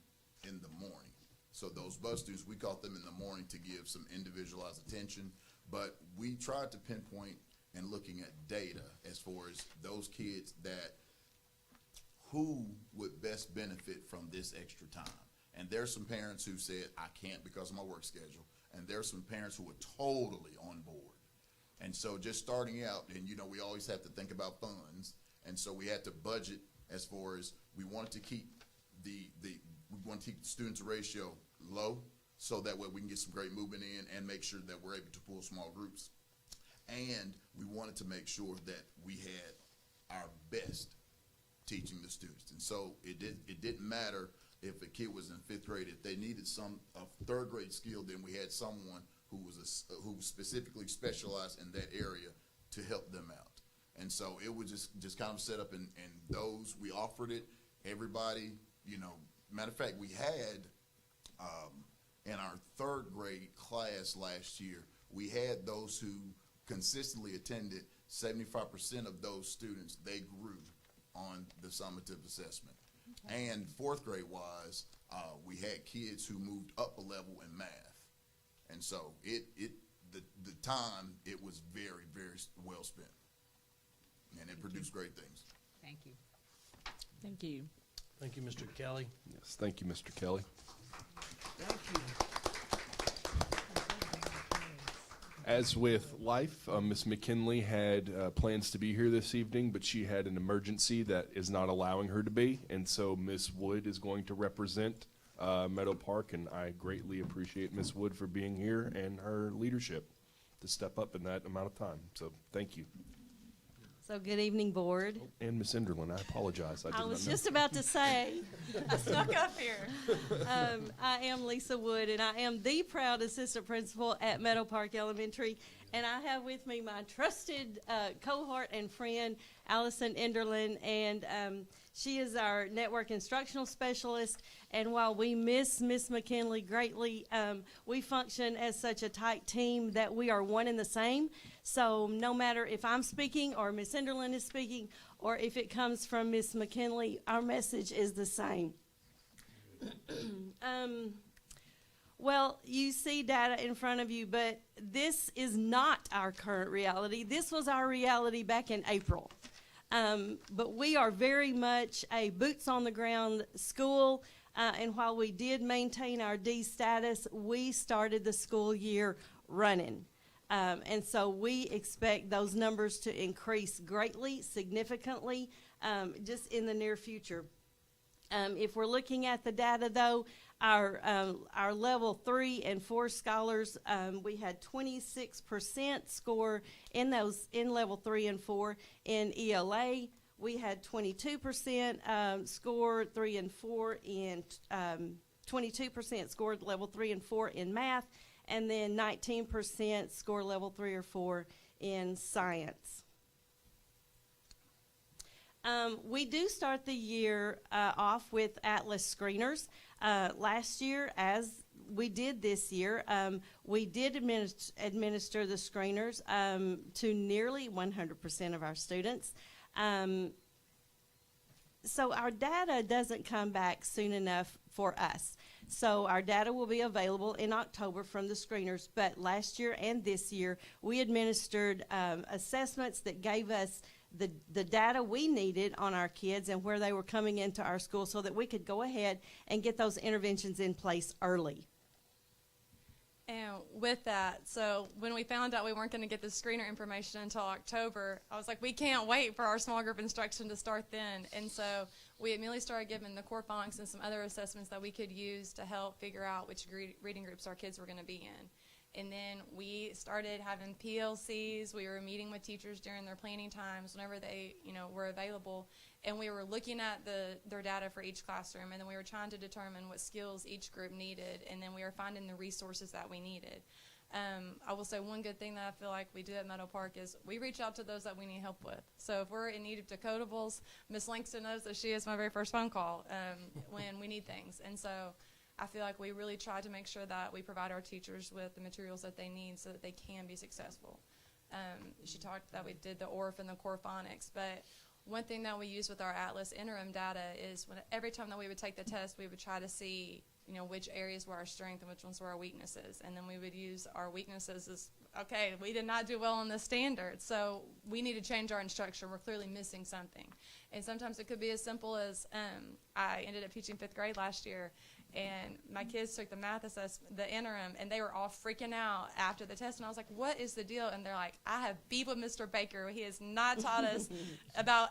[SPEAKER 2] in the morning. So those bus students, we caught them in the morning to give some individualized attention, but we tried to pinpoint and looking at data as far as those kids that who would best benefit from this extra time. And there's some parents who said, I can't because of my work schedule. And there's some parents who were totally on board. And so just starting out, and you know, we always have to think about funds. And so we had to budget as far as we wanted to keep we want to keep the student to ratio low so that way we can get some great movement in and make sure that we're able to pull small groups. And we wanted to make sure that we had our best teaching the students. And so it didn't matter if a kid was in 5th grade. If they needed a 3rd grade skill, then we had someone who who specifically specialized in that area to help them out. And so it was just kind of set up, and those, we offered it. Everybody, you know, matter of fact, we had in our 3rd grade class last year, we had those who consistently attended. 75% of those students, they grew on the summative assessment. Okay. And 4th grade wise, we had kids who moved up a level in math. And so the time, it was very, very well spent. And it produced great things.
[SPEAKER 6] Thank you.
[SPEAKER 1] Thank you.
[SPEAKER 3] Thank you, Mr. Kelly.
[SPEAKER 16] Yes, thank you, Mr. Kelly.
[SPEAKER 4] Thank you.
[SPEAKER 16] As with life, Ms. McKinley had plans to be here this evening, but she had an emergency that is not allowing her to be, and so Ms. Wood is going to represent Meadow Park, and I greatly appreciate Ms. Wood for being here and her leadership to step up in that amount of time. So thank you.
[SPEAKER 5] So good evening, board.
[SPEAKER 16] And Ms. Enderlin, I apologize.
[SPEAKER 5] I was just about to say, I snuck up here. I am Lisa Wood, and I am the proud assistant principal at Meadow Park Elementary. And I have with me my trusted cohort and friend, Allison Enderlin, and she is our network instructional specialist. And while we miss Miss McKinley greatly, we function as such a tight team that we are one and the same. So no matter if I'm speaking or Miss Enderlin is speaking, or if it comes from Miss McKinley, our message is the same. Well, you see data in front of you, but this is not our current reality. This was our reality back in April. But we are very much a boots on the ground school, and while we did maintain our D status, we started the school year running. And so we expect those numbers to increase greatly, significantly, just in the near future. If we're looking at the data, though, our level 3 and 4 scholars, we had 26% score in level 3 and 4 in ELA. We had 22% score 3 and 4 in 22% scored level 3 and 4 in math, and then 19% score level 3 or 4 in science. We do start the year off with Atlas screeners. Last year, as we did this year, we did administer the screeners to nearly 100% of our students. So our data doesn't come back soon enough for us. So our data will be available in October from the screeners, but last year and this year, we administered assessments that gave us the data we needed on our kids and where they were coming into our school so that we could go ahead and get those interventions in place early.
[SPEAKER 8] And with that, so when we found out we weren't going to get the screener information until October, I was like, we can't wait for our small group instruction to start then. And so we immediately started giving the core phonics and some other assessments that we could use to help figure out which reading groups our kids were going to be in. And then we started having PLCs. We were meeting with teachers during their planning times whenever they, were available. And we were looking at their data for each classroom. And then we were trying to determine what skills each group needed. And then we were finding the resources that we needed. I will say one good thing that I feel like we do at Meadow Park is we reach out to those that we need help with. So if we're in need of decodables, Miss Langston knows that she is my very first phone call when we need things. And so I feel like we really try to make sure that we provide our teachers with the materials that they need so that they can be successful. She talked that we did the ORF and the core phonics, but one thing that we use with our Atlas interim data is every time that we would take the test, we would try to see, which areas were our strength and which ones were our weaknesses. And then we would use our weaknesses as, okay, we did not do well on the standard, so we need to change our instruction. We're clearly missing something. And sometimes it could be as simple as I ended up teaching 5th grade last year, and my kids took the math assessment, the interim, and they were all freaking out after the test. And I was like, what is the deal? And they're like, I have beef with Mr. Baker. He has not taught us about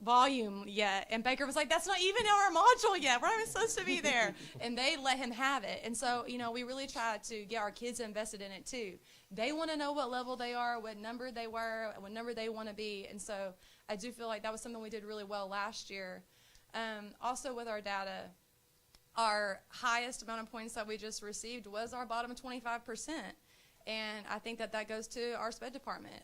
[SPEAKER 8] volume yet. And Baker was like, that's not even our module yet. We're not even supposed to be there. And they let him have it. And so, we really try to get our kids invested in it too. They want to know what level they are, what number they were, what number they want to be. And so I do feel like that was something we did really well last year. Also with our data, our highest amount of points that we just received was our bottom 25%. And I think that goes to our SPED department.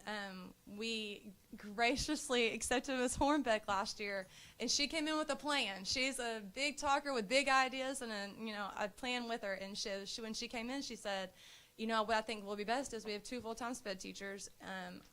[SPEAKER 8] We graciously accepted Ms. Hornbeck last year, and she came in with a plan. She's a big talker with big ideas and a plan with her. And when she came in, she said, what I think will be best is we have 2 full-time SPED teachers.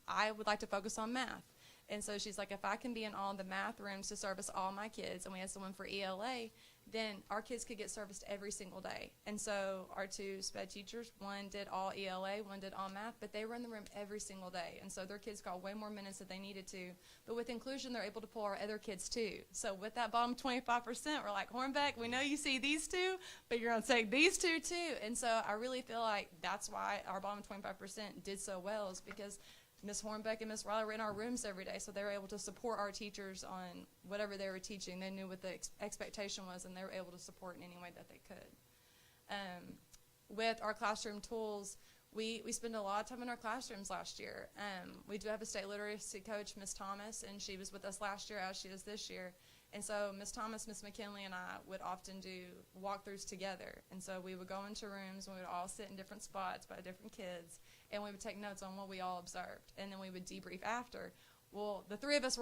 [SPEAKER 8] I would like to focus on math. And so she's like, if I can be in all the math rooms to service all my kids, and we had someone for ELA, then our kids could get serviced every single day. And so our 2 SPED teachers, one did all ELA, one did all math, but they were in the room every single day. And so their kids got way more minutes than they needed to. But with inclusion, they're able to pull our other kids too. So with that bottom 25%, we're like, Hornbeck, we know you see these 2, but you're going to take these 2 too. And so I really feel like that's why our bottom 25% did so well, is because Ms. Hornbeck and Ms. Riley were in our rooms every day, so they were able to support our teachers on whatever they were teaching. They knew what the expectation was, and they were able to support in any way that they could. With our classroom tools, we spend a lot of time in our classrooms last year. We do have a state literacy coach, Ms. Thomas, and she was with us last year as she is this year. And so Ms. Thomas, Ms. McKinley, and I would often do walkthroughs together. And so we would go into rooms, and we would all sit in different spots by different kids, and we would take notes on what we all observed. And then we would debrief after. Well, the 3 of us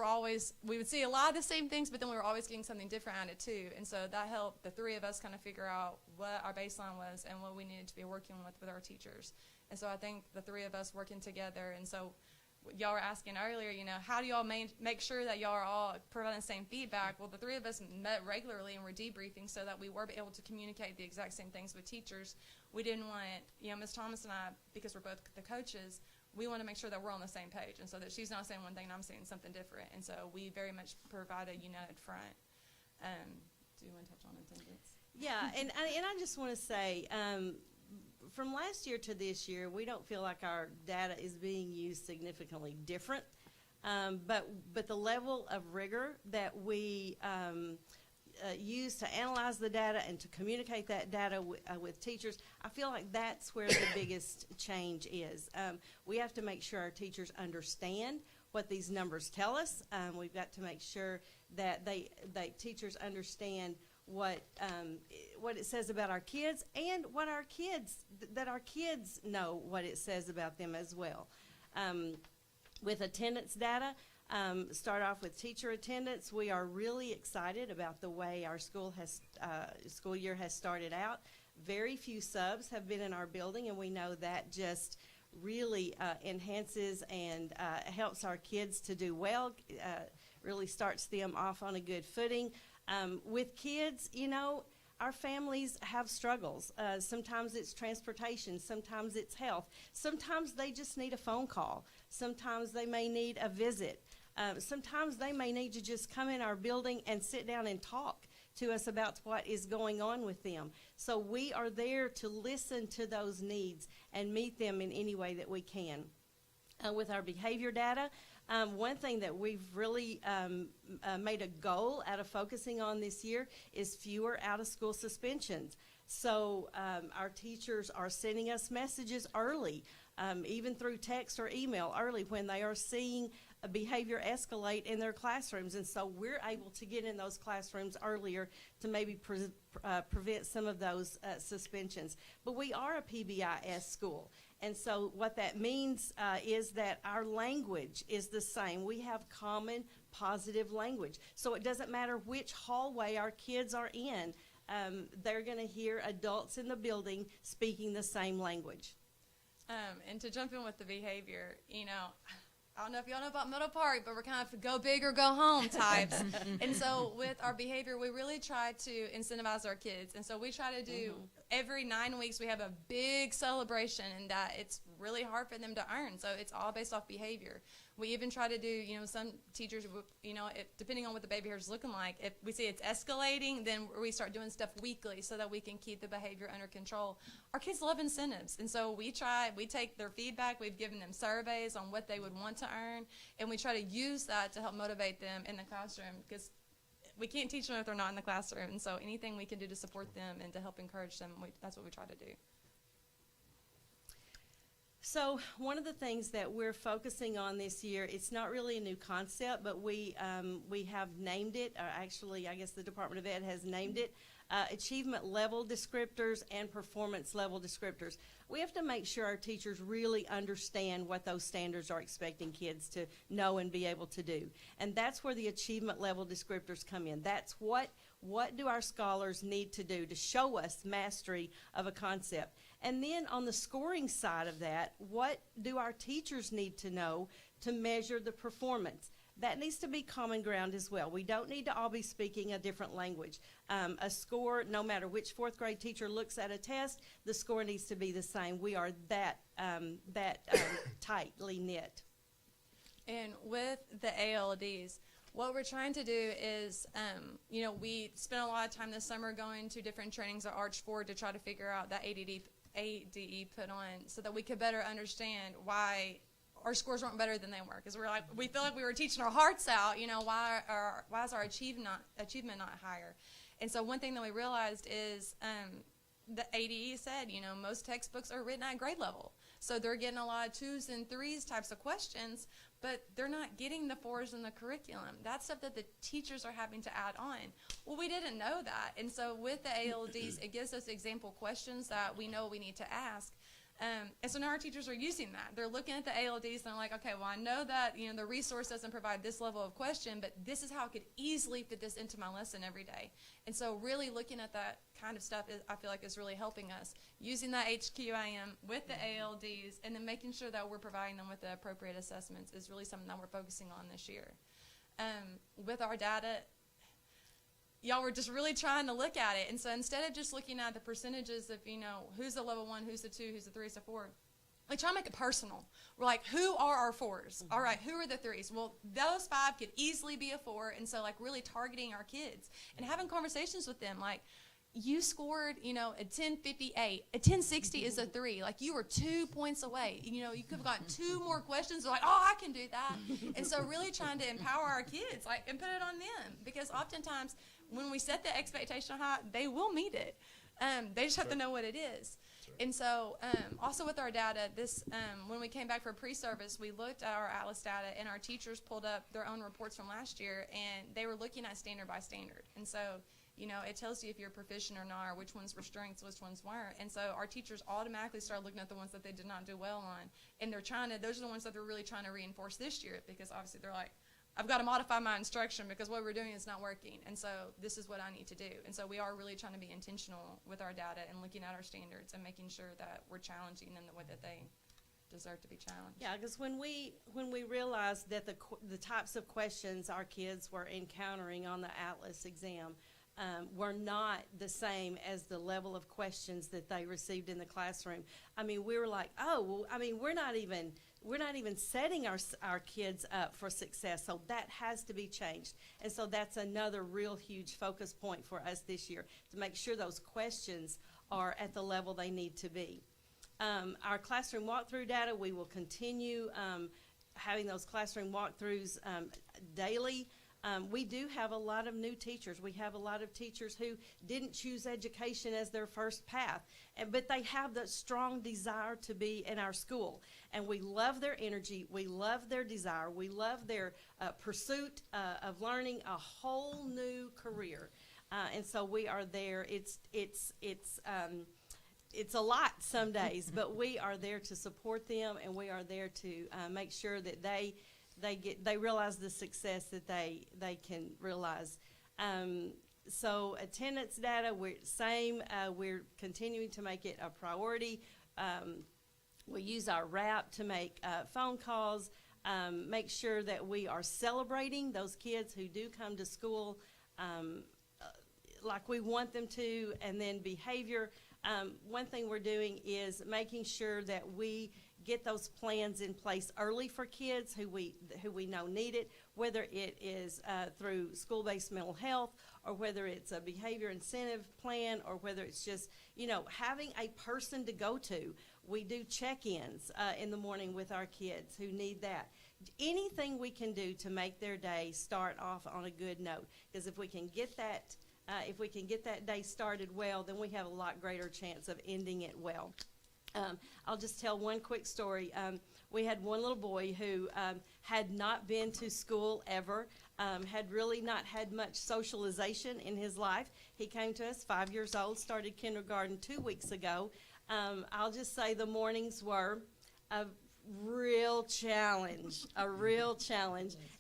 [SPEAKER 8] we would see a lot of the same things, but then we were always getting something different out of it too. And so that helped the 3 of us kind of figure out what our baseline was and what we needed to be working with our teachers. And so I think the 3 of us working together, and so y'all were asking earlier, how do y'all make sure that y'all are all providing the same feedback? Well, the 3 of us met regularly and were debriefing so that we were able to communicate the exact same things with teachers. We didn't want, Ms. Thomas and I, because we're both the coaches, we want to make sure that we're on the same page, and so that she's not saying one thing and I'm saying something different. And so we very much provide a united front. Do you want to touch on attendance?
[SPEAKER 5] Yeah, and I just want to say, from last year to this year, we don't feel like our data is being used significantly different, but the level of rigor that we use to analyze the data and to communicate that data with teachers, I feel like that's where the biggest change is. We have to make sure our teachers understand what these numbers tell us. We've got to make sure that teachers understand what it says about our kids, and that our kids know what it says about them as well. With attendance data, start off with teacher attendance. We are really excited about the way our school year has started out. Very few subs have been in our building, and we know that just really enhances and helps our kids to do well, really starts them off on a good footing. With kids, our families have struggles. Sometimes it's transportation, sometimes it's health, sometimes they just need a phone call, sometimes they may need a visit, sometimes they may need to just come in our building and sit down and talk to us about what is going on with them. So we are there to listen to those needs and meet them in any way that we can. With our behavior data, one thing that we've really made a goal out of focusing on this year is fewer out-of-school suspensions. So our teachers are sending us messages early, even through text or email early, when they are seeing a behavior escalate in their classrooms. And so we're able to get in those classrooms earlier to maybe prevent some of those suspensions. But we are a PBIS school. And so what that means is that our language is the same. We have common positive language. So it doesn't matter which hallway our kids are in, they're going to hear adults in the building speaking the same language.
[SPEAKER 8] And to jump in with the behavior, I don't know if y'all know about Middle Park, but we're kind of go big or go home types. And so with our behavior, we really try to incentivize our kids. And so we try to do every 9 weeks we have a big celebration, and that it's really hard for them to earn. So it's all based off behavior. We even try to do, some teachers, depending on what the behavior is looking like, if we see it's escalating, then we start doing stuff weekly so that we can keep the behavior under control. Our kids love incentives, and so we take their feedback, we've given them surveys on what they would want to earn, and we try to use that to help motivate them in the classroom, because we can't teach them if they're not in the classroom, and so anything we can do to support them and to help encourage them, that's what we try to do.
[SPEAKER 5] So one of the things that we're focusing on this year, it's not really a new concept, but we have named it, or actually I guess the Department of Ed has named it, achievement level descriptors and performance level descriptors. We have to make sure our teachers really understand what those standards are expecting kids to know and be able to do. And that's where the achievement level descriptors come in. That's what do our scholars need to do to show us mastery of a concept. And then on the scoring side of that, what do our teachers need to know to measure the performance? That needs to be common ground as well. We don't need to all be speaking a different language. A score, no matter which fourth grade teacher looks at a test, the score needs to be the same. We are that tightly knit.
[SPEAKER 8] And with the ALDs, what we're trying to do is, we spent a lot of time this summer going to different trainings at Arch4 to try to figure out that ADE put on so that we could better understand why our scores weren't better than they were. Because we feel like we were teaching our hearts out, why is our achievement not higher? And so one thing that we realized is the ADE said, most textbooks are written at grade level. So they're getting a lot of 2s and 3s types of questions, but they're not getting the 4s in the curriculum. That's stuff that the teachers are having to add on. Well, we didn't know that. And so with the ALDs, it gives us example questions that we know we need to ask. And so now our teachers are using that. They're looking at the ALDs and they're like, okay, well, I know that the resource doesn't provide this level of question, but this is how I could easily fit this into my lesson every day. And so really looking at that kind of stuff, I feel like is really helping us. Using that HQIM with the ALDs and then making sure that we're providing them with the appropriate assessments is really something that we're focusing on this year. With our data, y'all were just really trying to look at it. And so instead of just looking at the percentages of, who's the level 1, who's the 2, who's the 3, who's the 4, we try to make it personal. We're like, who are our 4s? All right, who are the 3s? Well, those 5 could easily be a 4. And so, really targeting our kids and having conversations with them. Like, you scored, a 1058. A 1060 is a 3. Like, you were 2 points away. You could have gotten 2 more questions. They're like, oh, I can do that. And so really trying to empower our kids, and put it on them. Because oftentimes, when we set the expectation high, they will meet it. They just have to know what it is. And so also with our data, when we came back for pre-service, we looked at our Atlas data, and our teachers pulled up their own reports from last year, and they were looking at standard by standard. And so, it tells you if you're proficient or not, or which ones were strengths, which ones weren't. And so our teachers automatically started looking at the ones that they did not do well on. And those are the ones that they're really trying to reinforce this year, because obviously they're like, I've got to modify my instruction because what we're doing is not working. And so this is what I need to do. And so we are really trying to be intentional with our data and looking at our standards and making sure that we're challenging them the way that they deserve to be challenged.
[SPEAKER 5] Yeah, because when we realized that the types of questions our kids were encountering on the Atlas exam were not the same as the level of questions that they received in the classroom. We were like, we're not even setting our kids up for success, so that has to be changed. And so that's another real huge focus point for us this year, to make sure those questions are at the level they need to be. Our classroom walkthrough data, we will continue having those classroom walkthroughs daily. We do have a lot of new teachers. We have a lot of teachers who didn't choose education as their first path, but they have that strong desire to be in our school. And we love their energy. We love their desire. We love their pursuit of learning a whole new career. And so we are there. It's a lot some days, but we are there to support them, and we are there to make sure that they realize the success that they can realize. So attendance data, we're continuing to make it a priority. We use our RAP to make phone calls, make sure that we are celebrating those kids who do come to school like we want them to, and then behavior. one thing we're doing is making sure that we get those plans in place early for kids who we know need it, whether it is through school-based mental health, or whether it's a behavior incentive plan, or whether it's just, having a person to go to. We do check-ins in the morning with our kids who need that. Anything we can do to make their day start off on a good note, because if we can get that day started well, then we have a lot greater chance of ending it well. I'll just tell one quick story. We had one little boy who had not been to school ever, had really not had much socialization in his life. He came to us 5 years old, started kindergarten 2 weeks ago. I'll just say the mornings were a real challenge,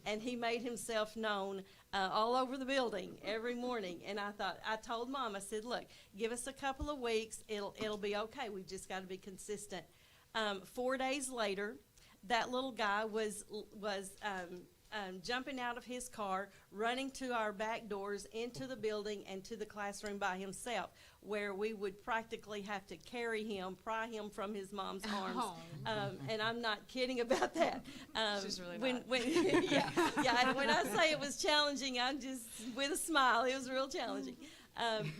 [SPEAKER 5] and he made himself known all over the building every morning. And I told Mom, I said, look, give us a couple of weeks, it'll be okay. We've just got to be consistent. 4 days later, that little guy was jumping out of his car, running to our back doors, into the building and to the classroom by himself, where we would practically have to carry him, pry him from his mom's arms. And I'm not kidding about that.
[SPEAKER 8] She's really
[SPEAKER 5] when I say it was challenging, I'm just with a smile. It was real challenging.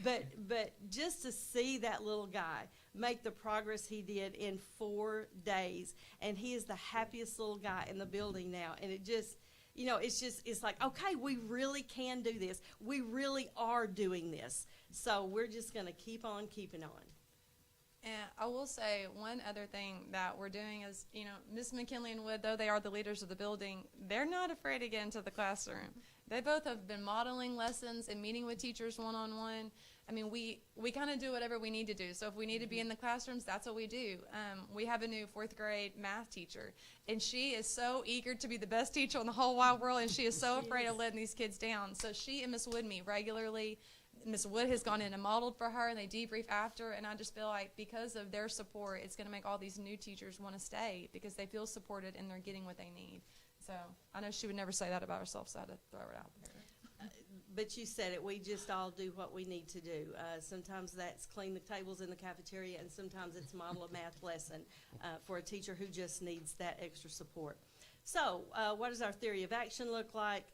[SPEAKER 5] But just to see that little guy make the progress he did in 4 days, and he is the happiest little guy in the building now, and it just, it's like, okay, we really can do this. We really are doing this. So we're just going to keep on keeping on.
[SPEAKER 8] And I will say one other thing that we're doing is, Miss McKinley and Wood, though they are the leaders of the building, they're not afraid to get into the classroom. They both have been modeling lessons and meeting with teachers one-on-one. I mean, we kind of do whatever we need to do. So if we need to be in the classrooms, that's what we do. We have a new 4th grade math teacher, and she is so eager to be the best teacher in the whole wide world, and she is so afraid of letting these kids down. So she and Miss Wood meet regularly. Miss Wood has gone in and modeled for her, and they debrief after, and I just feel like because of their support, it's going to make all these new teachers want to stay because they feel supported and they're getting what they need. So I know she would never say that about herself, so I had to throw it out there.
[SPEAKER 5] But you said it, we just all do what we need to do. Sometimes that's clean the tables in the cafeteria, and sometimes it's model a math lesson for a teacher who just needs that extra support. So what does our theory of action look like?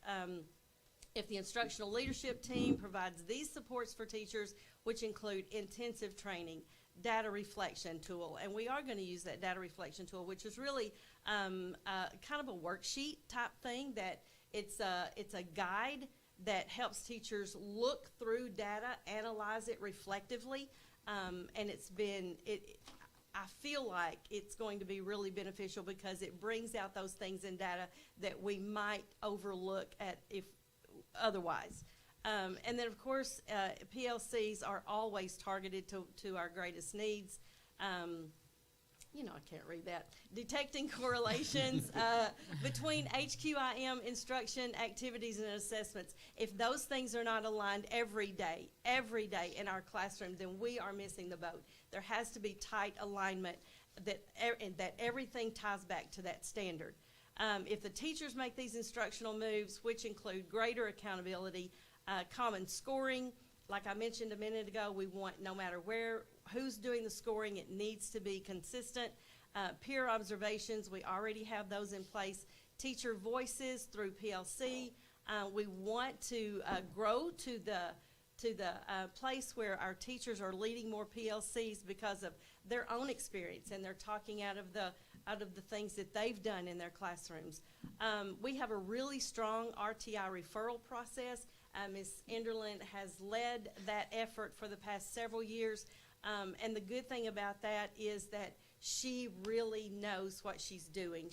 [SPEAKER 5] If the instructional leadership team provides these supports for teachers, which include intensive training, data reflection tool, and we are going to use that data reflection tool, which is really kind of a worksheet type thing, that it's a guide that helps teachers look through data, analyze it reflectively, and I feel like it's going to be really beneficial because it brings out those things in data that we might overlook if otherwise. And then, of course, PLCs are always targeted to our greatest needs. I can't read that. Detecting correlations between HQIM instruction, activities, and assessments. If those things are not aligned every day in our classroom, then we are missing the boat. There has to be tight alignment that everything ties back to that standard. If the teachers make these instructional moves, which include greater accountability, common scoring, like I mentioned a minute ago, we want, no matter who's doing the scoring, it needs to be consistent. Peer observations, we already have those in place. Teacher voices through PLC. We want to grow to the place where our teachers are leading more PLCs because of their own experience, and they're talking out of the things that they've done in their classrooms. We have a really strong RTI referral process. Ms. Enderlin has led that effort for the past several years, and the good thing about that is that she really knows what she's doing.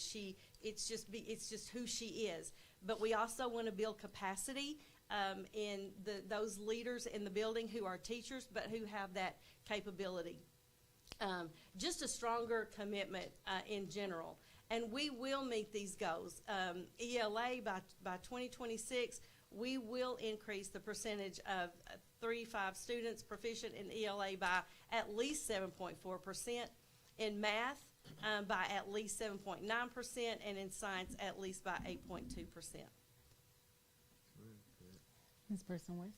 [SPEAKER 5] It's just who she is. But we also want to build capacity in those leaders in the building who are teachers but who have that capability. Just a stronger commitment in general. And we will meet these goals. ELA, by 2026, we will increase the percentage of 3-5 students proficient in ELA by at least 7.4%, in math by at least 7.9%, and in science at least by 8.2%.
[SPEAKER 1] Ms. Person West?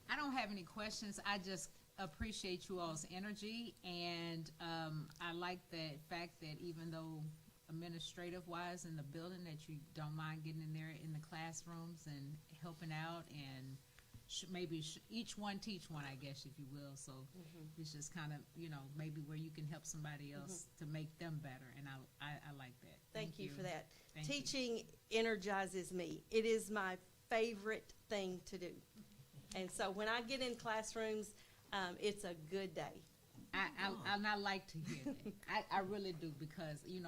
[SPEAKER 6] I don't have any questions. I just appreciate you all's energy, and I like the fact that even though administrative-wise in the building, that you don't mind getting in there in the classrooms and helping out, and each one teach one, I guess, if you will. So it's just kind of, maybe where you can help somebody else to make them better, and I like that.
[SPEAKER 5] Thank you for that.
[SPEAKER 6] Thank you.
[SPEAKER 5] Teaching energizes me. It is my favorite thing to do. And so when I get in classrooms, it's a good day.
[SPEAKER 6] I like to hear that. I really do, because, and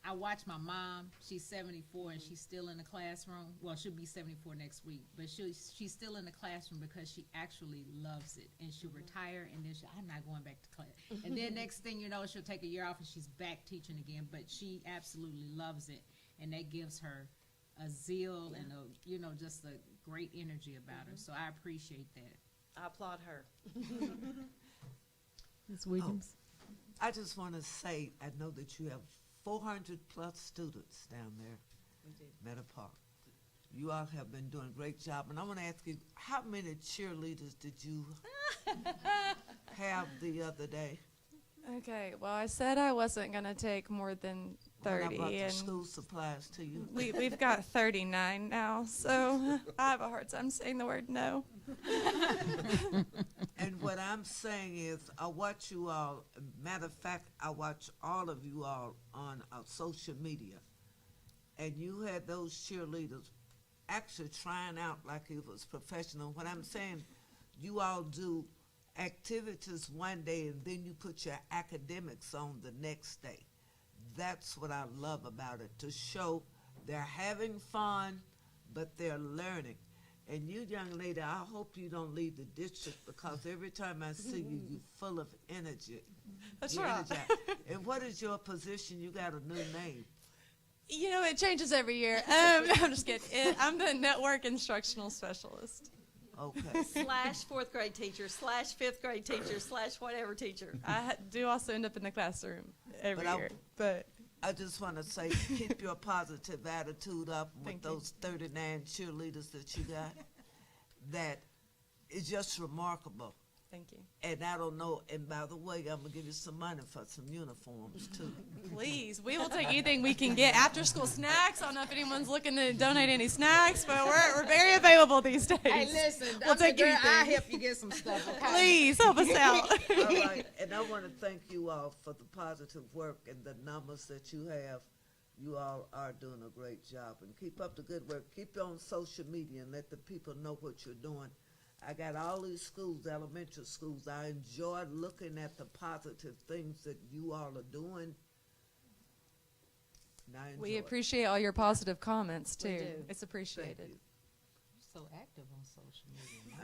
[SPEAKER 6] I watch my mom. She's 74 and she's still in the classroom. Well, she'll be 74 next week, but she's still in the classroom because she actually loves it. And she'll retire, and then I'm not going back to class. And then next thing you know, she'll take a year off and she's back teaching again. But she absolutely loves it, and that gives her a zeal and just a great energy about her. So I appreciate that.
[SPEAKER 5] I applaud her.
[SPEAKER 1] Ms. Williams?
[SPEAKER 4] I just want to say, I know that you have 400 plus students down there, Meadow Park. You all have been doing a great job, and I want to ask you, how many cheerleaders did you have the other day?
[SPEAKER 8] Okay, well, I said I wasn't going to take more than 30.
[SPEAKER 4] When I brought the
[SPEAKER 8] and
[SPEAKER 4] school supplies to you.
[SPEAKER 8] we've got 39 now, so I have a hard time saying the word no.
[SPEAKER 4] And what I'm saying is, I watch you all, matter of fact, I watch all of you all on social media, and you had those cheerleaders actually trying out like it was professional. What I'm saying, you all do activities one day and then you put your academics on the next day. That's what I love about it, to show they're having fun, but they're learning. And you, young lady, I hope you don't leave the district, because every time I see you, you're full of energy.
[SPEAKER 8] That's
[SPEAKER 4] You're
[SPEAKER 8] right.
[SPEAKER 4] energized. And what is your position? You got a new name.
[SPEAKER 8] It changes every year. No, I'm just kidding. I'm the network instructional specialist.
[SPEAKER 4] Okay.
[SPEAKER 5] / fourth grade teacher, / fifth grade teacher, / whatever teacher.
[SPEAKER 8] I do also end up in the classroom every year. But
[SPEAKER 4] I just want to say, keep your positive attitude up with those 39 cheerleaders that you got. That is just remarkable.
[SPEAKER 8] Thank you.
[SPEAKER 4] And I don't know, and by the way, I'm going to give you some money for some uniforms, too.
[SPEAKER 8] Please, we will take anything we can get. After school snacks, I don't know if anyone's looking to donate any snacks, but we're very available these days.
[SPEAKER 6] Hey, listen,
[SPEAKER 8] we'll take
[SPEAKER 6] girl,
[SPEAKER 8] anything.
[SPEAKER 6] I'll help you get some stuff, okay?
[SPEAKER 8] Please, help us out.
[SPEAKER 4] All right, and I want to thank you all for the positive work and the numbers that you have. You all are doing a great job, and keep up the good work. Keep it on social media and let the people know what you're doing. I got all these schools, elementary schools. I enjoy looking at the positive things that you all are doing. And I enjoy
[SPEAKER 8] We
[SPEAKER 4] it.
[SPEAKER 8] appreciate all your positive comments, too.
[SPEAKER 4] We do.
[SPEAKER 8] It's appreciated.
[SPEAKER 4] Thank you.
[SPEAKER 11] So active on social media.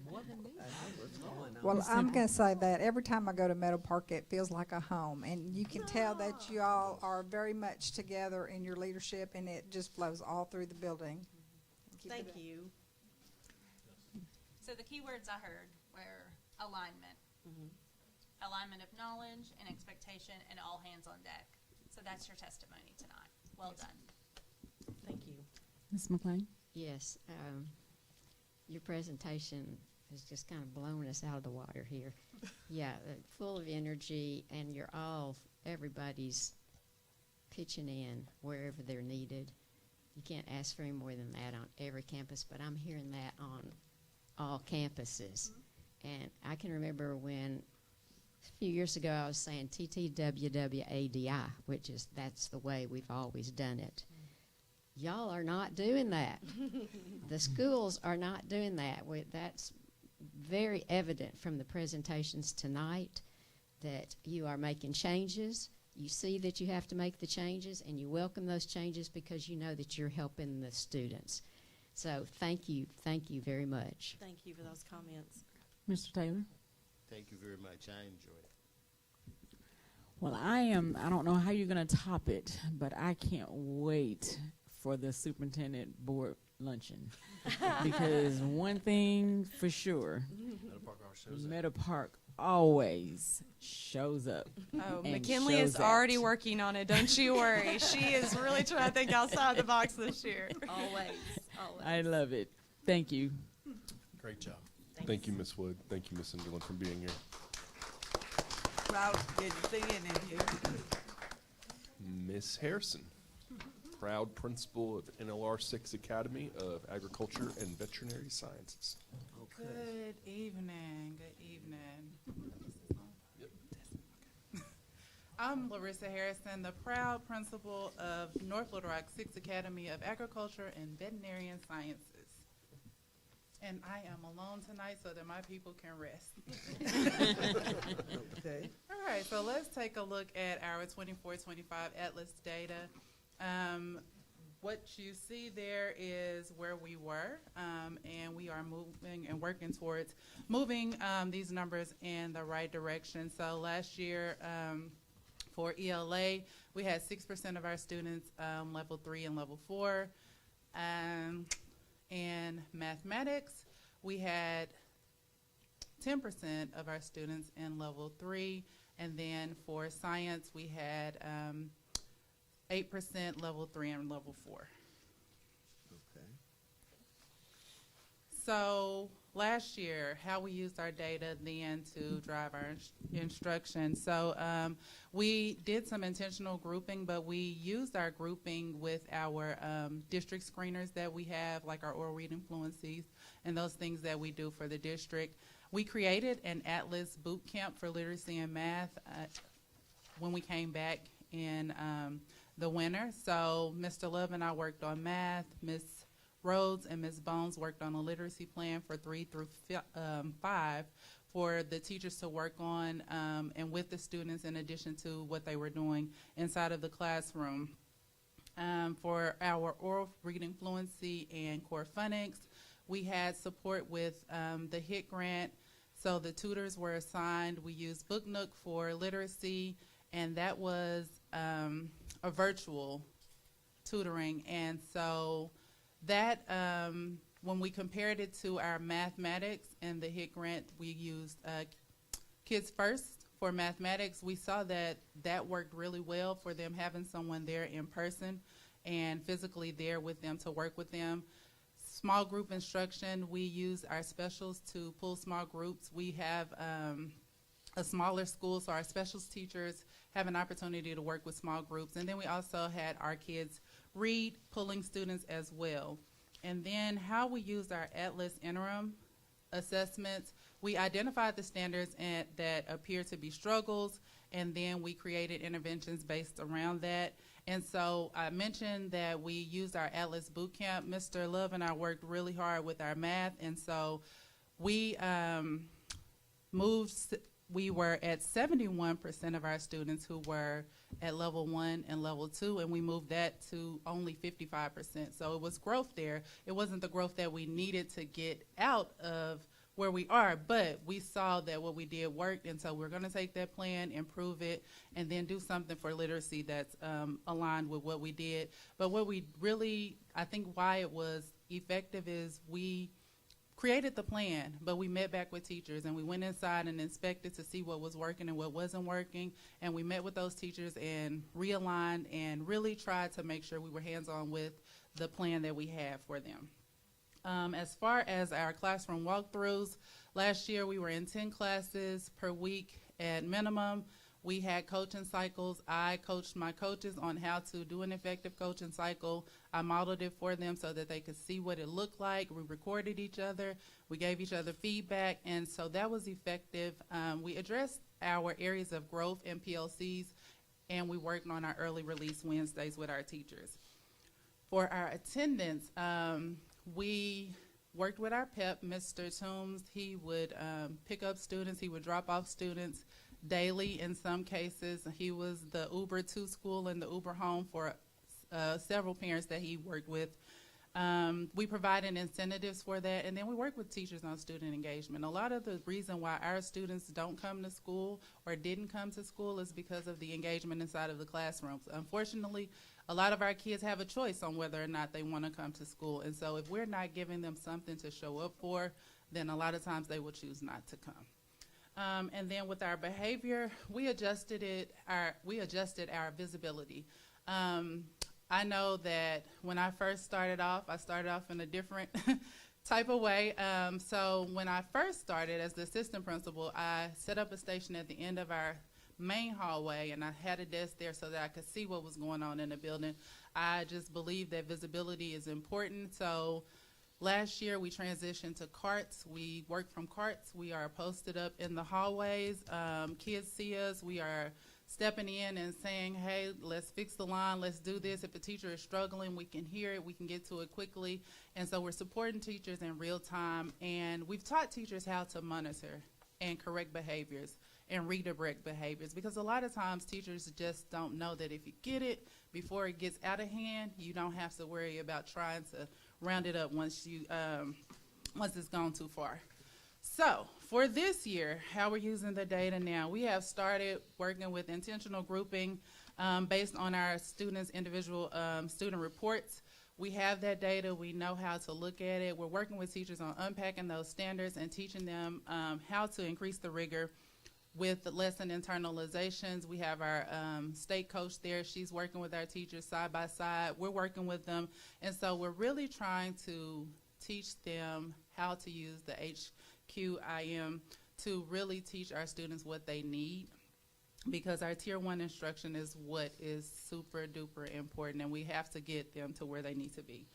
[SPEAKER 11] More than me.
[SPEAKER 7] Well, I'm going to say that every time I go to Meadow Park, it feels like a home. And you can tell that you all are very much together in your leadership, and it just flows all through the building.
[SPEAKER 5] Thank you.
[SPEAKER 10] So the key words I heard were alignment. Alignment of knowledge and expectation, and all hands on deck. So that's your testimony tonight. Well done.
[SPEAKER 5] Thank you.
[SPEAKER 1] Ms. McLean?
[SPEAKER 15] Yes, your presentation has just kind of blown us out of the water here. Yeah, full of energy, and everybody's pitching in wherever they're needed. You can't ask for any more than that on every campus, but I'm hearing that on all campuses. And I can remember when a few years ago I was saying TTWWADI, that's the way we've always done it. Y'all are not doing that. The schools are not doing that. That's very evident from the presentations tonight, that you are making changes. You see that you have to make the changes, and you welcome those changes because you know that you're helping the students. So thank you very much.
[SPEAKER 5] Thank you for those comments.
[SPEAKER 1] Mr. Taylor?
[SPEAKER 19] Thank you very much. I enjoyed it.
[SPEAKER 1] Well, I don't know how you're going to top it, but I can't wait for the superintendent board luncheon. Because one thing for sure, Meadow Park always shows up.
[SPEAKER 8] Oh,
[SPEAKER 1] and
[SPEAKER 8] McKinley
[SPEAKER 1] shows
[SPEAKER 8] is
[SPEAKER 1] out.
[SPEAKER 8] already working on it. Don't you worry. She is really trying to think outside the box this year.
[SPEAKER 5] Always.
[SPEAKER 1] I love it. Thank you.
[SPEAKER 3] Great job.
[SPEAKER 16] Thank you, Ms. Wood. Thank you, Ms. Enderlin, for being here.
[SPEAKER 4] Proud to get singing in here.
[SPEAKER 16] Ms. Harrison, proud principal of NLR 6 Academy of Agriculture and Veterinary Sciences.
[SPEAKER 9] Good evening. Good evening. I'm Larissa Harrison, the proud principal of North Little Rock 6 Academy of Agriculture and Veterinarian Sciences. And I am alone tonight so that my people can rest.
[SPEAKER 4] Okay.
[SPEAKER 9] All right, so let's take a look at our 24-25 Atlas data. What you see there is where we were, and we are moving and working towards moving these numbers in the right direction. So last year, for ELA, we had 6% of our students level 3 and level 4. In mathematics, we had 10% of our students in level 3. And then for science, we had 8% level 3 and level 4.
[SPEAKER 4] Okay.
[SPEAKER 9] So last year, how we used our data then to drive our instruction. So we did some intentional grouping, but we used our grouping with our district screeners that we have, like our oral reading fluencies and those things that we do for the district. We created an Atlas boot camp for literacy and math when we came back in the winter. So Mr. Love and I worked on math, Ms. Rhodes and Ms. Bones worked on a literacy plan for 3 through 5 for the teachers to work on and with the students in addition to what they were doing inside of the classroom. For our oral reading fluency and core phonics, we had support with the HIT grant. So the tutors were assigned. We used Book Nook for literacy, and that was a virtual tutoring. And so that, when we compared it to our mathematics and the HIT grant, we used Kids First for mathematics. We saw that that worked really well for them having someone there in person and physically there with them to work with them. Small group instruction, we use our specials to pull small groups. We have a smaller school, so our specials teachers have an opportunity to work with small groups. And then we also had our kids read, pulling students as well. And then how we used our Atlas interim assessments, we identified the standards that appear to be struggles, and then we created interventions based around that. And so I mentioned that we used our Atlas Bootcamp. Mr. Love and I worked really hard with our math, and so we we were at 71% of our students who were at level 1 and level 2, and we moved that to only 55%. So it was growth there. It wasn't the growth that we needed to get out of where we are, but we saw that what we did worked, and so we're going to take that plan, improve it, and then do something for literacy that's aligned with what we did. But what we really, I think why it was effective is we created the plan, but we met back with teachers, and we went inside and inspected to see what was working and what wasn't working, and we met with those teachers and realigned and really tried to make sure we were hands-on with the plan that we had for them. As far as our classroom walkthroughs, last year we were in 10 classes per week at minimum. We had coaching cycles. I coached my coaches on how to do an effective coaching cycle. I modeled it for them so that they could see what it looked like. We recorded each other. We gave each other feedback, and so that was effective. We addressed our areas of growth in PLCs, and we worked on our early release Wednesdays with our teachers. For our attendance, we worked with our PEP, Mr. Toombs. He would pick up students. He would drop off students daily in some cases. He was the Uber to school and the Uber home for several parents that he worked with. We provided incentives for that, and then we work with teachers on student engagement. A lot of the reason why our students don't come to school or didn't come to school is because of the engagement inside of the classrooms. Unfortunately, a lot of our kids have a choice on whether or not they want to come to school, and so if we're not giving them something to show up for, then a lot of times they will choose not to come. And then with our behavior, we adjusted our visibility. I know that when I first started off, I started off in a different type of way. So when I first started as the assistant principal, I set up a station at the end of our main hallway, and I had a desk there so that I could see what was going on in the building. I just believe that visibility is important. So last year we transitioned to carts. We work from carts. We are posted up in the hallways. Kids see us. We are stepping in and saying, hey, let's fix the line, let's do this. If a teacher is struggling, we can hear it, we can get to it quickly. And so we're supporting teachers in real time. And we've taught teachers how to monitor and correct behaviors and redirect behaviors, because a lot of times teachers just don't know that if you get it before it gets out of hand, you don't have to worry about trying to round it up once it's gone too far. So for this year, how we're using the data now, we have started working with intentional grouping based on our students' individual student reports. We have that data. We know how to look at it. We're working with teachers on unpacking those standards and teaching them how to increase the rigor with the lesson internalizations. We have our state coach there. She's working with our teachers side by side. We're working with them. And so we're really trying to teach them how to use the HQIM to really teach our students what they need, because our Tier 1 instruction is what is super duper important, and we have to get them to where they need to be.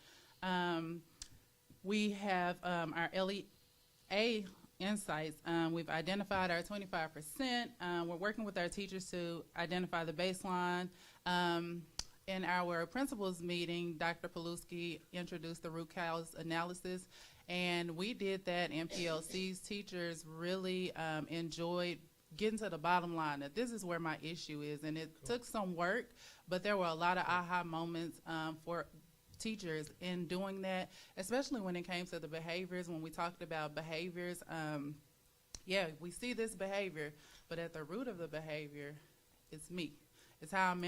[SPEAKER 9] We have our LEA insights. We've identified our 25%. We're working with our teachers to identify the baseline. In our principals meeting, Dr. Paluski introduced the root cause analysis, and we did that in PLCs. Teachers really enjoyed getting to the bottom line, that this is where my issue is, and it took some work, but there were a lot of aha moments for teachers in doing that, especially when it came to the behaviors. When we talked about behaviors, yeah, we see this behavior, but at the root of the behavior, it's me. It's how I'm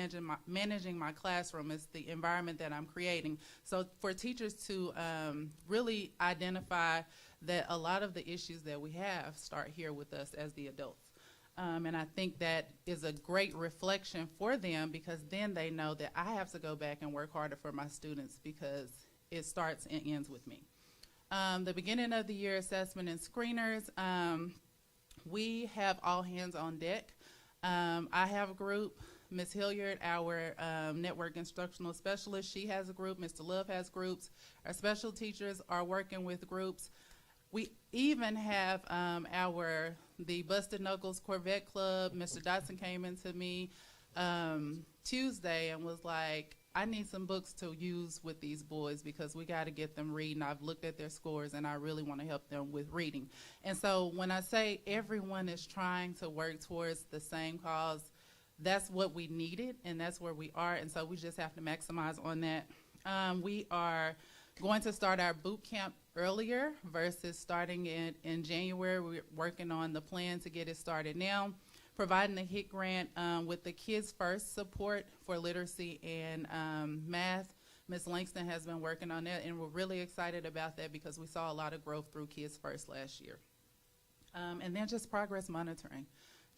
[SPEAKER 9] managing my classroom. It's the environment that I'm creating. So for teachers to really identify that a lot of the issues that we have start here with us as the adults. And I think that is a great reflection for them, because then they know that I have to go back and work harder for my students, because it starts and ends with me. The beginning of the year assessment and screeners, we have all hands on deck. I have a group. Ms. Hilliard, our network instructional specialist, she has a group. Mr. Love has groups. Our special teachers are working with groups. We even have the Busted Knuckles Corvette Club. Mr. Dotson came into me Tuesday and was like, I need some books to use with these boys, because we got to get them reading. I've looked at their scores, and I really want to help them with reading. And so when I say everyone is trying to work towards the same cause, that's what we needed, and that's where we are, and so we just have to maximize on that. We are going to start our boot camp earlier versus starting it in January. We're working on the plan to get it started now, providing the HIT grant with the Kids First support for literacy and math. Ms. Langston has been working on that, and we're really excited about that because we saw a lot of growth through Kids First last year. And then just progress monitoring,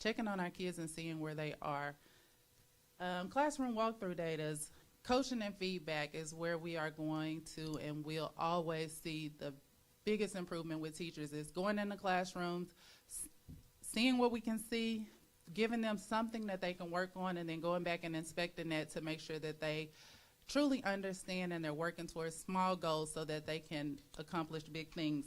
[SPEAKER 9] checking on our kids and seeing where they are. Classroom walkthrough data, coaching and feedback is where we are going to, and we'll always see the biggest improvement with teachers is going in the classrooms, seeing what we can see, giving them something that they can work on, and then going back and inspecting that to make sure that they truly understand and they're working towards small goals so that they can accomplish big things.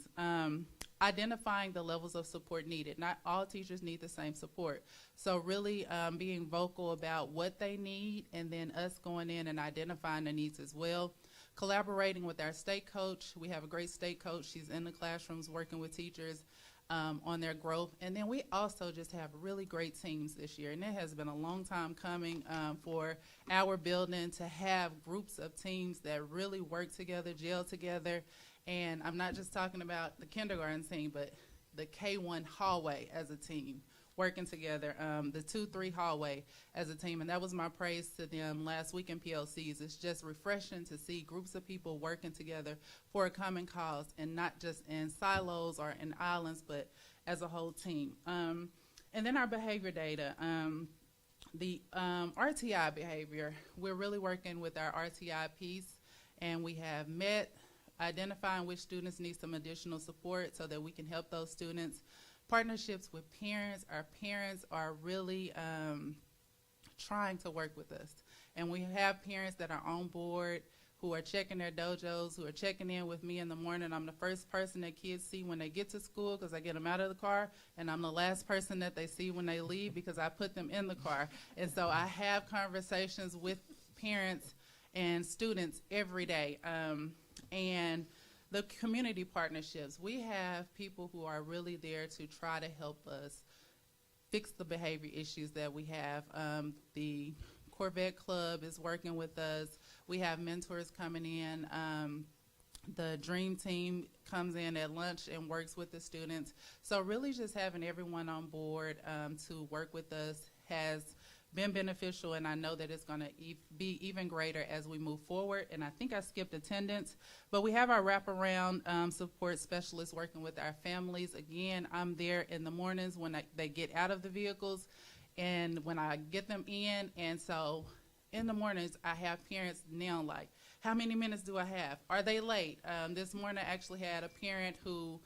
[SPEAKER 9] Identifying the levels of support needed. Not all teachers need the same support. So really being vocal about what they need, and then us going in and identifying the needs as well. Collaborating with our state coach. We have a great state coach. She's in the classrooms working with teachers on their growth. And then we also just have really great teams this year. And it has been a long time coming for our building to have groups of teams that really work together, gel together. And I'm not just talking about the kindergarten team, but the K1 hallway as a team, working together, the 2-3 hallway as a team. And that was my praise to them last week in PLCs. It's just refreshing to see groups of people working together for a common cause, and not just in silos or in islands, but as a whole team. And then our behavior data. The RTI behavior, we're really working with our RTI piece, and we have met identifying which students need some additional support so that we can help those students. Partnerships with parents. Our parents are really trying to work with us. And we have parents that are on board who are checking their dojos, who are checking in with me in the morning. I'm the first person that kids see when they get to school because I get them out of the car, and I'm the last person that they see when they leave because I put them in the car. And so I have conversations with parents and students every day. And the community partnerships, we have people who are really there to try to help us fix the behavior issues that we have. The Corvette Club is working with us. We have mentors coming in. The Dream Team comes in at lunch and works with the students. So really just having everyone on board to work with us has been beneficial, and I know that it's going to be even greater as we move forward. And I think I skipped attendance, but we have our wraparound support specialists working with our families. Again, I'm there in the mornings when they get out of the vehicles and when I get them in. And so in the mornings, I have parents now like, how many minutes do I have? Are they late? This morning I actually had a parent who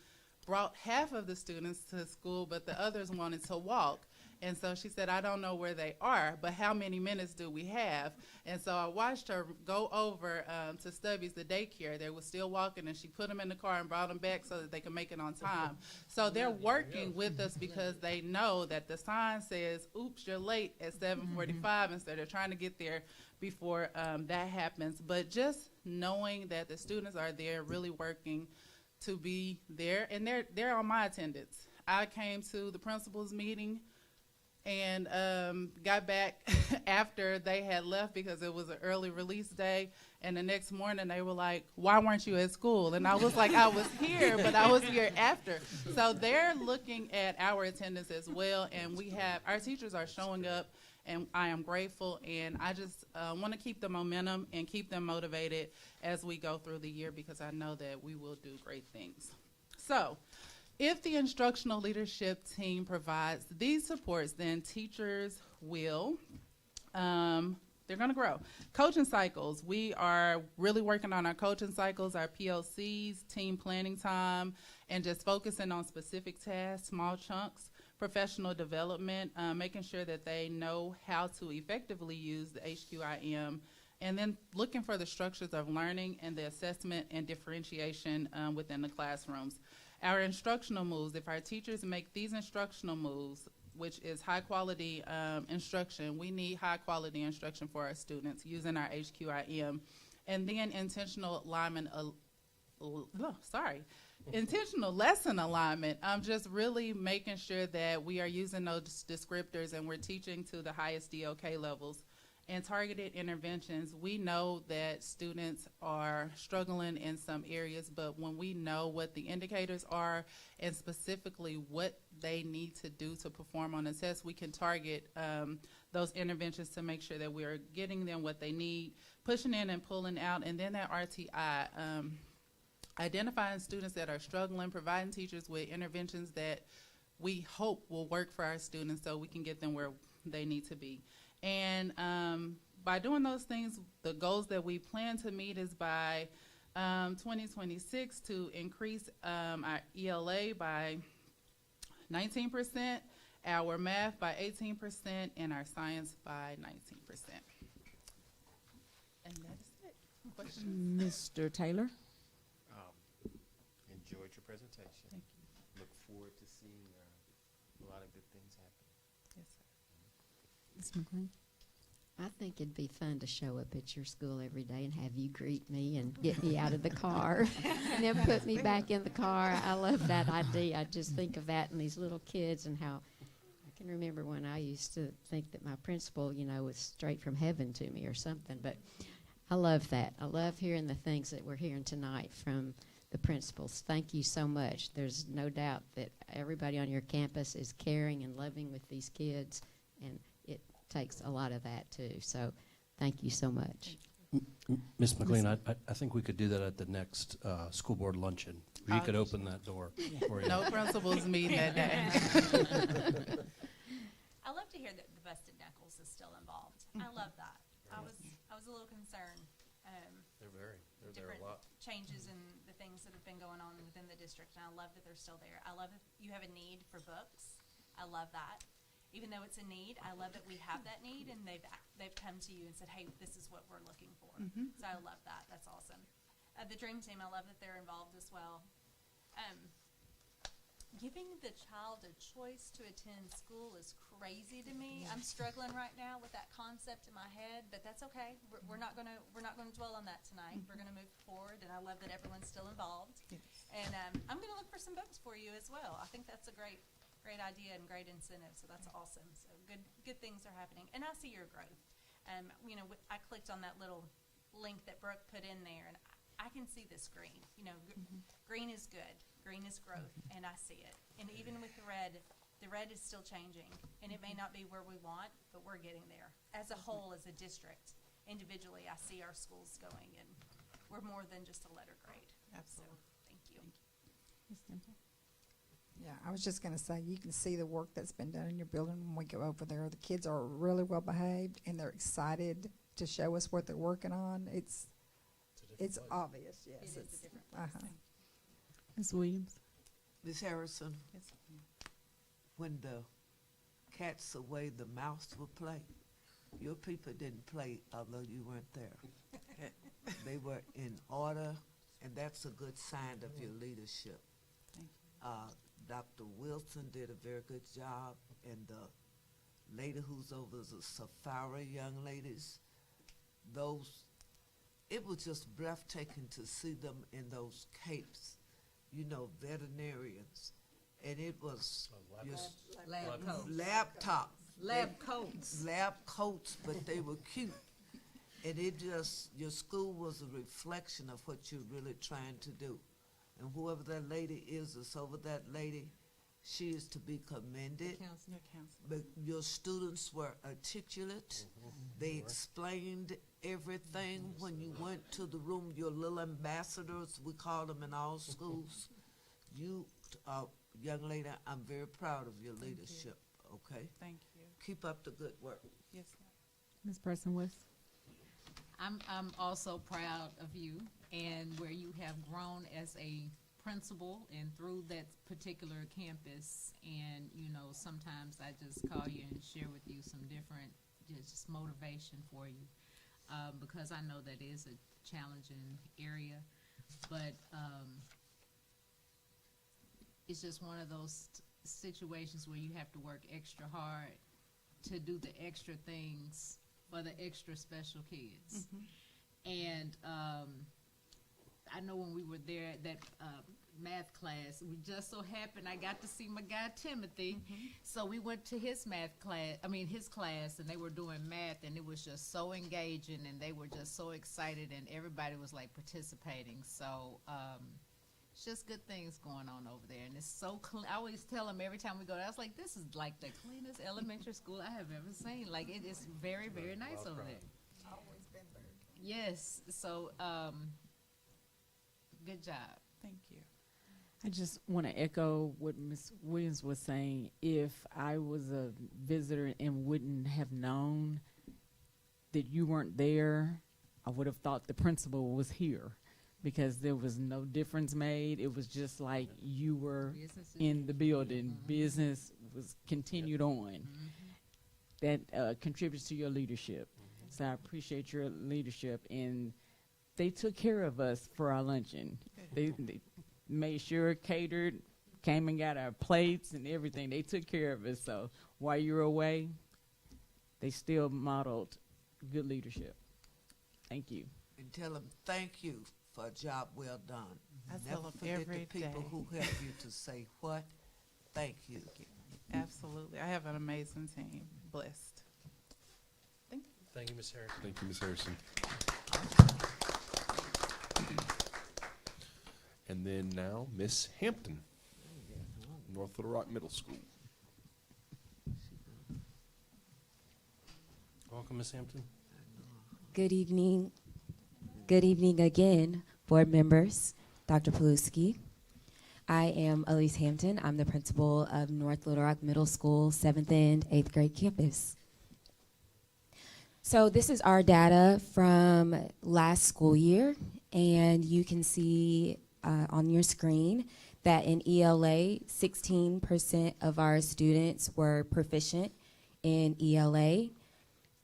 [SPEAKER 9] brought half of the students to school, but the others wanted to walk. And so she said, I don't know where they are, but how many minutes do we have? And so I watched her go over to Stubby's, the daycare. They were still walking, and she put them in the car and brought them back so that they could make it on time. So they're working with us because they know that the sign says, oops, you're late at 7:45, and so they're trying to get there before that happens. But just knowing that the students are there really working to be there, and they're on my attendance. I came to the principal's meeting and got back after they had left because it was an early release day, and the next morning they were like, why weren't you at school? And I was like, I was here, but I was here after. So they're looking at our attendance as well, and we have, our teachers are showing up, and I am grateful, and I just want to keep the momentum and keep them motivated as we go through the year because I know that we will do great things. So if the instructional leadership team provides these supports, then teachers will, they're going to grow. Coaching cycles, we are really working on our coaching cycles, our PLCs, team planning time, and just focusing on specific tasks, small chunks. Professional development, making sure that they know how to effectively use the HQIM, and then looking for the structures of learning and the assessment and differentiation within the classrooms. Our instructional moves, if our teachers make these instructional moves, which is high quality instruction, we need high quality instruction for our students using our HQIM. And then intentional alignment, intentional lesson alignment. Just really making sure that we are using those descriptors and we're teaching to the highest DOK levels. And targeted interventions, we know that students are struggling in some areas, but when we know what the indicators are and specifically what they need to do to perform on the test, we can target those interventions to make sure that we are getting them what they need, pushing in and pulling out, and then that RTI, identifying students that are struggling, providing teachers with interventions that we hope will work for our students so we can get them where they need to be. And by doing those things, the goals that we plan to meet is by 2026 to increase our ELA by 19%, our math by 18%, and our science by 19%. And that is it. Questions?
[SPEAKER 1] Mr. Taylor?
[SPEAKER 19] Enjoyed your presentation.
[SPEAKER 9] Thank you.
[SPEAKER 19] Look forward to seeing a lot of good things happen.
[SPEAKER 9] Yes, sir.
[SPEAKER 1] Ms. McLean?
[SPEAKER 15] I think it'd be fun to show up at your school every day and have you greet me and get me out of the car and then put me back in the car. I love that idea. I just think of that and these little kids and how I can remember when I used to think that my principal, you know, was straight from heaven to me or something. But I love that. I love hearing the things that we're hearing tonight from the principals. Thank you so much. There's no doubt that everybody on your campus is caring and loving with these kids, and it takes a lot of that too. So thank you so much.
[SPEAKER 3] Ms. McLean, I think we could do that at the next school board luncheon. You could open that door for you.
[SPEAKER 9] No principals meeting that day.
[SPEAKER 10] I love to hear that the busted knuckles is still involved. I love that. I was a little concerned.
[SPEAKER 3] They're there a lot.
[SPEAKER 10] Changes in things that have been going on within the district, and I love that they're still there. I love that you have a need for books. I love that. Even though it's a need, I love that we have that need, and they've come to you and said, hey, this is what we're looking for. So I love that. That's awesome. The Dream Team, I love that they're involved as well. Giving the child a choice to attend school is crazy to me. I'm struggling right now with that concept in my head, but that's okay. We're not gonna dwell on that tonight. We're gonna move forward, and I love that everyone's still involved. And I'm gonna look for some books for you as well. I think that's a great idea and great incentive. So that's awesome. So good things are happening, and I see your growth. You know, I clicked on that little link that Brooke put in there, and I can see this green. You know, green is good. Green is growth, and I see it. And even with the red is still changing, and it may not be where we want, but we're getting there. As a whole, as a district, individually, I see our schools going, and we're more than just a letter grade.
[SPEAKER 7] Absolutely.
[SPEAKER 10] So, thank you.
[SPEAKER 7] Yeah, I was just going to say, you can see the work that's been done in your building when we go over there. The kids are really well behaved, and they're excited to show us what they're working on. It's obvious, yes.
[SPEAKER 10] It is a different place.
[SPEAKER 1] Ms. Williams?
[SPEAKER 4] Ms. Harrison, when the cat's away, the mouse will play. Your people didn't play, although you weren't there. They were in order, and that's a good sign of your leadership. Dr. Wilson did a very good job, and the lady who's over the Safari young ladies, it was just breathtaking to see them in those capes, you know, veterinarians. And it was lab coats, but they were cute. And your school was a reflection of what you're really trying to do. And whoever that lady is that's over that lady, she is to be commended. But your students were articulate. They explained everything when you went to the room. Your little ambassadors, we call them in all schools. You, young lady, I'm very proud of your leadership, okay?
[SPEAKER 6] Thank you.
[SPEAKER 4] Keep up the good work.
[SPEAKER 6] Yes, ma'am.
[SPEAKER 1] Ms. Person West?
[SPEAKER 6] I'm also proud of you and where you have grown as a principal and through that particular campus. And, you know, sometimes I just call you and share with you some different just motivation for you because I know that is a challenging area. But it's just one of those situations where you have to work extra hard to do the extra things for the extra special kids. And I know when we were there at that math class, we just so happened I got to see my guy Timothy. So we went to his his class, and they were doing math, and it was just so engaging, and they were just so excited, and everybody was like participating. So it's just good things going on over there, and it's so clean. I always tell them every time we go there, I was like, this is like the cleanest elementary school I have ever seen. Like, it is very, very nice over there.
[SPEAKER 7] Always been very good.
[SPEAKER 6] Yes, so good job.
[SPEAKER 7] Thank you.
[SPEAKER 1] I just want to echo what Ms. Williams was saying. If I was a visitor and wouldn't have known that you weren't there, I would have thought the principal was here because there was no difference made. It was just like you were in the building. Business was continued on. That contributes to your leadership. So I appreciate your leadership. And they took care of us for our luncheon. They made sure, catered, came and got our plates and everything. They took care of us. So while you were away, they still modeled good leadership. Thank you.
[SPEAKER 4] And tell them thank you for a job well done.
[SPEAKER 9] I
[SPEAKER 4] Never
[SPEAKER 9] tell them
[SPEAKER 4] forget
[SPEAKER 9] every
[SPEAKER 4] the people
[SPEAKER 9] day.
[SPEAKER 4] who help you to say what? Thank you.
[SPEAKER 9] Absolutely. I have an amazing team. Blessed.
[SPEAKER 3] Thank you, Ms. Harrison.
[SPEAKER 16] Thank you, Ms. Harrison. And then now, Miss Hampton, North Little Rock Middle School.
[SPEAKER 3] Welcome, Ms. Hampton.
[SPEAKER 12] Good evening. Good evening again, board members, Dr. Paluski. I am Elise Hampton. I'm the principal of North Little Rock Middle School, 7th and 8th grade campus. So this is our data from last school year, and you can see on your screen that in ELA, 16% of our students were proficient in ELA.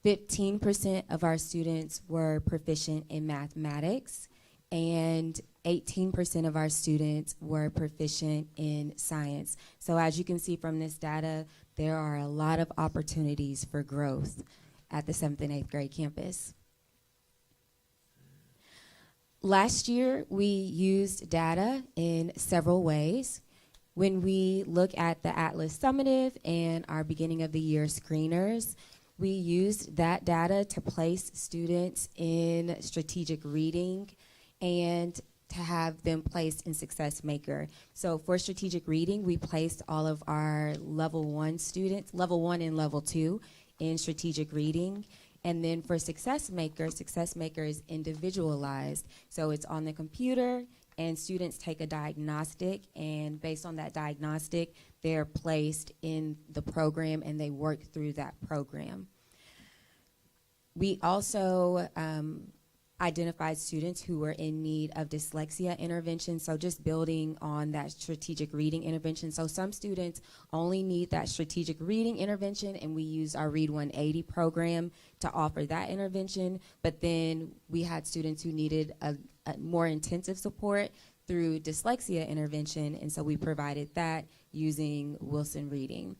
[SPEAKER 12] 15% of our students were proficient in mathematics, and 18% of our students were proficient in science. So as you can see from this data, there are a lot of opportunities for growth at the 7th and 8th grade campus. Last year, we used data in several ways. When we look at the Atlas Summative and our beginning of the year screeners, we used that data to place students in strategic reading and to have them placed in Success Maker. So for strategic reading, we placed all of our level 1 students, level 1 and level 2 in strategic reading. And then for Success Maker is individualized. So it's on the computer, and students take a diagnostic, and based on that diagnostic, they're placed in the program and they work through that program. We also identified students who were in need of dyslexia intervention, so just building on that strategic reading intervention. So some students only need that strategic reading intervention, and we use our Read 180 program to offer that intervention. But then we had students who needed a more intensive support through dyslexia intervention, and so we provided that using Wilson Reading.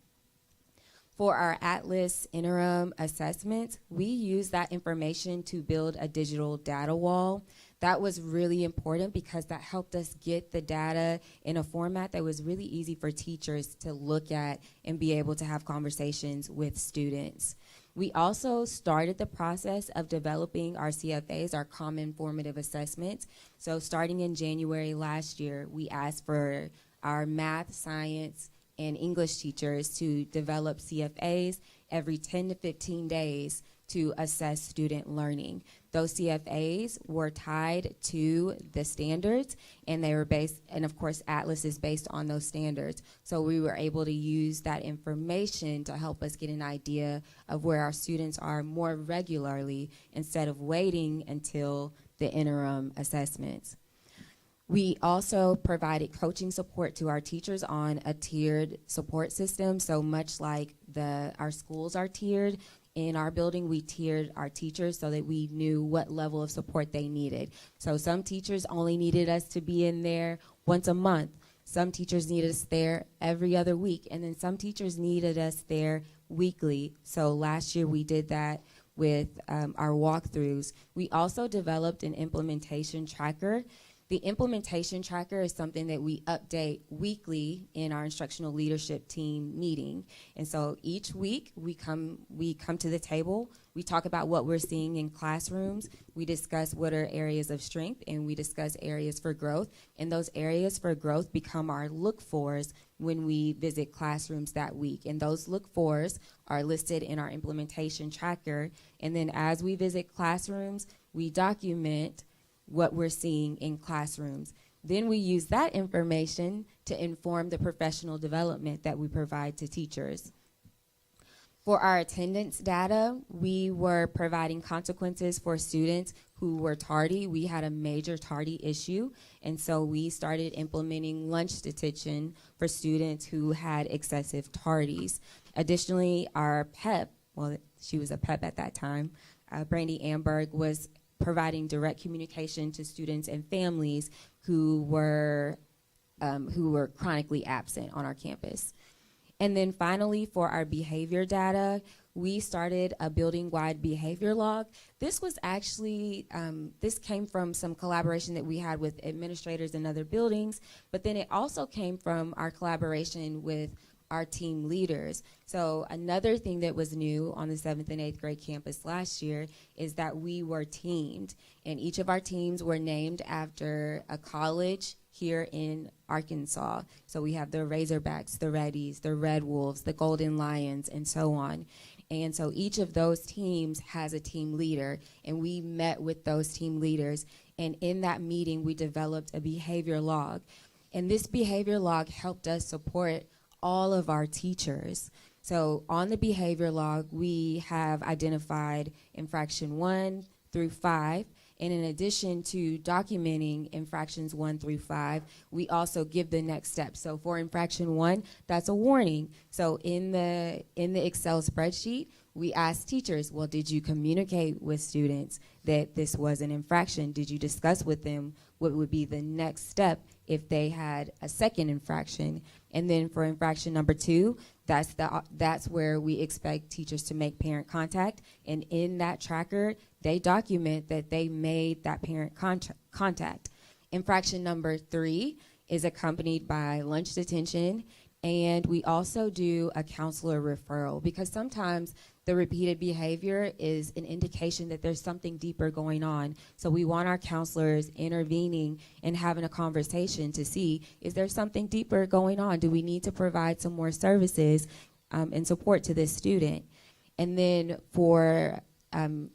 [SPEAKER 12] For our Atlas interim assessments, we use that information to build a digital data wall. That was really important because that helped us get the data in a format that was really easy for teachers to look at and be able to have conversations with students. We also started the process of developing our CFAs, our Common Formative Assessments. So starting in January last year, we asked for our math, science, and English teachers to develop CFAs every 10 to 15 days to assess student learning. Those CFAs were tied to the standards, and they were based, and of course Atlas is based on those standards. So we were able to use that information to help us get an idea of where our students are more regularly instead of waiting until the interim assessments. We also provided coaching support to our teachers on a tiered support system. So much like our schools are tiered, in our building we tiered our teachers so that we knew what level of support they needed. So some teachers only needed us to be in there once a month. Some teachers needed us there every other week. And then some teachers needed us there weekly. So last year we did that with our walkthroughs. We also developed an implementation tracker. The implementation tracker is something that we update weekly in our instructional leadership team meeting. And so each week we come to the table, we talk about what we're seeing in classrooms, we discuss what are areas of strength, and we discuss areas for growth. And those areas for growth become our look-fors when we visit classrooms that week. And those look-fors are listed in our implementation tracker. And then as we visit classrooms, we document what we're seeing in classrooms. Then we use that information to inform the professional development that we provide to teachers. For our attendance data, we were providing consequences for students who were tardy. We had a major tardy issue, and so we started implementing lunch detention for students who had excessive tardies. Additionally, our PEP, well, she was a PEP at that time, Brandy Amberg, was providing direct communication to students and families who were chronically absent on our campus. And then finally, for our behavior data, we started a building-wide behavior log. This was actually, this came from some collaboration that we had with administrators in other buildings, but then it also came from our collaboration with our team leaders. So another thing that was new on the 7th and 8th grade campus last year is that we were teamed, and each of our teams were named after a college here in Arkansas. So we have the Razorbacks, the Reddies, the Red Wolves, the Golden Lions, and so on. And so each of those teams has a team leader, and we met with those team leaders, and in that meeting we developed a behavior log. And this behavior log helped us support all of our teachers. So on the behavior log, we have identified infraction 1 through 5, And in addition to documenting infractions 1 through 5, we also give the next step. So for infraction 1, that's a warning. So in the Excel spreadsheet, we ask teachers, well, did you communicate with students that this was an infraction? Did you discuss with them what would be the next step if they had a second infraction? And then for infraction number 2, that's where we expect teachers to make parent contact. And in that tracker, they document that they made that parent contact. Infraction number 3 is accompanied by lunch detention. And we also do a counselor referral, because sometimes the repeated behavior is an indication that there's something deeper going on. So we want our counselors intervening and having a conversation to see, is there something deeper going on? Do we need to provide some more services and support to this student? And then for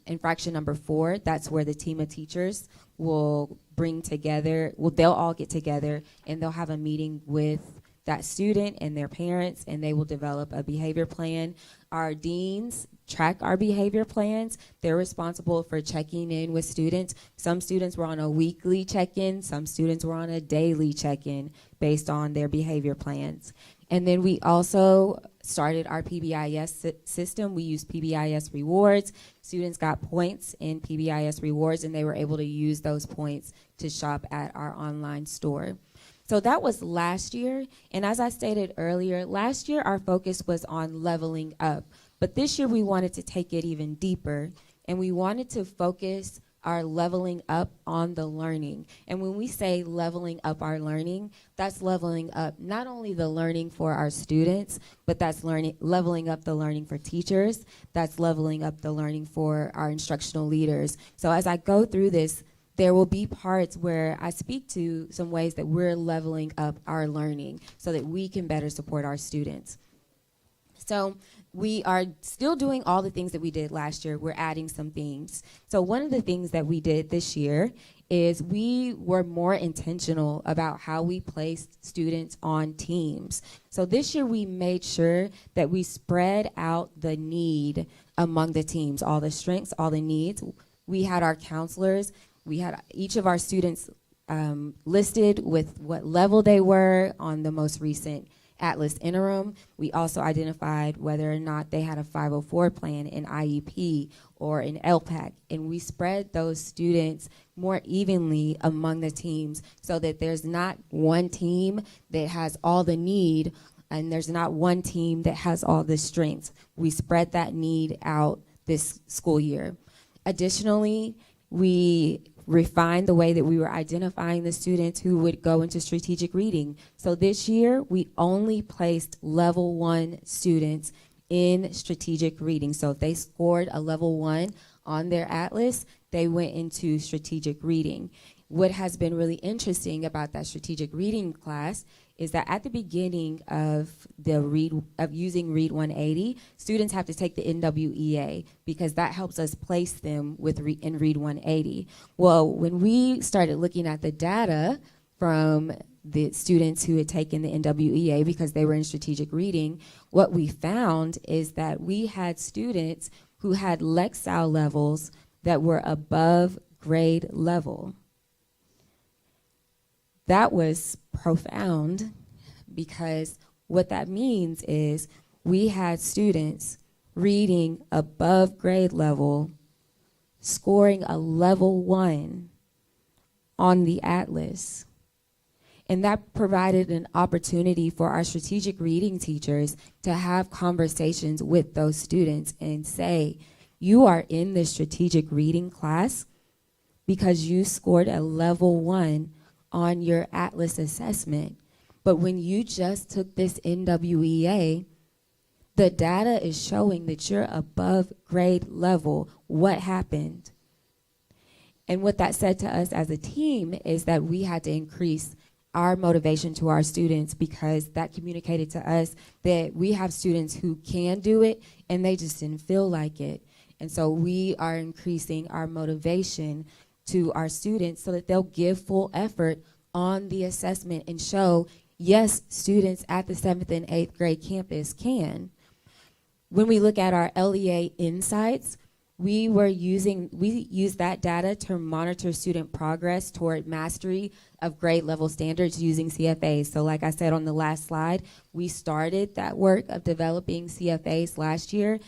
[SPEAKER 12] infraction number 4, that's where the team of teachers will bring together, they'll all get together and they'll have a meeting with that student and their parents, and they will develop a behavior plan. Our deans track our behavior plans. They're responsible for checking in with students. Some students were on a weekly check-in, some students were on a daily check-in based on their behavior plans. And then we also started our PBIS system. We used PBIS rewards. Students got points in PBIS rewards, and they were able to use those points to shop at our online store. So that was last year, and as I stated earlier, last year our focus was on leveling up, but this year we wanted to take it even deeper, and we wanted to focus our leveling up on the learning. And when we say leveling up our learning, that's leveling up not only the learning for our students, but that's leveling up the learning for teachers, that's leveling up the learning for our instructional leaders. So as I go through this, there will be parts where I speak to some ways that we're leveling up our learning so that we can better support our students. So we are still doing all the things that we did last year. We're adding some things. So one of the things that we did this year is we were more intentional about how we placed students on teams. So this year we made sure that we spread out the need among the teams, all the strengths, all the needs. We had our counselors. We had each of our students listed with what level they were on the most recent Atlas interim. We also identified whether or not they had a 504 plan, an IEP, or an LPAC. And we spread those students more evenly among the teams so that there's not one team that has all the need and there's not one team that has all the strengths. We spread that need out this school year. Additionally, we refined the way that we were identifying the students who would go into strategic reading. So this year, we only placed level 1 students in strategic reading. So if they scored a level 1 on their Atlas, they went into strategic reading. What has been really interesting about that strategic reading class is that at the beginning of using Read 180, students have to take the NWEA because that helps us place them in Read 180. Well, when we started looking at the data from the students who had taken the NWEA because they were in strategic reading, what we found is that we had students who had Lexile levels that were above grade level. That was profound because what that means is we had students reading above grade level, scoring a level 1 on the Atlas. And that provided an opportunity for our strategic reading teachers to have conversations with those students and say, you are in this strategic reading class because you scored a level 1 on your Atlas assessment. But when you just took this NWEA, the data is showing that you're above grade level. What happened? And what that said to us as a team is that we had to increase our motivation to our students because that communicated to us that we have students who can do it and they just didn't feel like it. And so we are increasing our motivation to our students so that they'll give full effort on the assessment and show, yes, students at the 7th and 8th grade campus can. When we look at our LEA insights, we used that data to monitor student progress toward mastery of grade level standards using CFAs. So like I said on the last slide, we started that work of developing CFAs last year.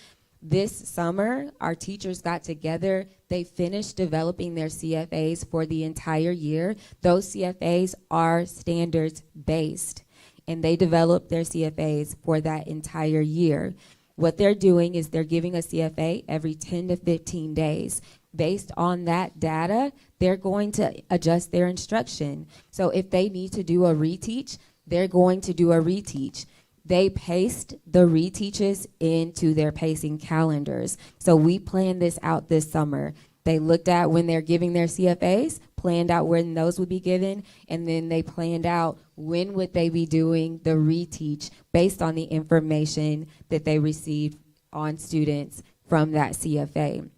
[SPEAKER 12] This summer, our teachers got together. They finished developing their CFAs for the entire year. Those CFAs are standards based, and they developed their CFAs for that entire year. What they're doing is they're giving a CFA every 10 to 15 days. Based on that data, they're going to adjust their instruction. So if they need to do a reteach, they're going to do a reteach. They paced the reteaches into their pacing calendars. So we planned this out this summer. They looked at when they're giving their CFAs, planned out when those would be given, and then they planned out when would they be doing the reteach based on the information that they received on students from that CFA.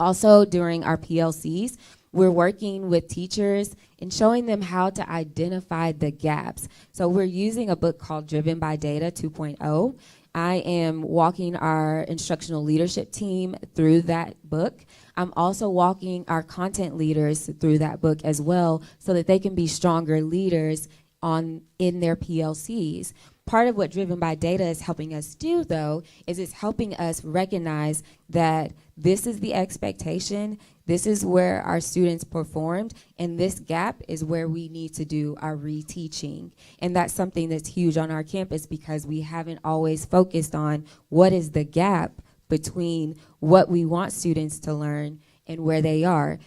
[SPEAKER 12] Also, during our PLCs, we're working with teachers and showing them how to identify the gaps. So we're using a book called Driven by Data 2.0. I am walking our instructional leadership team through that book. I'm also walking our content leaders through that book as well so that they can be stronger leaders in their PLCs. Part of what Driven by Data is helping us do, though, is it's helping us recognize that this is the expectation, this is where our students performed, and this gap is where we need to do our reteaching. And that's something that's huge on our campus because we haven't always focused on what is the gap between what we want students to learn and where they are.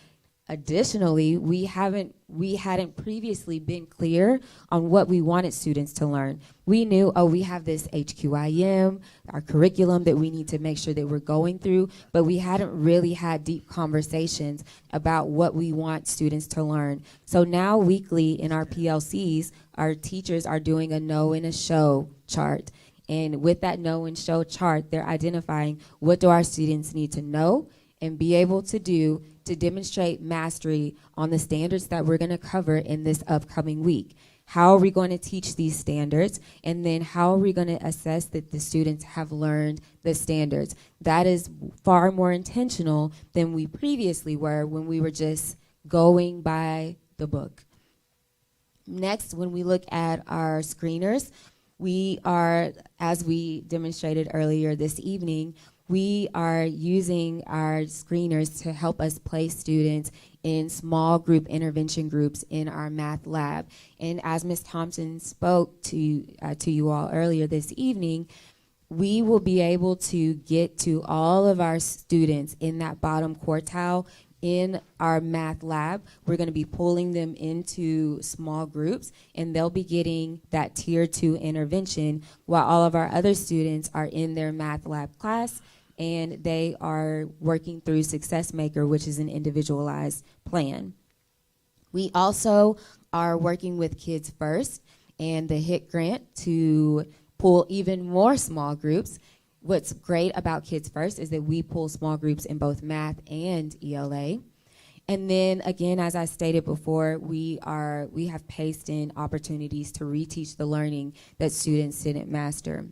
[SPEAKER 12] Additionally, we hadn't previously been clear on what we wanted students to learn. We knew, we have this HQIM, our curriculum that we need to make sure that we're going through, but we hadn't really had deep conversations about what we want students to learn. So now weekly in our PLCs, our teachers are doing a know and a show chart. And with that know and show chart, they're identifying what do our students need to know and be able to do to demonstrate mastery on the standards that we're going to cover in this upcoming week. How are we going to teach these standards? And then how are we going to assess that the students have learned the standards? That is far more intentional than we previously were when we were just going by the book. Next, when we look at our screeners, we are, as we demonstrated earlier this evening, we are using our screeners to help us place students in small group intervention groups in our math lab. And as Ms. Thompson spoke to you all earlier this evening, we will be able to get to all of our students in that bottom quartile in our math lab. We're going to be pulling them into small groups, and they'll be getting that tier 2 intervention while all of our other students are in their math lab class, and they are working through Success Maker, which is an individualized plan. We also are working with Kids First and the HIT grant to pull even more small groups. What's great about Kids First is that we pull small groups in both math and ELA. And then again, as I stated before, we have paced in opportunities to reteach the learning that students didn't master.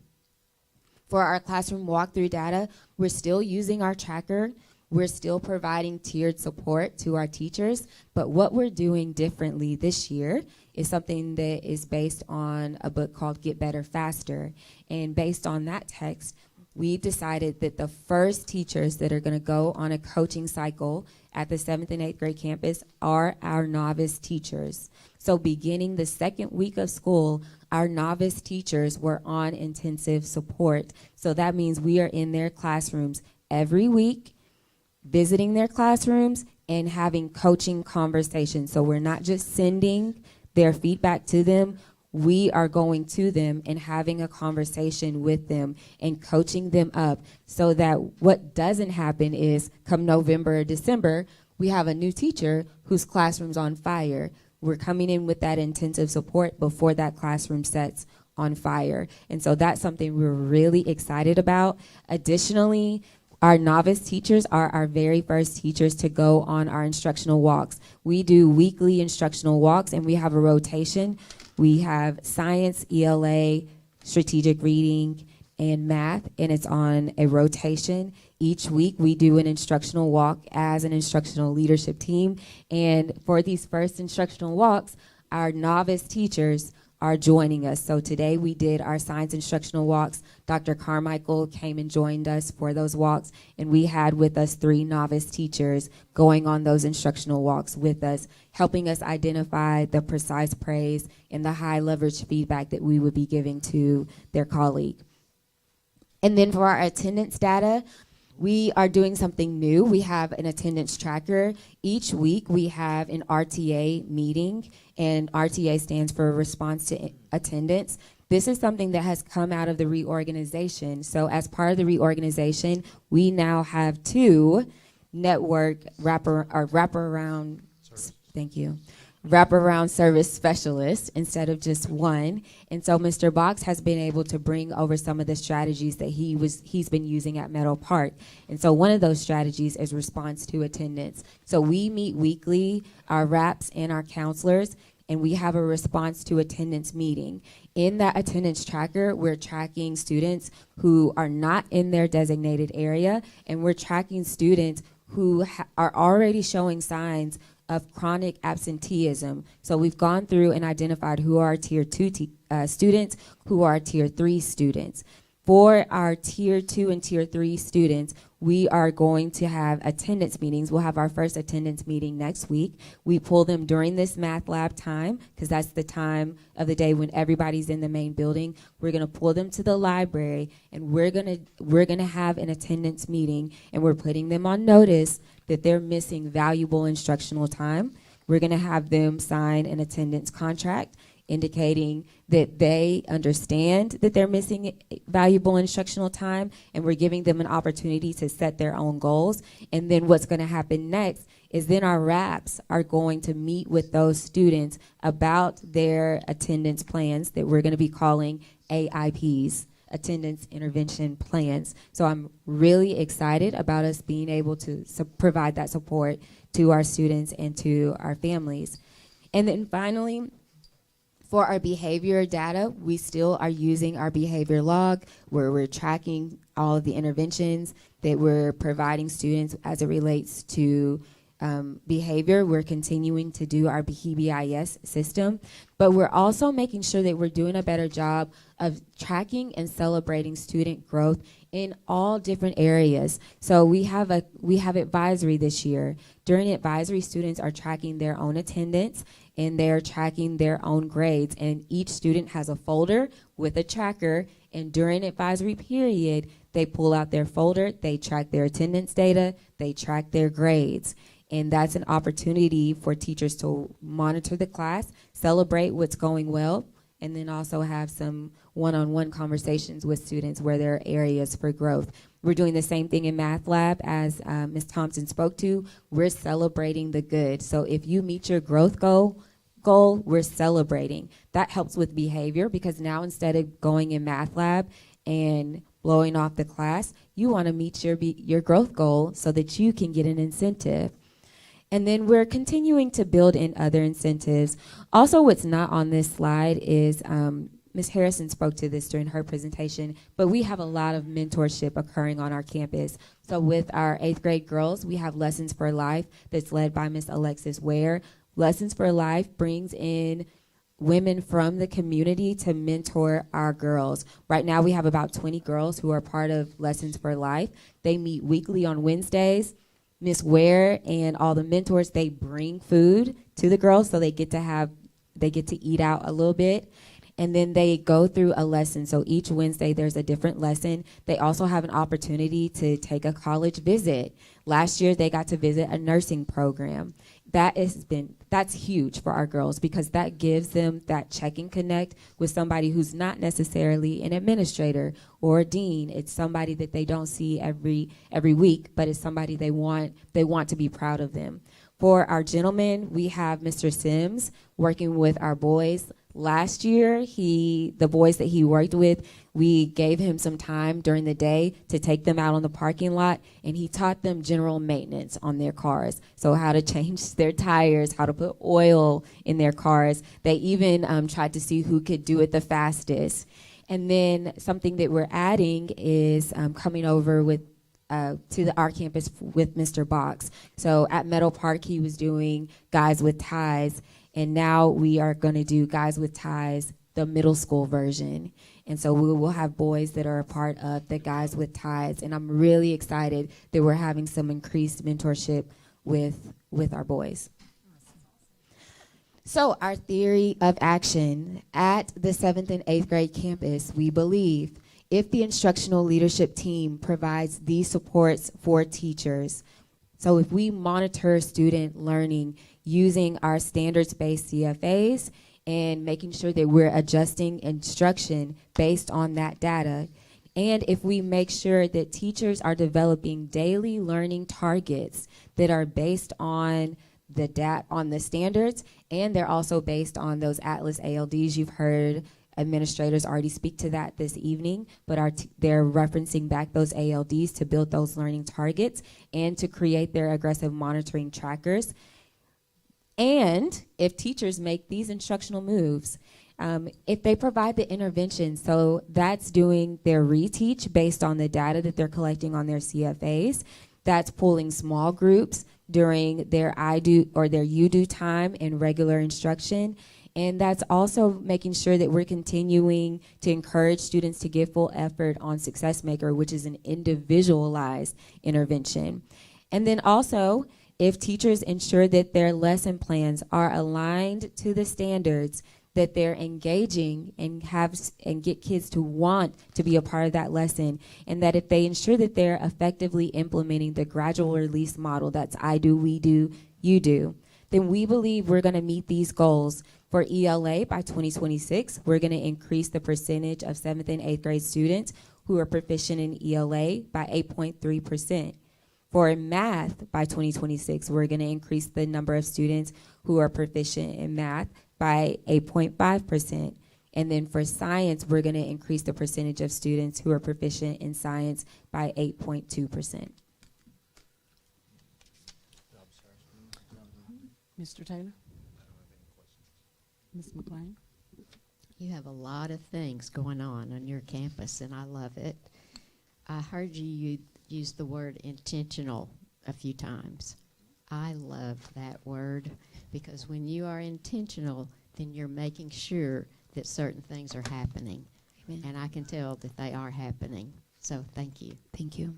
[SPEAKER 12] For our classroom walkthrough data, we're still using our tracker. We're still providing tiered support to our teachers, but what we're doing differently this year is something that is based on a book called Get Better Faster. And based on that text, we decided that the first teachers that are going to go on a coaching cycle at the 7th and 8th grade campus are our novice teachers. So beginning the second week of school, our novice teachers were on intensive support. So that means we are in their classrooms every week, visiting their classrooms and having coaching conversations. So we're not just sending their feedback to them, we are going to them and having a conversation with them and coaching them up so that what doesn't happen is come November or December, we have a new teacher whose classroom's on fire. We're coming in with that intensive support before that classroom sets on fire. And so that's something we're really excited about. Additionally, our novice teachers are our very first teachers to go on our instructional walks. We do weekly instructional walks, and we have a rotation. We have science, ELA, strategic reading, and math, and it's on a rotation. Each week we do an instructional walk as an instructional leadership team, and for these first instructional walks, our novice teachers are joining us. So today we did our science instructional walks. Dr. Carmichael came and joined us for those walks, and we had with us 3 novice teachers going on those instructional walks with us, helping us identify the precise praise and the high leverage feedback that we would be giving to their colleague. And then for our attendance data, we are doing something new. We have an attendance tracker. Each week we have an RTA meeting, and RTA stands for Response to Attendance. This is something that has come out of the reorganization. So as part of the reorganization, we now have 2 network wraparound service specialists instead of just 1. And so Mr. Box has been able to bring over some of the strategies that he's been using at Meadow Park. And so one of those strategies is response to attendance. So we meet weekly, our RAPs and our counselors, and we have a response to attendance meeting. In that attendance tracker, we're tracking students who are not in their designated area, and we're tracking students who are already showing signs of chronic absenteeism. So we've gone through and identified who are our Tier 2 students, who are our Tier 3 students. For our Tier 2 and Tier 3 students, we are going to have attendance meetings. We'll have our first attendance meeting next week. We pull them during this math lab time, because that's the time of the day when everybody's in the main building. We're gonna pull them to the library, and we're gonna have an attendance meeting, and we're putting them on notice that they're missing valuable instructional time. We're gonna have them sign an attendance contract indicating that they understand that they're missing valuable instructional time, and we're giving them an opportunity to set their own goals. And then what's gonna happen next is then our RAPs are going to meet with those students about their attendance plans that we're gonna be calling AIPs, attendance intervention plans. So I'm really excited about us being able to provide that support to our students and to our families. And then finally, for our behavior data, we still are using our behavior log, where we're tracking all of the interventions that we're providing students as it relates to behavior. We're continuing to do our PBIS system, but we're also making sure that we're doing a better job of tracking and celebrating student growth in all different areas. So we have advisory this year. During advisory, students are tracking their own attendance, and they're tracking their own grades, and each student has a folder with a tracker, and during advisory period, they pull out their folder, they track their attendance data, they track their grades. And that's an opportunity for teachers to monitor the class, celebrate what's going well, and then also have some one-on-one conversations with students where there are areas for growth. We're doing the same thing in Math Lab, as Ms. Thompson spoke to. We're celebrating the good. So if you meet your growth goal, we're celebrating. That helps with behavior, because now instead of going in Math Lab and blowing off the class, you want to meet your growth goal so that you can get an incentive. And then we're continuing to build in other incentives. Also, what's not on this slide is, Ms. Harrison spoke to this during her presentation, but we have a lot of mentorship occurring on our campus. So with our 8th grade girls, we have Lessons for Life that's led by Ms. Alexis Ware. Lessons for Life brings in women from the community to mentor our girls. Right now we have about 20 girls who are part of Lessons for Life. They meet weekly on Wednesdays. Ms. Ware and all the mentors, they bring food to the girls, so they get to eat out a little bit. And then they go through a lesson. So each Wednesday there's a different lesson. They also have an opportunity to take a college visit. Last year they got to visit a nursing program. That's huge for our girls, because that gives them that check and connect with somebody who's not necessarily an administrator or a dean. It's somebody that they don't see every week, but it's somebody they want to be proud of them. For our gentlemen, we have Mr. Sims working with our boys. Last year, the boys that he worked with, we gave him some time during the day to take them out on the parking lot, and he taught them general maintenance on their cars. So how to change their tires, how to put oil in their cars. They even tried to see who could do it the fastest. And then something that we're adding is coming over with to our campus with Mr. Box. So at Meadow Park, he was doing Guys with Ties, and now we are going to do Guys with Ties, the middle school version. And so we will have boys that are a part of the Guys with Ties, and I'm really excited that we're having some increased mentorship with our boys. So our theory of action at the 7th and 8th grade campus, we believe if the instructional leadership team provides these supports for teachers, so if we monitor student learning using our standards-based CFAs and making sure that we're adjusting instruction based on that data, and if we make sure that teachers are developing daily learning targets that are based on the standards, and they're also based on those Atlas ALDs. You've heard administrators already speak to that this evening, but they're referencing back those ALDs to build those learning targets and to create their aggressive monitoring trackers. And if teachers make these instructional moves, if they provide the intervention, so that's doing their reteach based on the data that they're collecting on their CFAs, that's pulling small groups during their I do or their you do time in regular instruction. And that's also making sure that we're continuing to encourage students to give full effort on Success Maker, which is an individualized intervention. And then also, if teachers ensure that their lesson plans are aligned to the standards, that they're engaging and get kids to want to be a part of that lesson, and that if they ensure that they're effectively implementing the gradual release model, that's I do, we do, you do, then we believe we're going to meet these goals. For ELA by 2026, we're going to increase the percentage of 7th and 8th grade students who are proficient in ELA by 8.3%. For math by 2026, we're going to increase the number of students who are proficient in math by 8.5%. And then for science, we're going to increase the percentage of students who are proficient in science by 8.2%.
[SPEAKER 1] Mr. Taylor? Ms. McLean?
[SPEAKER 15] You have a lot of things going on your campus, and I love it. I heard you use the word intentional a few times. I love that word because when you are intentional, then you're making sure that certain things are happening. Amen. And I can tell that they are happening. So thank you.
[SPEAKER 12] Thank you.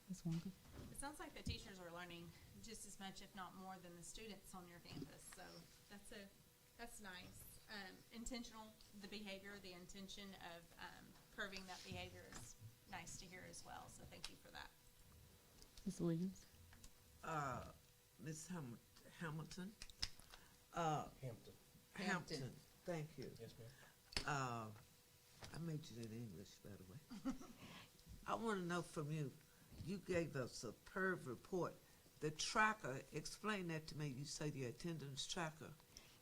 [SPEAKER 1] Ms. Wonka?
[SPEAKER 10] It sounds like the teachers are learning just as much, if not more, than the students on your campus. So that's nice. Intentional, the behavior, the intention of curbing that behavior is nice to hear as well. So thank you for that.
[SPEAKER 1] Ms. Williams?
[SPEAKER 4] Ms. Hamilton? Hampton. Thank you.
[SPEAKER 19] Yes, ma'am.
[SPEAKER 4] I majored in English, by the way. I want to know from you, you gave us a superb report. The tracker, explain that to me. You say the attendance tracker.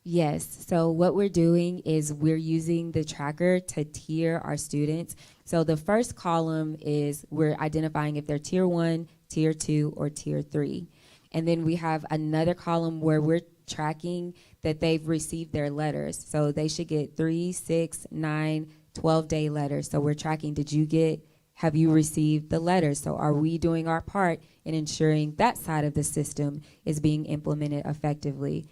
[SPEAKER 12] Yes, so what we're doing is we're using the tracker to tier our students. So the first column is we're identifying if they're tier 1, tier 2, or tier 3. And then we have another column where we're tracking that they've received their letters. So they should get 3, 6, 9, 12-day letters. So we're tracking, have you received the letters? So are we doing our part in ensuring that side of the system is being implemented effectively?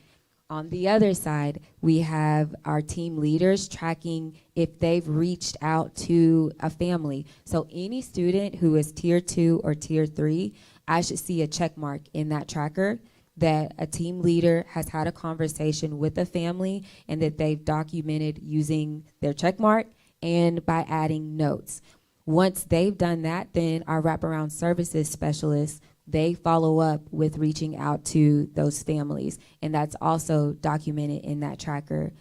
[SPEAKER 12] On the other side, we have our team leaders tracking if they've reached out to a family. So any student who is tier 2 or tier 3, I should see a check mark in that tracker that a team leader has had a conversation with a family and that they've documented using their check mark and by adding notes. Once they've done that, then our wraparound services specialists, they follow up with reaching out to those families, and that's also documented in that tracker.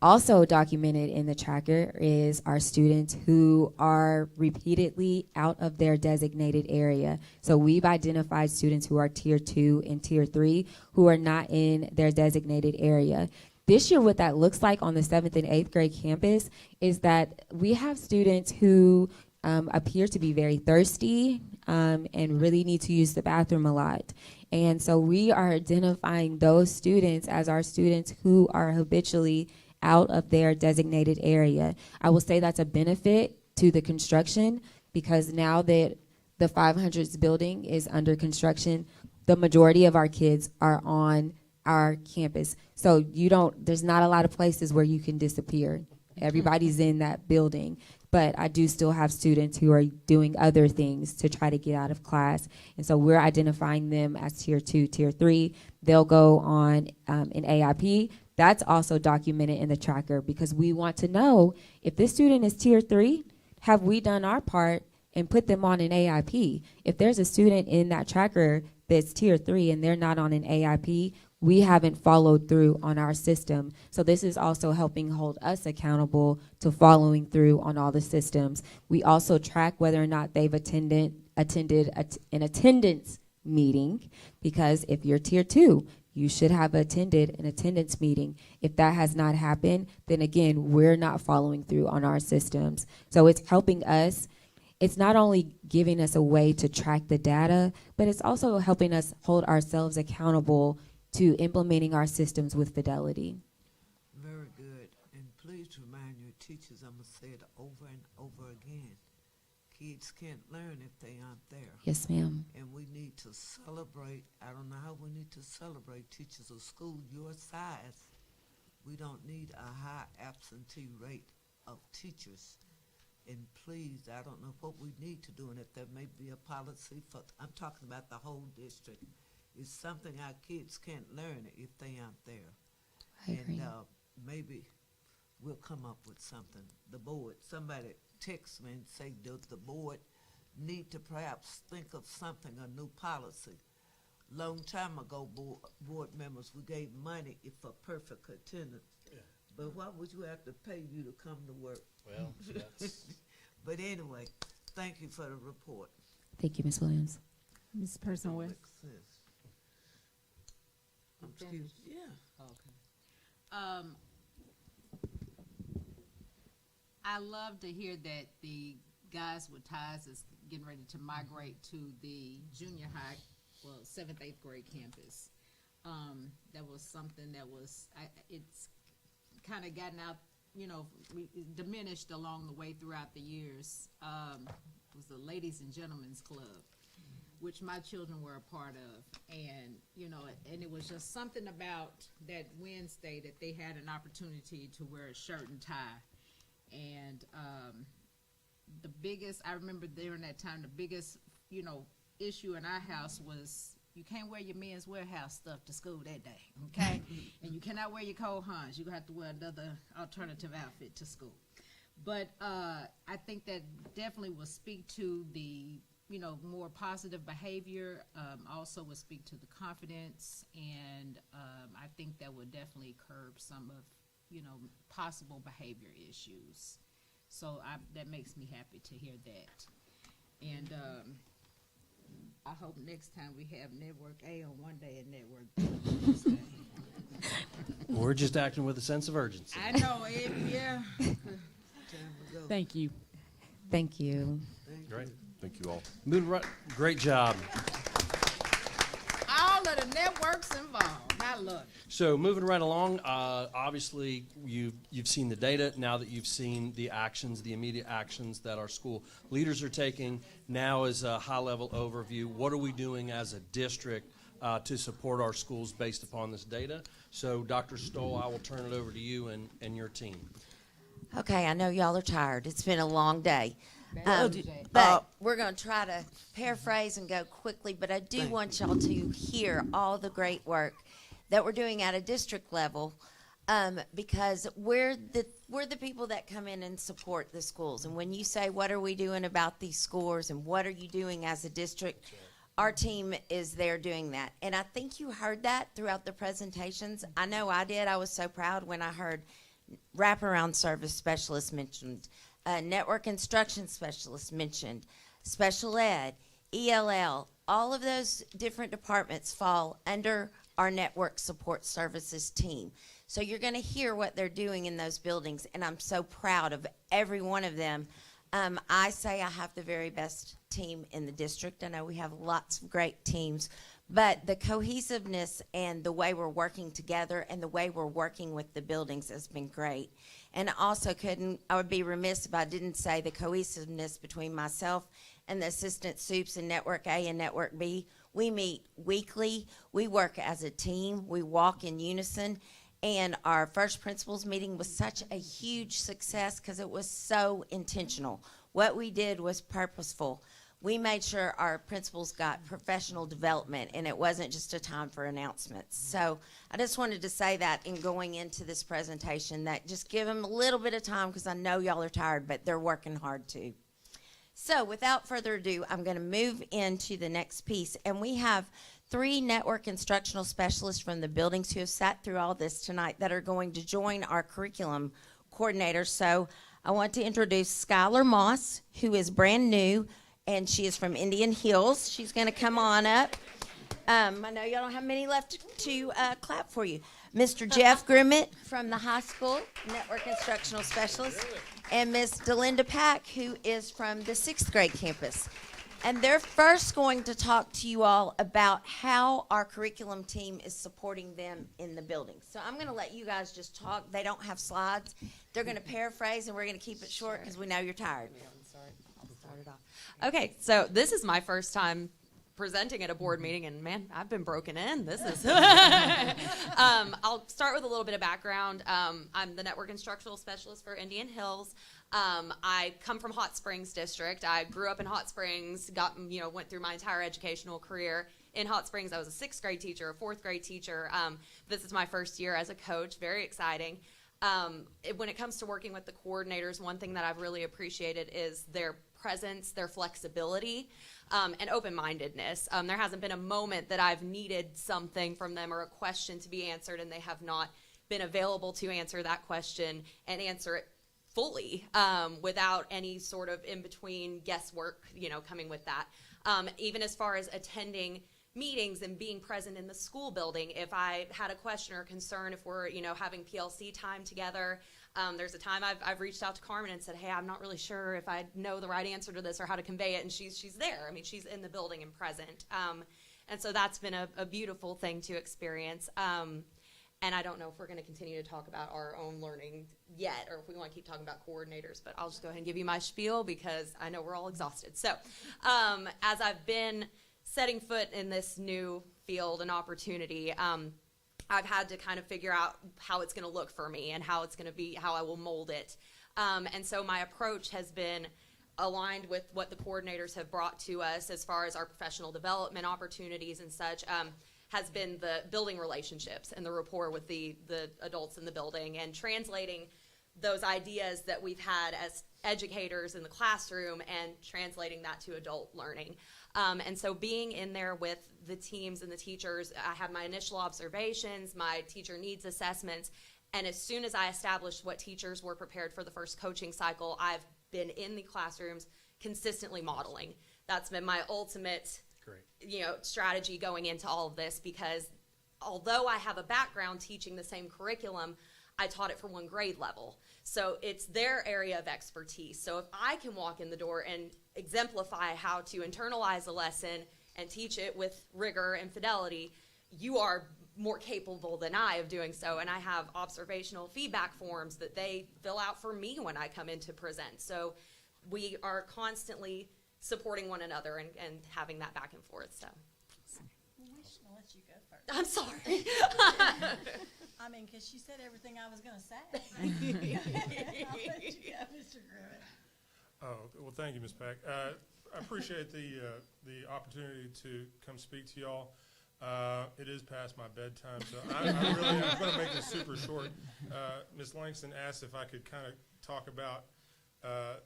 [SPEAKER 12] Also documented in the tracker is our students who are repeatedly out of their designated area. So we've identified students who are tier 2 and tier 3 who are not in their designated area. This year, what that looks like on the 7th and 8th grade campus is that we have students who appear to be very thirsty and really need to use the bathroom a lot. And so we are identifying those students as our students who are habitually out of their designated area. I will say that's a benefit to the construction, because now that the 500s building is under construction, the majority of our kids are on our campus. So there's not a lot of places where you can disappear. Everybody's in that building. But I do still have students who are doing other things to try to get out of class. And so we're identifying them as tier 2, tier 3. They'll go on an AIP. That's also documented in the tracker, because we want to know if this student is tier 3, have we done our part and put them on an AIP? If there's a student in that tracker that's tier 3 and they're not on an AIP, we haven't followed through on our system. So this is also helping hold us accountable to following through on all the systems. We also track whether or not they've attended an attendance meeting, because if you're tier 2, you should have attended an attendance meeting. If that has not happened, then again, we're not following through on our systems. So it's helping us. It's not only giving us a way to track the data, but it's also helping us hold ourselves accountable to implementing our systems with fidelity.
[SPEAKER 4] Very good. And please remind your teachers, I'm going to say it over and over again, kids can't learn if they aren't there.
[SPEAKER 12] Yes, ma'am.
[SPEAKER 4] And we need to celebrate, I don't know how we need to celebrate teachers of school your size. We don't need a high absentee rate of teachers. And please, I don't know what we need to do, and if there may be a policy for, I'm talking about the whole district. It's something our kids can't learn if they aren't there.
[SPEAKER 12] I agree.
[SPEAKER 4] And maybe we'll come up with something. The board, somebody text me and say, does the board need to perhaps think of something, a new policy? Long time ago, board members, we gave money for perfect attendance. Yeah. But why would you have to pay you to come to work?
[SPEAKER 3] Well, that's...
[SPEAKER 4] But anyway, thank you for the report.
[SPEAKER 12] Thank you, Ms. Williams.
[SPEAKER 1] Ms. Personal.
[SPEAKER 4] Excuse, yeah.
[SPEAKER 6] Okay. I love to hear that the guys with ties is getting ready to migrate to the junior high, well, 7th, 8th grade campus. That was something that was, it's kind of gotten out, diminished along the way throughout the years. It was the Ladies and Gentlemen's Club, which my children were a part of. And, and it was just something about that Wednesday that they had an opportunity to wear a shirt and tie. And the biggest, I remember during that time, the biggest, issue in our house was you can't wear your men's warehouse stuff to school that day, okay? And you cannot wear your Cole Haans. You're going to have to wear another alternative outfit to school. But I think that definitely will speak to the more positive behavior, also would speak to the confidence, and I think that would definitely curb some of, possible behavior issues. So that makes me happy to hear that. And I hope next time we have Network A on one day and Network B on the next day.
[SPEAKER 3] We're just acting with a sense of urgency.
[SPEAKER 6] I know it, yeah.
[SPEAKER 1] Thank you.
[SPEAKER 12] Thank you.
[SPEAKER 16] Great. Thank you all.
[SPEAKER 3] Moving right, great job.
[SPEAKER 6] All of the networks involved. I love it.
[SPEAKER 3] So moving right along, obviously you've seen the data. Now that you've seen the actions, the immediate actions that our school leaders are taking, now is a high-level overview. What are we doing as a district to support our schools based upon this data? So Dr. Stoll, I will turn it over to you and your team.
[SPEAKER 13] Okay, I know y'all are tired. It's been a long day.
[SPEAKER 4] But
[SPEAKER 13] But we're going to try to paraphrase and go quickly, but I do want y'all to hear all the great work that we're doing at a district level, because we're the people that come in and support the schools. And when you say, what are we doing about these scores and what are you doing as a district, our team is there doing that. And I think you heard that throughout the presentations. I know I did. I was so proud when I heard wraparound service specialists mentioned, network instruction specialists mentioned, special ed, ELL, all of those different departments fall under our network support services team. So you're going to hear what they're doing in those buildings, and I'm so proud of every one of them I say I have the very best team in the district. I know we have lots of great teams, but the cohesiveness and the way we're working together and the way we're working with the buildings has been great. And also I would be remiss if I didn't say the cohesiveness between myself and the assistant soups in Network A and Network B. We meet weekly. We work as a team. We walk in unison. And our first principals meeting was such a huge success because it was so intentional. What we did was purposeful. We made sure our principals got professional development, and it wasn't just a time for announcements. So I just wanted to say that in going into this presentation, that just give them a little bit of time because I know y'all are tired, but they're working hard too. So without further ado, I'm going to move into the next piece, and we have 3 network instructional specialists from the buildings who have sat through all this tonight that are going to join our curriculum coordinators. So I want to introduce Skylar Moss, who is brand new, and she is from Indian Hills. She's going to come on up. I know y'all don't have many left to clap for you. Mr. Jeff Grimmett from the high school, network instructional specialist, and Miss Delinda Pack, who is from the 6th grade campus. And they're first going to talk to you all about how our curriculum team is supporting them in the building. So I'm going to let you guys just talk. They don't have slides. They're going to paraphrase, and we're going to keep it short because we know you're tired.
[SPEAKER 14] I'll start it off. Okay, so this is my first time presenting at a board meeting, and man, I've been broken in. This is I'll start with a little bit of background. I'm the network instructional specialist for Indian Hills. I come from Hot Springs district. I grew up in Hot Springs, went through my entire educational career in Hot Springs. I was a 6th grade teacher, a 4th grade teacher. This is my first year as a coach, very exciting. When it comes to working with the coordinators, one thing that I've really appreciated is their presence, their flexibility, and open-mindedness. There hasn't been a moment that I've needed something from them or a question to be answered, and they have not been available to answer that question and answer it fully without any sort of in-between guesswork, coming with that. Even as far as attending meetings and being present in the school building, if I had a question or concern, if we're, having PLC time together, there's a time I've reached out to Carmen and said, hey, I'm not really sure if I know the right answer to this or how to convey it, and she's there. I mean, she's in the building and present. And so that's been a beautiful thing to experience. And I don't know if we're going to continue to talk about our own learning yet, or if we want to keep talking about coordinators, but I'll just go ahead and give you my spiel because I know we're all exhausted. So as I've been setting foot in this new field and opportunity, I've had to kind of figure out how it's going to look for me and how it's going to be, how I will mold it. And so my approach has been aligned with what the coordinators have brought to us as far as our professional development opportunities and such. Has been the building relationships and the rapport with the adults in the building and translating those ideas that we've had as educators in the classroom and translating that to adult learning. And so being in there with the teams and the teachers, I have my initial observations, my teacher needs assessments, and as soon as I established what teachers were prepared for the first coaching cycle, I've been in the classrooms consistently modeling. That's been my ultimate strategy going into all of this, because although I have a background teaching the same curriculum, I taught it for 1 grade level. So it's their area of expertise. So if I can walk in the door and exemplify how to internalize a lesson and teach it with rigor and fidelity, you are more capable than I of doing so. And I have observational feedback forms that they fill out for me when I come in to present. So we are constantly supporting one another and having that back and forth. So
[SPEAKER 11] I should have let you go first.
[SPEAKER 14] I'm sorry.
[SPEAKER 11] I mean, because she said everything I was going to say. I'll let you go, Mr. Grimmett.
[SPEAKER 18] Oh, well, thank you, Ms. Pack. I appreciate the opportunity to come speak to y'all. It is past my bedtime, so I'm going to make this super short. Ms. Langston asked if I could kind of talk about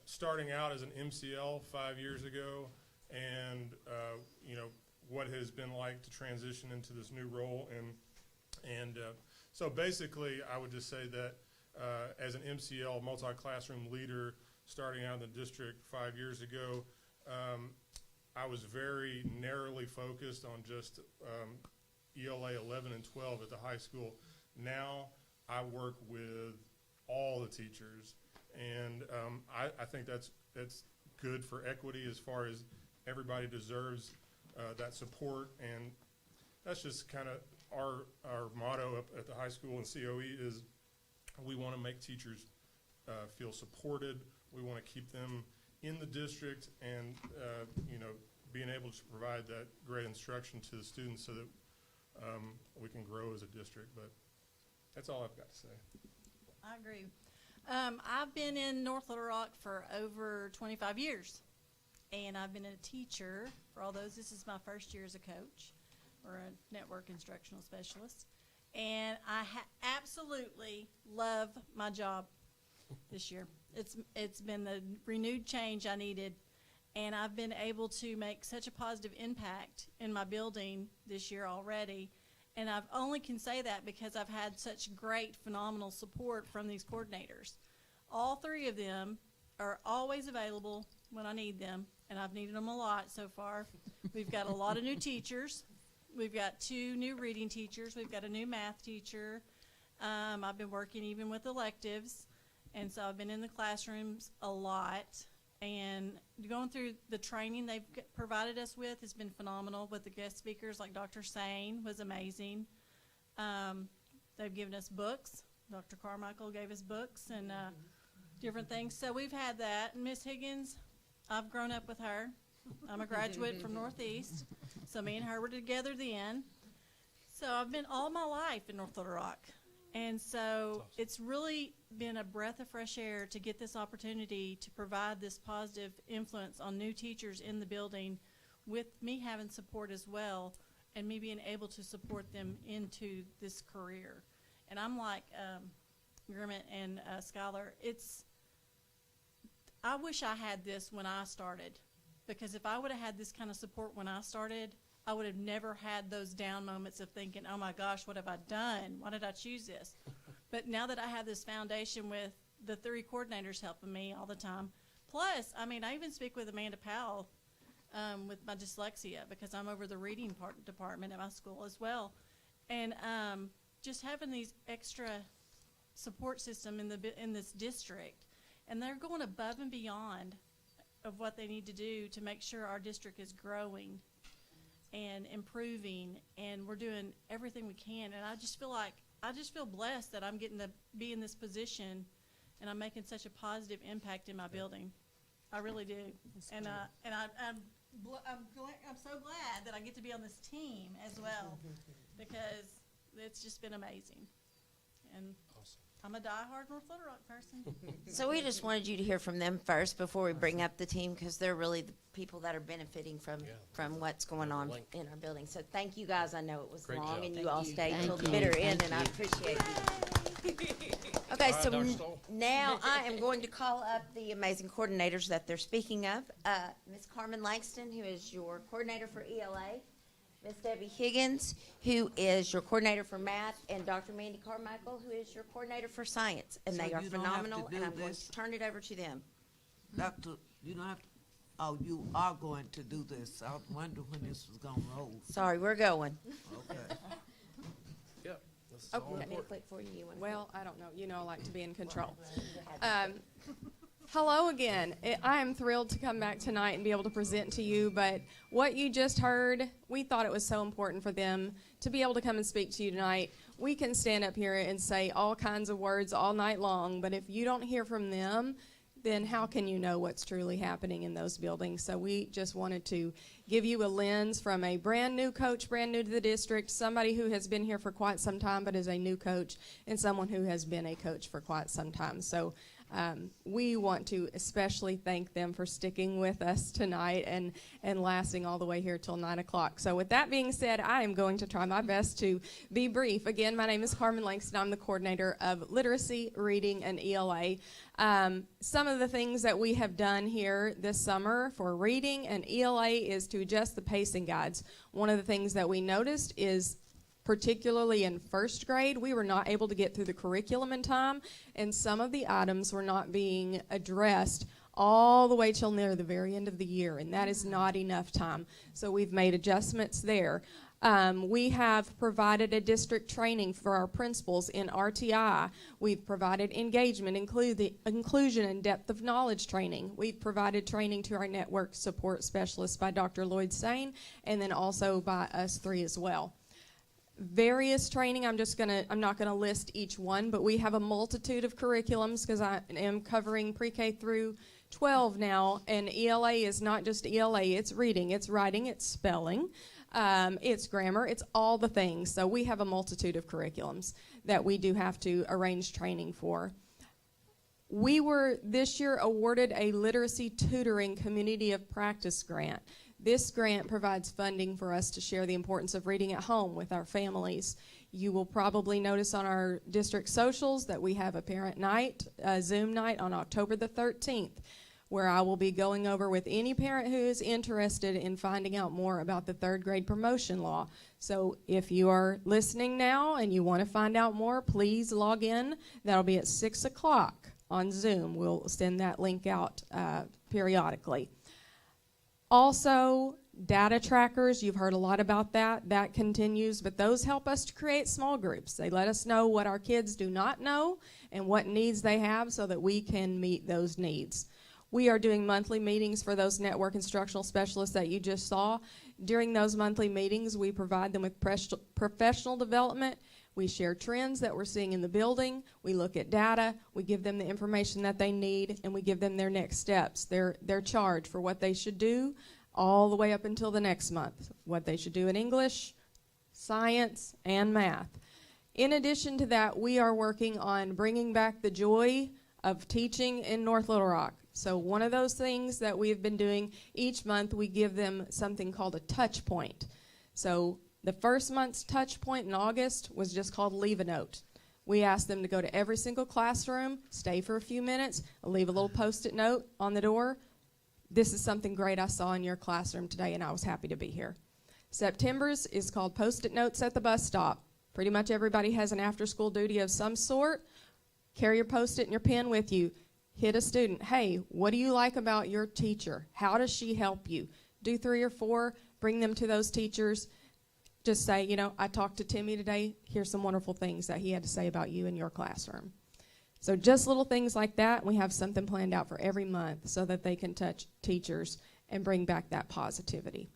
[SPEAKER 18] starting out as an MCL 5 years ago and, what it has been like to transition into this new role. And so basically, I would just say that as an MCL, multi-classroom leader, starting out in the district 5 years ago, I was very narrowly focused on just ELA 11 and 12 at the high school. Now I work with all the teachers, and I think that's it's good for equity as far as everybody deserves that support, and that's just kind of our motto up at the high school and COE is we want to make teachers feel supported. We want to keep them in the district and, being able to provide that great instruction to the students so that we can grow as a district. But that's all I've got to say.
[SPEAKER 11] I agree. I've been in North Little Rock for over 25 years, and I've been a teacher for all those. This is my first year as a coach or a network instructional specialist, and I absolutely love my job this year. It's been the renewed change I needed, and I've been able to make such a positive impact in my building this year already. And I've only can say that because I've had such great, phenomenal support from these coordinators. All three of them are always available when I need them, and I've needed them a lot so far. We've got a lot of new teachers. We've got 2 new reading teachers. We've got a new math teacher. I've been working even with electives, and so I've been in the classrooms a lot. And going through the training they've provided us with has been phenomenal with the guest speakers like Dr. Sane was amazing. They've given us books. Dr. Carmichael gave us books and different things. So we've had that. And Miss Higgins, I've grown up with her. I'm a graduate from Northeast, so me and her were together then. So I've been all my life in North Little Rock. And so it's really been a breath of fresh air to get this opportunity to provide this positive influence on new teachers in the building with me having support as well and me being able to support them into this career. And I'm like Grimmett and Skylar, I wish I had this when I started, because if I would have had this kind of support when I started, I would have never had those down moments of thinking, oh my gosh, what have I done? Why did I choose this? But now that I have this foundation with the 3 coordinators helping me all the time, plus, I even speak with Amanda Powell with my dyslexia because I'm over the reading department at my school as well. And just having these extra support system in this district, and they're going above and beyond of what they need to do to make sure our district is growing and improving, and we're doing everything we can. And I just feel blessed that I'm getting to be in this position, and I'm making such a positive impact in my building. I really do. And I'm so glad that I get to be on this team as well, because it's just been amazing. And I'm a diehard North Little Rock person.
[SPEAKER 13] So we just wanted you to hear from them first before we bring up the team, because they're really the people that are benefiting from what's going on in our building. So thank you guys. I know it was
[SPEAKER 3] Great
[SPEAKER 13] long,
[SPEAKER 3] job.
[SPEAKER 13] and
[SPEAKER 3] Thank
[SPEAKER 13] you all
[SPEAKER 3] you.
[SPEAKER 13] stayed
[SPEAKER 3] Thank
[SPEAKER 13] till the
[SPEAKER 3] you.
[SPEAKER 13] bitter
[SPEAKER 3] Thank
[SPEAKER 13] end, and I
[SPEAKER 3] you.
[SPEAKER 13] appreciate you. Okay,
[SPEAKER 3] All right,
[SPEAKER 13] so
[SPEAKER 3] Dr. Stoll.
[SPEAKER 13] now I am going to call up the amazing coordinators that they're speaking of. Ms. Carmen Langston, who is your coordinator for ELA. Ms. Debbie Higgins, who is your coordinator for math, and Dr. Mandy Carmichael, who is your coordinator for science. And
[SPEAKER 4] So
[SPEAKER 13] they are
[SPEAKER 4] you don't have to
[SPEAKER 13] phenomenal,
[SPEAKER 4] do
[SPEAKER 13] and I'm going
[SPEAKER 4] this.
[SPEAKER 13] to turn it over to them.
[SPEAKER 4] Doctor, you don't have to, oh, you are going to do this. I was wondering when this was gonna roll.
[SPEAKER 13] Sorry, we're going.
[SPEAKER 4] Okay.
[SPEAKER 3] Yep. This is
[SPEAKER 13] Oh,
[SPEAKER 3] all
[SPEAKER 13] I need to
[SPEAKER 3] important.
[SPEAKER 13] click for you. You wanna
[SPEAKER 20] Well, I don't know. You know, I like to be in control.
[SPEAKER 13] Um,
[SPEAKER 20] Hello again. I am thrilled to come back tonight and be able to present to you, but what you just heard, we thought it was so important for them to be able to come and speak to you tonight. We can stand up here and say all kinds of words all night long, but if you don't hear from them, then how can you know what's truly happening in those buildings? So we just wanted to give you a lens from a brand new coach, brand new to the district, somebody who has been here for quite some time but is a new coach, and someone who has been a coach for quite some time. So we want to especially thank them for sticking with us tonight and lasting all the way here till 9 o'clock. So with that being said, I am going to try my best to be brief. Again, my name is Carmen Langston. I'm the coordinator of literacy, reading, and ELA. Some of the things that we have done here this summer for reading and ELA is to adjust the pacing guides. One of the things that we noticed is particularly in first grade, we were not able to get through the curriculum in time, and some of the items were not being addressed all the way till near the very end of the year, and that is not enough time. So we've made adjustments there. We have provided a district training for our principals in RTI. We've provided engagement, inclusion and depth of knowledge training. We've provided training to our network support specialists by Dr. Lloyd Sane, and then also by us three as well. Various training, I'm not gonna list each one, but we have a multitude of curriculums because I am covering pre-K through 12 now, and ELA is not just ELA, it's reading, it's writing, it's spelling, it's grammar, it's all the things. So we have a multitude of curriculums that we do have to arrange training for. We were this year awarded a literacy tutoring community of practice grant. This grant provides funding for us to share the importance of reading at home with our families. You will probably notice on our district socials that we have a parent night, a Zoom night on October the 13th, where I will be going over with any parent who is interested in finding out more about the third grade promotion law. So if you are listening now and you want to find out more, please log in. That'll be at 6 o'clock on Zoom. We'll send that link out periodically. Also, data trackers, you've heard a lot about that. That continues, but those help us to create small groups. They let us know what our kids do not know and what needs they have so that we can meet those needs. We are doing monthly meetings for those network instructional specialists that you just saw. During those monthly meetings, we provide them with professional development. We share trends that we're seeing in the building. We look at data. We give them the information that they need, and we give them their next steps, their charge for what they should do all the way up until the next month, what they should do in English, science, and math. In addition to that, we are working on bringing back the joy of teaching in North Little Rock. So one of those things that we've been doing, each month we give them something called a touch point. So the first month's touch point in August was just called Leave a Note. We asked them to go to every single classroom, stay for a few minutes, leave a little Post-it note on the door. This is something great I saw in your classroom today, and I was happy to be here. September's is called Post-it Notes at the Bus Stop. Pretty much everybody has an after-school duty of some sort. Carry your Post-it and your pen with you. Hit a student. Hey, what do you like about your teacher? How does she help you? Do 3 or 4. Bring them to those teachers. Just say, I talked to Timmy today. Here's some wonderful things that he had to say about you in your classroom. So just little things like that. We have something planned out for every month so that they can touch teachers and bring back that positivity.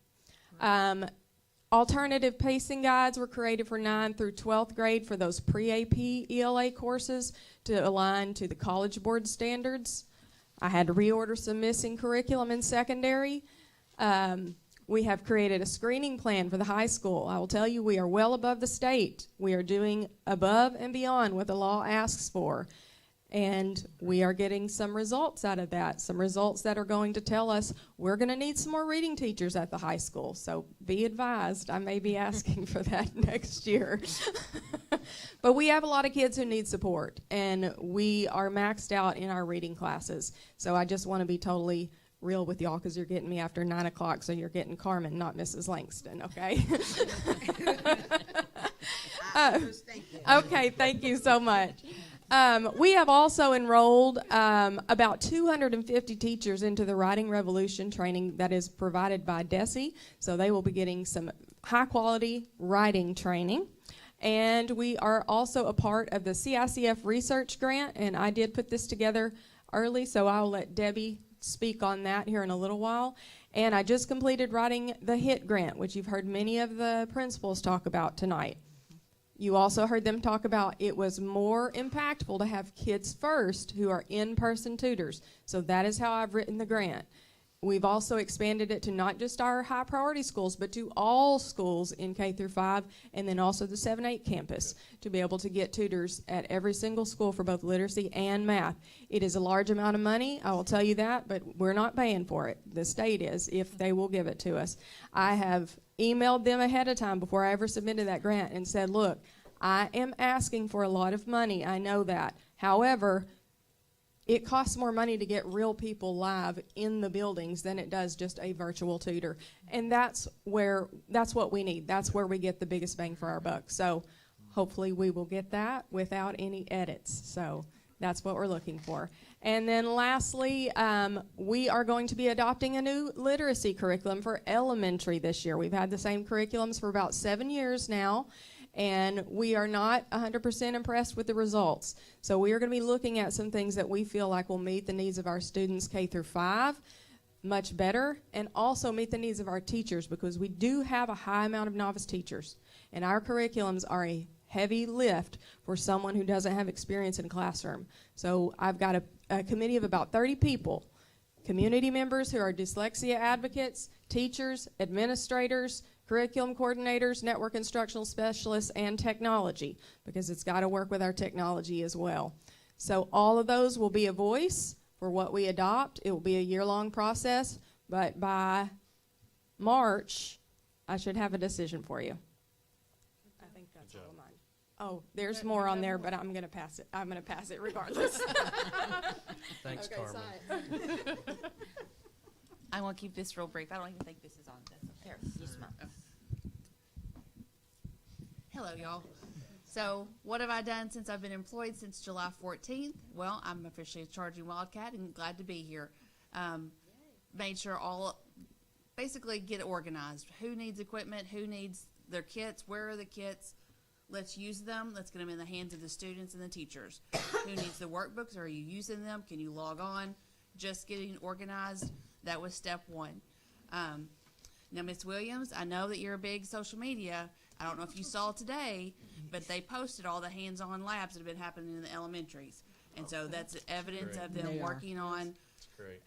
[SPEAKER 20] Alternative pacing guides were created for 9th through 12th grade for those pre-AP ELA courses to align to the College Board standards. I had to reorder some missing curriculum in secondary. We have created a screening plan for the high school. I will tell you, we are well above the state. We are doing above and beyond what the law asks for. And we are getting some results out of that, some results that are going to tell us we're going to need some more reading teachers at the high school. So be advised, I may be asking for that next year. But we have a lot of kids who need support, and we are maxed out in our reading classes. So I just want to be totally real with y'all because you're getting me after 9 o'clock, so you're getting Carmen, not Mrs. Langston, okay? Okay, thank you so much. We have also enrolled about 250 teachers into the Writing Revolution training that is provided by DESE, so they will be getting some high-quality writing training. And we are also a part of the CICF research grant, and I did put this together early, so I'll let Debbie speak on that here in a little while. And I just completed writing the HIT grant, which you've heard many of the principals talk about tonight. You also heard them talk about it was more impactful to have kids first who are in-person tutors. So that is how I've written the grant. We've also expanded it to not just our high priority schools, but to all schools in K through 5, and then also the 7-8 campus to be able to get tutors at every single school for both literacy and math. It is a large amount of money, I will tell you that, but we're not paying for it. The state is, if they will give it to us. I have emailed them ahead of time before I ever submitted that grant and said, look, I am asking for a lot of money, I know that. However, it costs more money to get real people live in the buildings than it does just a virtual tutor. And that's what we need. That's where we get the biggest bang for our buck. So hopefully we will get that without any edits. So that's what we're looking for. And then lastly, we are going to be adopting a new literacy curriculum for elementary this year. We've had the same curriculums for about 7 years now, and we are not 100% impressed with the results. So we are going to be looking at some things that we feel like will meet the needs of our students K through 5 much better, and also meet the needs of our teachers, because we do have a high amount of novice teachers, and our curriculums are a heavy lift for someone who doesn't have experience in a classroom. So I've got a committee of about 30 people, community members who are dyslexia advocates, teachers, administrators, curriculum coordinators, network instructional specialists, and technology, because it's got to work with our technology as well. So all of those will be a voice for what we adopt. It will be a year-long process, but by March, I should have a decision for you. I think that's all of mine. Oh, there's more on there, but I'm going to pass it. I'm going to pass it regardless.
[SPEAKER 3] Thanks,
[SPEAKER 20] Okay,
[SPEAKER 3] Carmen.
[SPEAKER 21] I won't keep this real brief. I don't even think this is on. There, you smile. Hello, y'all. So, what have I done since I've been employed since July 14th? Well, I'm officially a charging Wildcat and glad to be here. Made sure basically get organized. Who needs equipment? Who needs their kits? Where are the kits? Let's use them. Let's get them in the hands of the students and the teachers. Who needs the workbooks? Are you using them? Can you log on? Just getting organized. That was step one. Now, Ms. Williams, I know that you're a big social media. I don't know if you saw today, but they posted all the hands-on labs that have been happening in the elementaries. And so that's evidence of them working on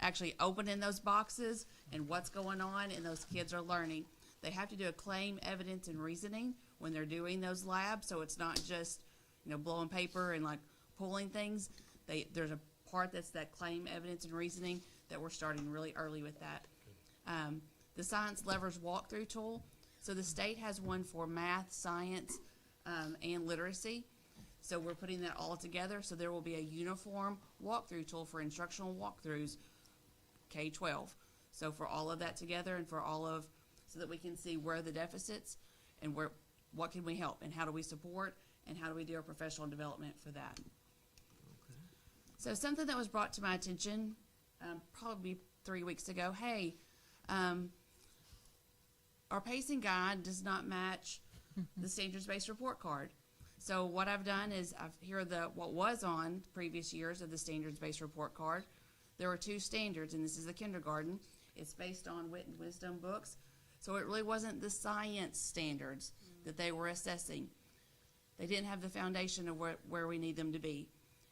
[SPEAKER 21] actually opening those boxes and what's going on, and those kids are learning. They have to do a claim, evidence, and reasoning when they're doing those labs, so it's not just, blowing paper and like pulling things. There's a part that's that claim, evidence, and reasoning that we're starting really early with that. The Science Levers Walkthrough Tool. So the state has one for math, science, and literacy. So we're putting that all together. So there will be a uniform walkthrough tool for instructional walkthroughs, K-12. So for all of that together, and so that we can see where are the deficits and what can we help, and how do we support, and how do we do our professional development for that. Okay. So something that was brought to my attention probably 3 weeks ago, hey, our pacing guide does not match the standards-based report card. So what I've done is what was on previous years of the standards-based report card. There were 2 standards, and this is the kindergarten. It's based on wit and wisdom books. So it really wasn't the science standards that they were assessing. They didn't have the foundation of where we need them to be.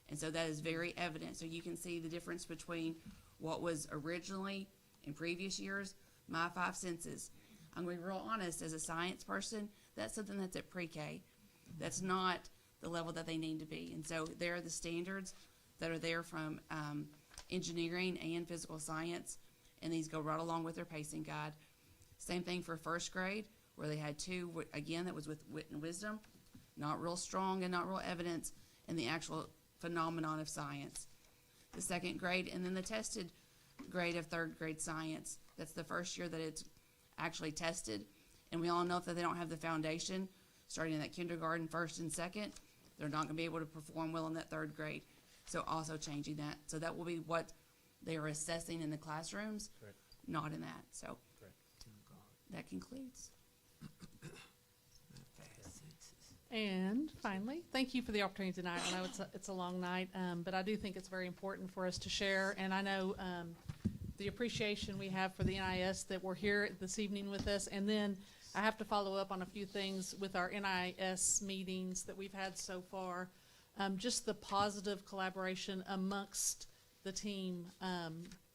[SPEAKER 21] And so that is very evident. So you can see the difference between what was originally in previous years, my 5 senses. I'm going to be real honest, as a science person, that's something that's at pre-K. That's not the level that they need to be. And so there are the standards that are there from engineering and physical science, and these go right along with their pacing guide. Same thing for first grade, where they had 2, again, that was with wit and wisdom, not real strong and not real evidence in the actual phenomenon of science. The second grade, and then the tested grade of third grade science. That's the first year that it's actually tested, and we all know that they don't have the foundation starting in that kindergarten, first and second, they're not going to be able to perform well in that third grade. So also changing that. So that will be what they are assessing in the classrooms, not in that. So that concludes.
[SPEAKER 22] And finally, thank you for the opportunity tonight. I know it's a long night, but I do think it's very important for us to share. And I know the appreciation we have for the NIS that were here this evening with us. And then I have to follow up on a few things with our NIS meetings that we've had so far. Just the positive collaboration amongst the team,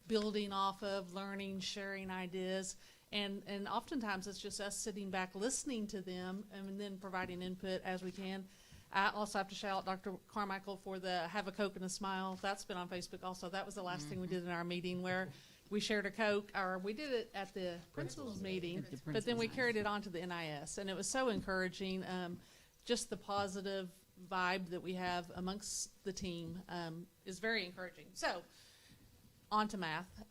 [SPEAKER 22] building off of, learning, sharing ideas. And oftentimes it's just us sitting back, listening to them, and then providing input as we can. I also have to shout out Dr. Carmichael for the Have a Coke and a Smile. That's been on Facebook also. That was the last thing we did in our meeting, where we shared a Coke, or we did it at the principal's meeting, but then we carried it on to the NIS. And it was so encouraging, just the positive vibe that we have amongst the team is very encouraging. So, on to math.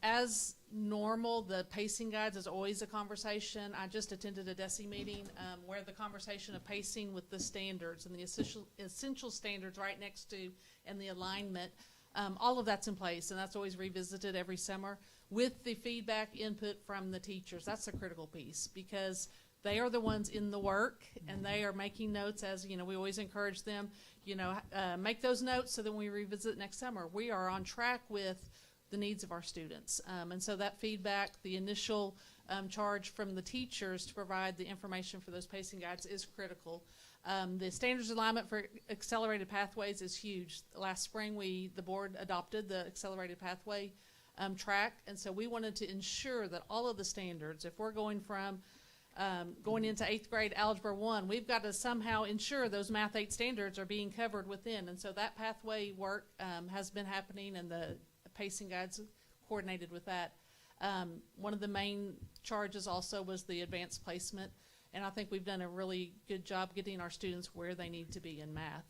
[SPEAKER 22] As normal, the pacing guides is always a conversation. I just attended a DESE meeting where the conversation of pacing with the standards and the essential standards right next to, and the alignment All of that's in place, and that's always revisited every summer with the feedback input from the teachers. That's the critical piece, because they are the ones in the work, and they are making notes. As you know, we always encourage them, make those notes so that when we revisit next summer, we are on track with the needs of our students. And so that feedback, the initial charge from the teachers to provide the information for those pacing guides is critical. The standards alignment for accelerated pathways is huge. Last spring, the board adopted the accelerated pathway track, and so we wanted to ensure that all of the standards, if we're going from going into 8th grade Algebra 1, we've got to somehow ensure those Math 8 standards are being covered within, and so that pathway work has been happening, and the pacing guides coordinated with that. One of the main charges also was the advanced placement, and I think we've done a really good job getting our students where they need to be in math.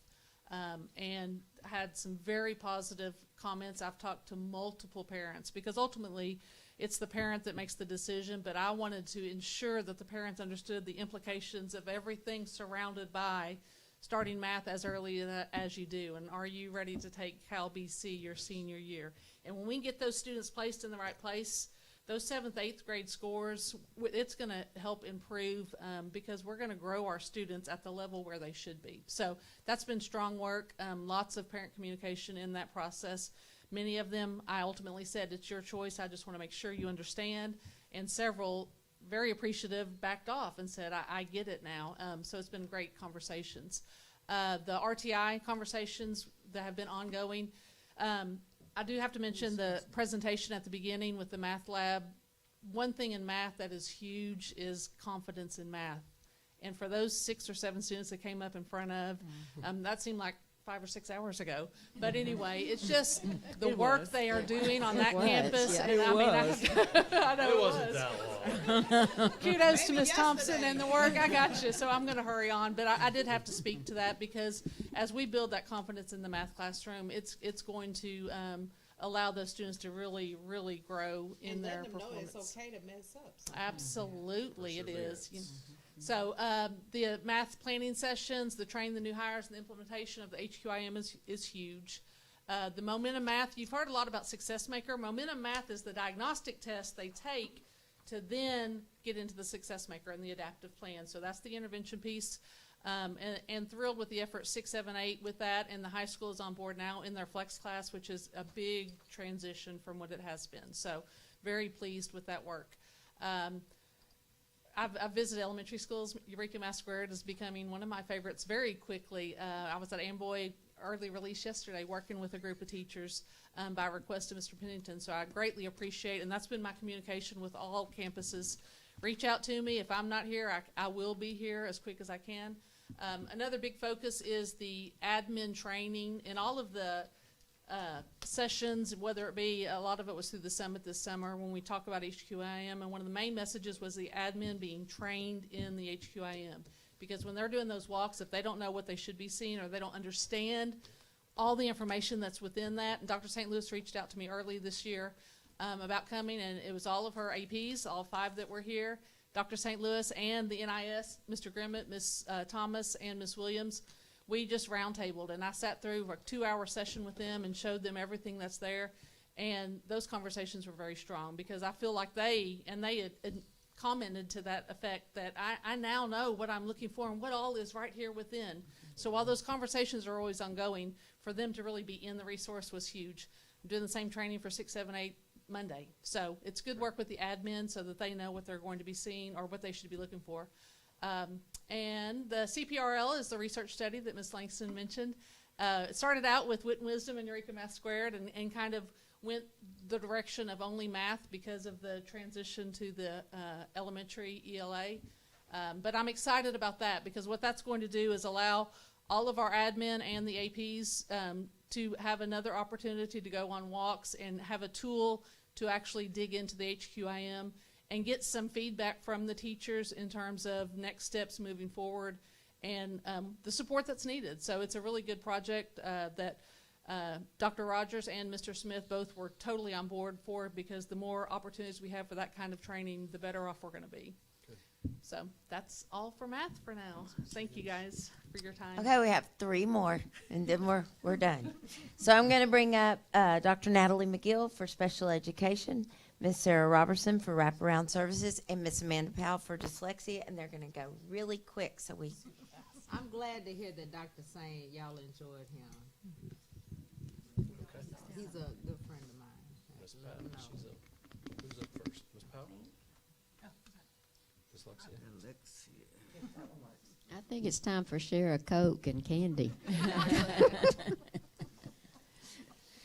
[SPEAKER 22] And had some very positive comments. I've talked to multiple parents, because ultimately it's the parent that makes the decision, but I wanted to ensure that the parents understood the implications of everything surrounded by starting math as early as you do, and are you ready to take Cal BC your senior year? And when we get those students placed in the right place, those 7th, 8th grade scores, it's going to help improve because we're going to grow our students at the level where they should be. So that's been strong work, lots of parent communication in that process. Many of them, I ultimately said, it's your choice, I just want to make sure you understand. And several, very appreciative, backed off and said, I get it now. So it's been great conversations. The RTI conversations that have been ongoing, I do have to mention the presentation at the beginning with the math lab. One thing in math that is huge is confidence in math. And for those 6 or 7 students that came up in front of, that seemed like 5 or 6 hours ago. But anyway, it's just the work they are doing on that campus.
[SPEAKER 1] Yeah.
[SPEAKER 22] And I mean, I know
[SPEAKER 3] It
[SPEAKER 22] it
[SPEAKER 3] wasn't
[SPEAKER 22] was.
[SPEAKER 3] that long.
[SPEAKER 22] Kudos to Ms. Thompson and the work. I got you, so I'm going to hurry on. But I did have to speak to that, because as we build that confidence in the math classroom, it's going to allow those students to really, really grow in their performance.
[SPEAKER 2] It's okay to mess up.
[SPEAKER 22] Absolutely, it is. So the math planning sessions, the train the new hires, and the implementation of the HQIM is huge. The Momentum Math, you've heard a lot about Success Maker. Momentum Math is the diagnostic test they take to then get into the Success Maker and the adaptive plan. So that's the intervention piece. And thrilled with the effort 6, 7, 8 with that, and the high school is on board now in their flex class, which is a big transition from what it has been. So very pleased with that work. I've visited elementary schools. Eureka Math Squared is becoming one of my favorites very quickly. I was at Amboy early release yesterday working with a group of teachers by request of Mr. Pennington, so I greatly appreciate, and that's been my communication with all campuses. Reach out to me. If I'm not here, I will be here as quick as I can. Another big focus is the admin training and all of the sessions, whether it be, a lot of it was through the summit this summer when we talk about HQIM, and one of the main messages was the admin being trained in the HQIM, because when they're doing those walks, if they don't know what they should be seeing or they don't understand all the information that's within that, and Dr. St. Louis reached out to me early this year about coming, and it was all of her APs, all 5 that were here, Dr. St. Louis and the NIS, Mr. Grimmett, Ms. Thomas, and Ms. Williams. We just roundtabled, and I sat through a 2-hour session with them and showed them everything that's there, and those conversations were very strong, because I feel like they had commented to that effect, that I now know what I'm looking for and what all is right here within. So while those conversations are always ongoing, for them to really be in the resource was huge. I'm doing the same training for 6, 7, 8 Monday. So it's good work with the admin so that they know what they're going to be seeing or what they should be looking for. And the CPRL is the research study that Ms. Langston mentioned. It started out with Wit and Wisdom and Eureka Math Squared, and kind of went the direction of only math because of the transition to the elementary ELA. But I'm excited about that, because what that's going to do is allow all of our admin and the APs to have another opportunity to go on walks and have a tool to actually dig into the HQIM and get some feedback from the teachers in terms of next steps moving forward and the support that's needed. So it's a really good project that Dr. Rogers and Mr. Smith both were totally on board for, because the more opportunities we have for that kind of training, the better off we're going to be. Good. So that's all for math for now. Thank you, guys. for your time.
[SPEAKER 13] Okay, we have 3 more, and then we're done. So I'm going to bring up Dr. Natalie McGill for special education, Miss Sarah Robertson for wraparound services, and Miss Amanda Powell for dyslexia, and they're going to go really quick. So
[SPEAKER 2] I'm glad to hear that Dr. saying y'all enjoyed him.
[SPEAKER 3] Okay.
[SPEAKER 2] He's a good friend of mine.
[SPEAKER 3] Miss Pat, she's up. Who's up first? Miss Powell? Dyslexia.
[SPEAKER 15] I think it's time for share a Coke and candy.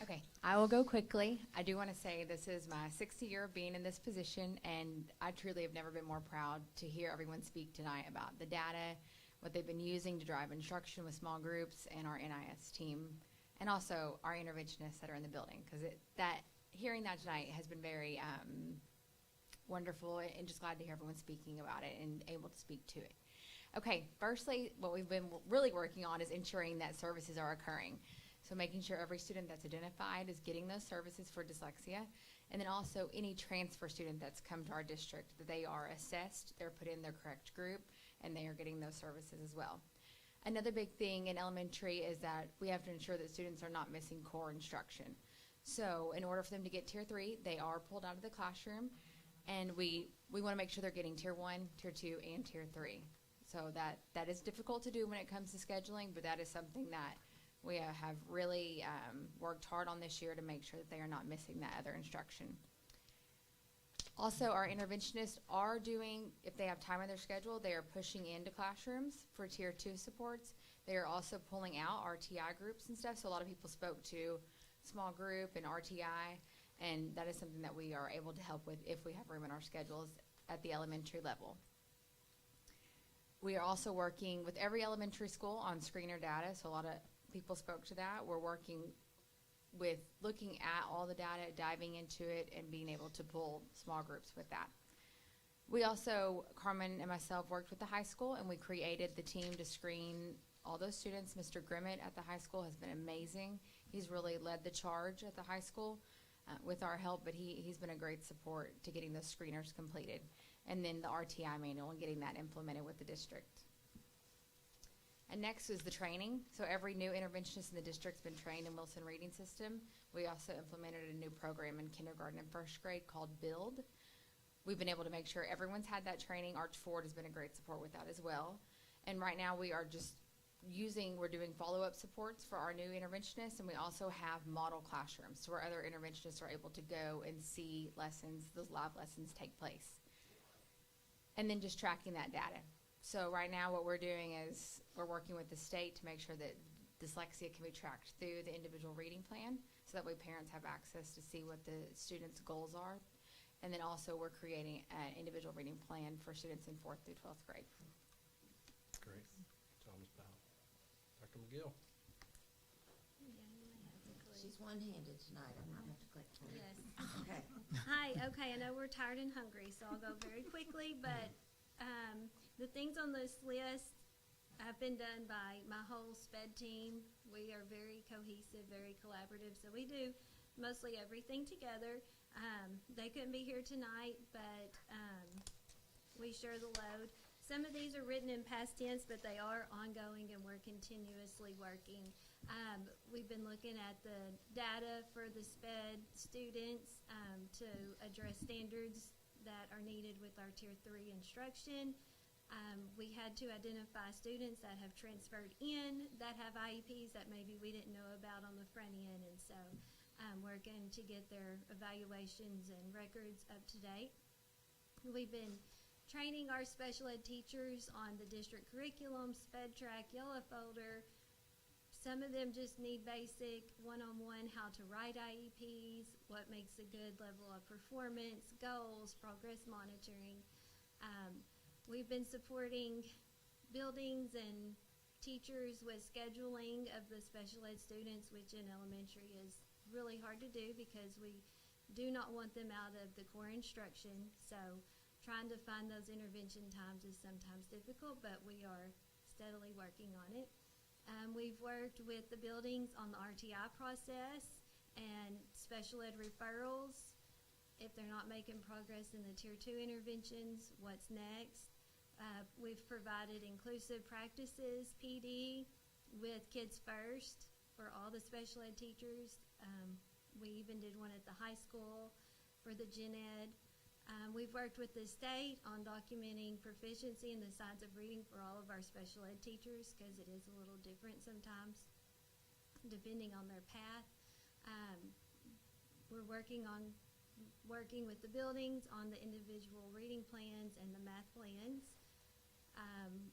[SPEAKER 17] Okay, I will go quickly. I do want to say this is my 6th year of being in this position, and I truly have never been more proud to hear everyone speak tonight about the data, what they've been using to drive instruction with small groups, and our NIS team, and also our interventionists that are in the building, because hearing that tonight has been very wonderful, and just glad to hear everyone speaking about it and able to speak to it. Okay, firstly, what we've been really working on is ensuring that services are occurring. So making sure every student that's identified is getting those services for dyslexia, and then also any transfer student that's come to our district, that they are assessed, they're put in their correct group, and they are getting those services as well. Another big thing in elementary is that we have to ensure that students are not missing core instruction. So in order for them to get Tier 3, they are pulled out of the classroom, and we want to make sure they're getting Tier 1, Tier 2, and Tier 3. So that is difficult to do when it comes to scheduling, but that is something that we have really worked hard on this year to make sure that they are not missing that other instruction. Also, our interventionists are doing, if they have time in their schedule, they are pushing into classrooms for Tier 2 supports. They are also pulling out RTI groups and stuff, so a lot of people spoke to small group and RTI, and that is something that we are able to help with if we have room in our schedules at the elementary level. We are also working with every elementary school on screener data, so a lot of people spoke to that. We're working with looking at all the data, diving into it, and being able to pull small groups with that. We also, Carmen and myself, worked with the high school, and we created the team to screen all those students. Mr. Grimmett at the high school has been amazing. He's really led the charge at the high school with our help, but he's been a great support to getting those screeners completed. And then the RTI manual and getting that implemented with the district. And next is the training. So every new interventionist in the district's been trained in Wilson Reading System. We also implemented a new program in kindergarten and 1st grade called Build. We've been able to make sure everyone's had that training. Arch Ford has been a great support with that as well. And right now we are just we're doing follow-up supports for our new interventionists, and we also have model classrooms so where other interventionists are able to go and see lessons, those live lessons take place. And then just tracking that data. So right now what we're doing is we're working with the state to make sure that dyslexia can be tracked through the individual reading plan, so that way parents have access to see what the students' goals are. And then also we're creating an individual reading plan for students in 4th through 12th grade.
[SPEAKER 3] Great. Thomas Powell. Dr. McGill.
[SPEAKER 13] she's one-handed tonight. I might have to click for her.
[SPEAKER 23] Yes.
[SPEAKER 13] Okay.
[SPEAKER 23] Hi, okay, I know we're tired and hungry, so I'll go very quickly, but the things on this list have been done by my whole SPED team. We are very cohesive, very collaborative, so we do mostly everything together. They couldn't be here tonight, but we share the load. Some of these are written in past tense, but they are ongoing, and we're continuously working. We've been looking at the data for the SPED students to address standards that are needed with our Tier 3 instruction. We had to identify students that have transferred in that have IEPs that maybe we didn't know about on the front end, and so working to get their evaluations and records up to date. We've been training our special ed teachers on the district curriculum, SPED track, yellow folder. Some of them just need basic one-on-one how to write IEPs, what makes a good level of performance, goals, progress monitoring. We've been supporting buildings and teachers with scheduling of the special ed students, which in elementary is really hard to do because we do not want them out of the core instruction. So trying to find those intervention times is sometimes difficult, but we are steadily working on it. We've worked with the buildings on the RTI process and special ed referrals. If they're not making progress in the Tier 2 interventions, what's next? We've provided inclusive practices, PD, with Kids First for all the special ed teachers. We even did one at the high school for the gen ed. We've worked with the state on documenting proficiency in the science of reading for all of our special ed teachers, because it is a little different sometimes depending on their path. We're working with the buildings on the individual reading plans and the math plans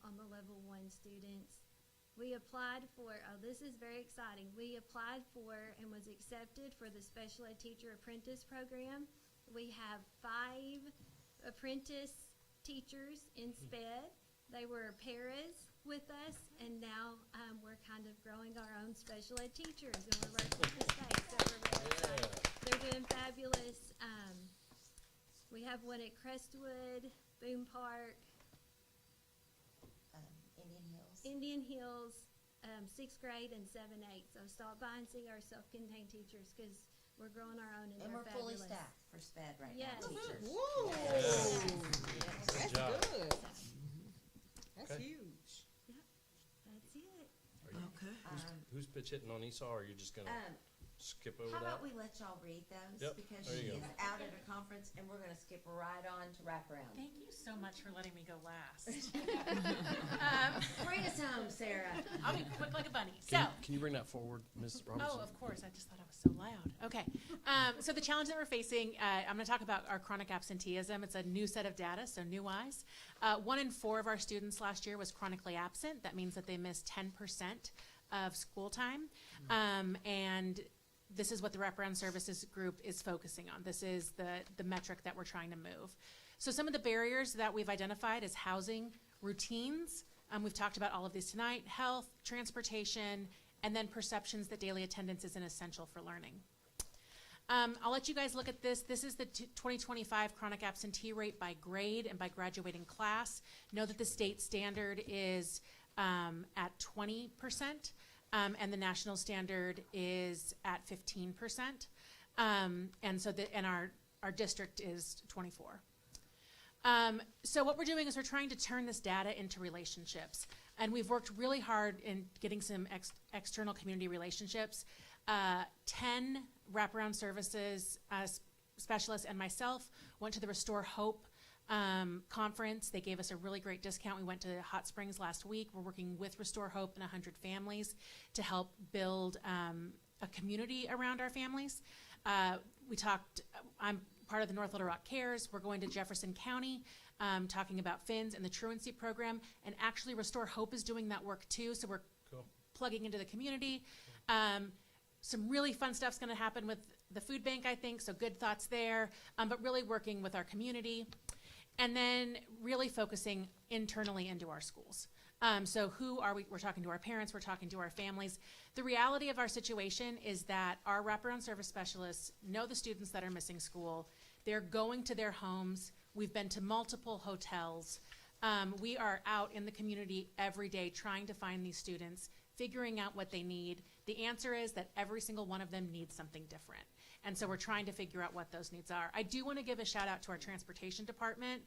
[SPEAKER 23] on the level 1 students. We applied for, this is very exciting, we applied for and was accepted for the Special Ed Teacher Apprentice Program. We have 5 apprentice teachers in SPED. They were paras with us, and now we're kind of growing our own special ed teachers, and we're working with the state, so we're really excited. They're doing fabulous. We have one at Crestwood, Boone Park, Indian Hills, 6th grade and 7-8. So stop by and see our self-contained teachers, because we're growing our own, and
[SPEAKER 13] And
[SPEAKER 23] they're
[SPEAKER 13] we're fully
[SPEAKER 23] fabulous.
[SPEAKER 13] staffed for SPED right
[SPEAKER 23] Yes.
[SPEAKER 13] now, teachers.
[SPEAKER 23] Woo!
[SPEAKER 3] Yes. Good job.
[SPEAKER 2] Good. That's
[SPEAKER 3] Okay.
[SPEAKER 2] huge.
[SPEAKER 23] Yep, that's it.
[SPEAKER 3] Are you, who's pitch hitting on Esau, or are you just going to skip over
[SPEAKER 13] How
[SPEAKER 3] that?
[SPEAKER 13] about we let y'all read those?
[SPEAKER 3] Yep,
[SPEAKER 13] Because
[SPEAKER 3] there
[SPEAKER 13] she
[SPEAKER 3] you
[SPEAKER 13] is
[SPEAKER 3] go.
[SPEAKER 13] out at a conference, and we're gonna skip right on to wraparound.
[SPEAKER 5] Thank you so much for letting me go last.
[SPEAKER 13] Bring us home, Sarah.
[SPEAKER 5] I'll be quick like a bunny.
[SPEAKER 3] Can you bring that forward, Ms. Robertson?
[SPEAKER 5] Oh, of course. I just thought I was so loud. Okay. So the challenge that we're facing, I'm going to talk about our chronic absenteeism. It's a new set of data, so new eyes. 1 in 4 of our students last year was chronically absent. That means that they missed 10% of school time. And this is what the wraparound services group is focusing on. This is the metric that we're trying to move. So some of the barriers that we've identified is housing, routines. We've talked about all of these tonight: health, transportation, and then perceptions that daily attendance isn't essential for learning. I'll let you guys look at this. This is the 2025 chronic absentee rate by grade and by graduating class. Know that the state standard is at 20%, and the national standard is at 15%. And so our district is 24. So what we're doing is we're trying to turn this data into relationships. And we've worked really hard in getting some external community relationships. 10 wraparound services specialists and myself went to the Restore Hope conference. They gave us a really great discount. We went to Hot Springs last week. We're working with Restore Hope and 100 families to help build a community around our families. I'm part of the North Little Rock Cares. We're going to Jefferson County, talking about FINS and the truancy program. And actually, Restore Hope is doing that work too. So we're plugging into the community. Some really fun stuff's going to happen with the food bank, I think. So good thoughts there. But really working with our community. And then really focusing internally into our schools. So who are we? We're talking to our parents. We're talking to our families. The reality of our situation is that our wraparound service specialists know the students that are missing school. They're going to their homes. We've been to multiple hotels. We are out in the community every day trying to find these students, figuring out what they need. The answer is that every single one of them needs something different. And so we're trying to figure out what those needs are. I do want to give a shout out to our transportation department.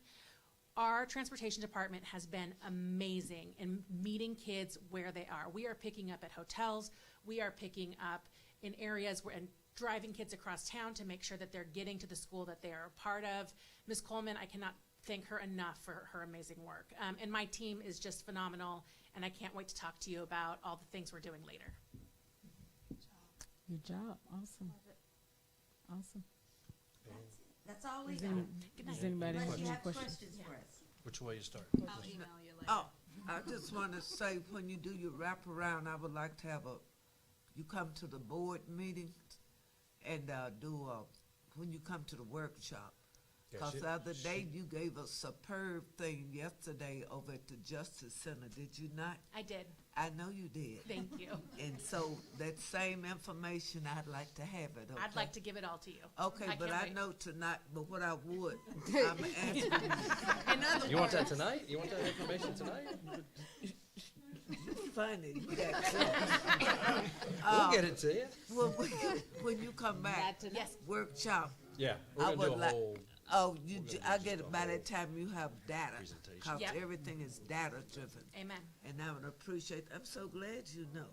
[SPEAKER 5] Our transportation department has been amazing in meeting kids where they are. We are picking up at hotels. We are picking up in areas and driving kids across town to make sure that they're getting to the school that they are a part of. Ms. Coleman, I cannot thank her enough for her amazing work. And my team is just phenomenal, and I can't wait to talk to you about all the things we're doing later.
[SPEAKER 1] Good job. Awesome. Awesome.
[SPEAKER 13] That's all we
[SPEAKER 1] Does
[SPEAKER 13] got.
[SPEAKER 1] anybody
[SPEAKER 13] Unless
[SPEAKER 1] have
[SPEAKER 13] you
[SPEAKER 1] any
[SPEAKER 13] have
[SPEAKER 1] questions?
[SPEAKER 13] questions for us.
[SPEAKER 3] Which way you start?
[SPEAKER 2] I'll email you later.
[SPEAKER 4] Oh, I just want to say, when you do your wraparound, I would like to have you come to the board meetings and when you come to the workshop. Because the other day you gave a superb thing yesterday over at the Justice Center, did you not?
[SPEAKER 5] I did.
[SPEAKER 4] I know you did.
[SPEAKER 5] Thank you.
[SPEAKER 4] And so that same information, I'd like to have it, okay?
[SPEAKER 5] I'd like to give it all to you.
[SPEAKER 4] Okay, but
[SPEAKER 5] can't
[SPEAKER 4] I
[SPEAKER 5] wait.
[SPEAKER 4] know tonight, but what I would, I'm asking you.
[SPEAKER 3] You want that tonight? You want that information tonight?
[SPEAKER 4] Funny, you got close.
[SPEAKER 3] We'll get it to you.
[SPEAKER 4] When you come back,
[SPEAKER 5] Yes.
[SPEAKER 4] workshop.
[SPEAKER 3] Yeah, we're
[SPEAKER 4] I
[SPEAKER 3] going to do
[SPEAKER 4] would
[SPEAKER 3] a
[SPEAKER 4] like-
[SPEAKER 3] whole
[SPEAKER 4] Oh, I
[SPEAKER 3] just
[SPEAKER 4] get
[SPEAKER 3] a
[SPEAKER 4] it by
[SPEAKER 3] whole
[SPEAKER 4] that time you have data,
[SPEAKER 3] presentation.
[SPEAKER 4] cause
[SPEAKER 5] Yep.
[SPEAKER 4] everything is data driven.
[SPEAKER 5] Amen.
[SPEAKER 4] And I would appreciate, I'm so glad you know,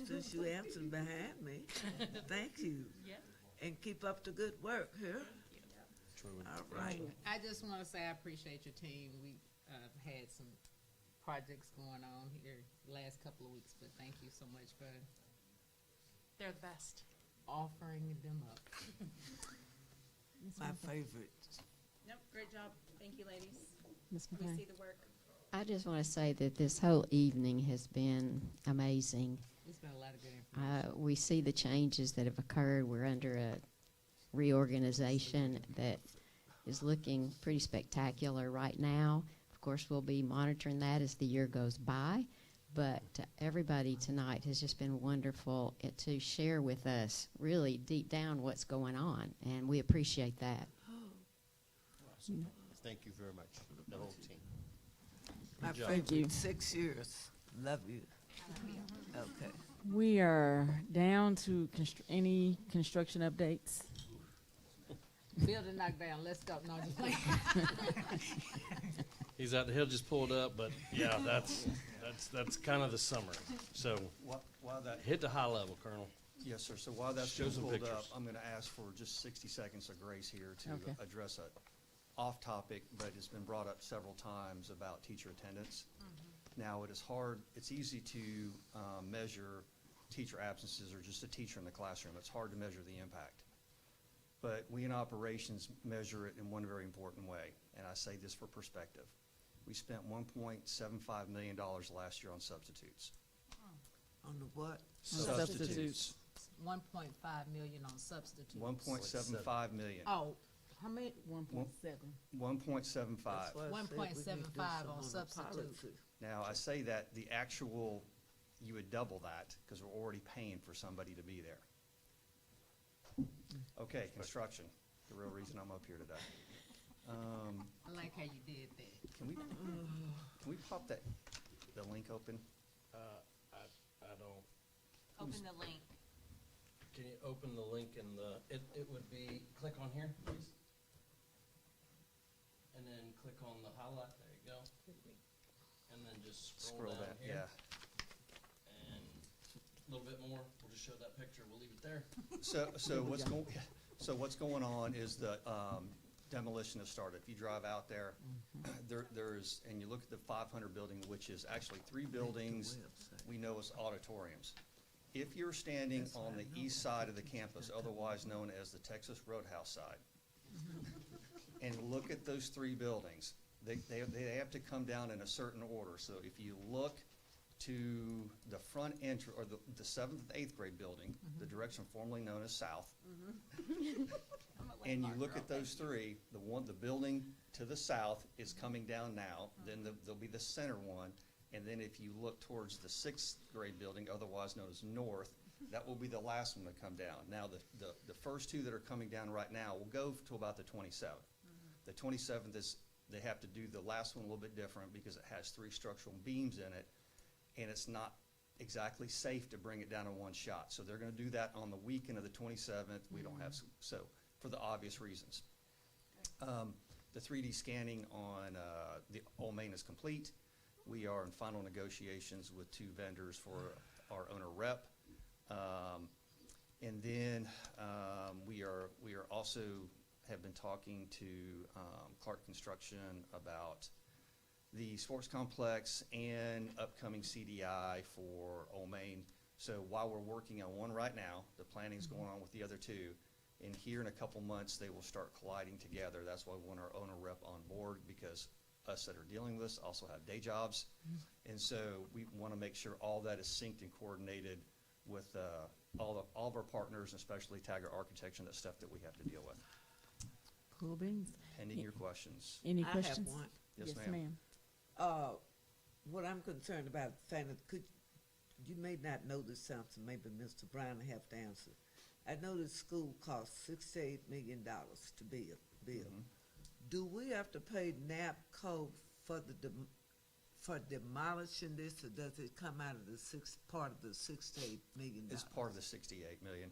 [SPEAKER 4] since you answered behind me. Thank you.
[SPEAKER 5] Yep.
[SPEAKER 4] And keep up the good work here. All right.
[SPEAKER 2] I just want to say I appreciate your team. We had some projects going on here last couple of weeks, but thank you so much for
[SPEAKER 5] They're the best.
[SPEAKER 2] offering them up.
[SPEAKER 4] My favorite.
[SPEAKER 10] Nope, great job. Thank you, ladies.
[SPEAKER 1] Ms.
[SPEAKER 10] We
[SPEAKER 1] McCain.
[SPEAKER 10] see the work.
[SPEAKER 15] I just want to say that this whole evening has been amazing.
[SPEAKER 2] It's been a lot of good information.
[SPEAKER 15] We see the changes that have occurred. We're under a reorganization that is looking pretty spectacular right now. Of course, we'll be monitoring that as the year goes by. But everybody tonight has just been wonderful to share with us really deep down what's going on, and we appreciate that.
[SPEAKER 19] Awesome. Thank you very much, the whole team.
[SPEAKER 4] My
[SPEAKER 3] job.
[SPEAKER 1] Thank you.
[SPEAKER 4] favorite, 6 years. Love you. Okay.
[SPEAKER 1] We are down to any construction updates.
[SPEAKER 2] Building knocked down. Let's go. No, just playing.
[SPEAKER 3] He's out, he'll just pull it up, but yeah, that's kind of the summary. So
[SPEAKER 7] While that,
[SPEAKER 3] hit the high level, Colonel.
[SPEAKER 7] yes, sir, so while that's
[SPEAKER 3] Show
[SPEAKER 7] being
[SPEAKER 3] some
[SPEAKER 7] pulled up,
[SPEAKER 3] pictures.
[SPEAKER 7] I'm gonna ask for just 60 seconds of grace here to
[SPEAKER 1] Okay.
[SPEAKER 7] address a off-topic, but it's been brought up several times about teacher attendance. Now, it's easy to measure teacher absences or just a teacher in the classroom. It's hard to measure the impact. But we in operations measure it in one very important way, and I say this for perspective. We spent $1.75 million last year on substitutes.
[SPEAKER 4] On the what?
[SPEAKER 1] Substitutes.
[SPEAKER 2] 1.5 million on substitutes.
[SPEAKER 7] 1.75 million.
[SPEAKER 2] Oh, how many? 1.7.
[SPEAKER 7] 1.75.
[SPEAKER 2] 1.75 on substitutes.
[SPEAKER 7] Now, I say that the actual, you would double that because we're already paying for somebody to be there. Okay, construction, the real reason I'm up here today.
[SPEAKER 2] I like how you did that.
[SPEAKER 7] Can we pop the link open?
[SPEAKER 3] I don't,
[SPEAKER 10] Open the link.
[SPEAKER 3] can you open the link in it would be, click on here, please. And then click on the highlight, there you go. And then just scroll down
[SPEAKER 7] yeah.
[SPEAKER 3] here. And a little bit more, we'll just show that picture, we'll leave it there.
[SPEAKER 7] So what's going on is the demolition has started. If you drive out there, there's, and you look at the 500 building, which is actually 3 buildings we know as auditoriums. If you're standing on the east side of the campus, otherwise known as the Texas Roadhouse side, and look at those 3 buildings, they have to come down in a certain order. So if you look to the front entry, or the 7th and 8th grade building, the direction formerly known as south, and you look at those 3, the building to the south is coming down now, then there'll be the center one, and then if you look towards the 6th grade building, otherwise known as north, that will be the last one to come down. Now, the first 2 that are coming down right now will go to about the 27th. The 27th is, they have to do the last one a little bit different because it has 3 structural beams in it, and it's not exactly safe to bring it down in one shot. So they're gonna do that on the weekend of the 27th. We don't have, so, for the obvious reasons. The 3D scanning on the Old Main is complete. We are in final negotiations with 2 vendors for our owner rep. And then we are also have been talking to Clark Construction about the sports complex and upcoming CDI for Old Main. So while we're working on one right now, the planning's going on with the other 2. And here in a couple months, they will start colliding together. That's why we want our owner rep on board, because us that are dealing with this also have day jobs. And so we want to make sure all that is synced and coordinated with all of our partners, especially Taggart Architecture, and that stuff that we have to deal with.
[SPEAKER 1] Cool beans.
[SPEAKER 7] Pending your questions.
[SPEAKER 1] Any
[SPEAKER 4] I
[SPEAKER 1] questions?
[SPEAKER 4] have one.
[SPEAKER 7] Yes, ma'am.
[SPEAKER 4] What I'm concerned about, Fanny, you may not know this something, maybe Mr. Brown will have to answer. I know the school costs $68 million to build. Do we have to pay NAPCO for demolishing this, or does it come out of the part of the $68 million?
[SPEAKER 7] It's part of the $68 million.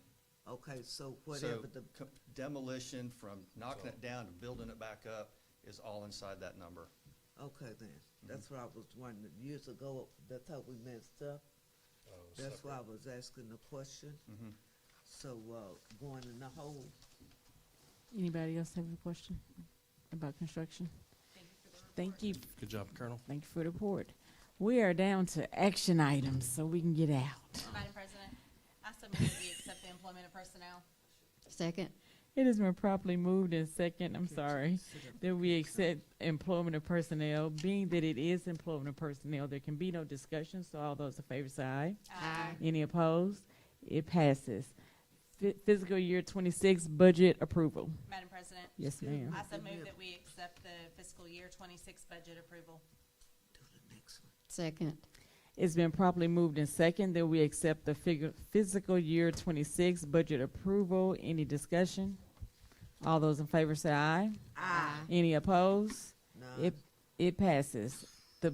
[SPEAKER 4] Okay, so whatever
[SPEAKER 7] So demolition from knocking it down and building it back up is all inside that number.
[SPEAKER 4] Okay then, that's what I was wondering. Years ago, that's how we messed up. That's why I was asking the question. So, going in the hole.
[SPEAKER 1] Anybody else have a question about construction? Thank you.
[SPEAKER 3] Good job, Colonel.
[SPEAKER 1] Thank you for the report. We are down to action items, so we can get out.
[SPEAKER 10] Madam President, I submit that we accept the employment of personnel.
[SPEAKER 15] Second.
[SPEAKER 1] It has been properly moved in second, that we accept employment of personnel. Being that it is employment of personnel, there can be no discussion, so all those in favor say aye.
[SPEAKER 10] Aye.
[SPEAKER 1] Any opposed? It passes. Fiscal year 26 budget approval.
[SPEAKER 10] Madam President.
[SPEAKER 1] Yes, ma'am.
[SPEAKER 10] I submit that we accept the fiscal year 26 budget approval.
[SPEAKER 15] Second.
[SPEAKER 1] It's been properly moved in second that we accept the fiscal year 26 budget approval. Any discussion? All those in favor say aye.
[SPEAKER 4] Aye.
[SPEAKER 1] Any opposed?
[SPEAKER 4] None.
[SPEAKER 1] It passes. The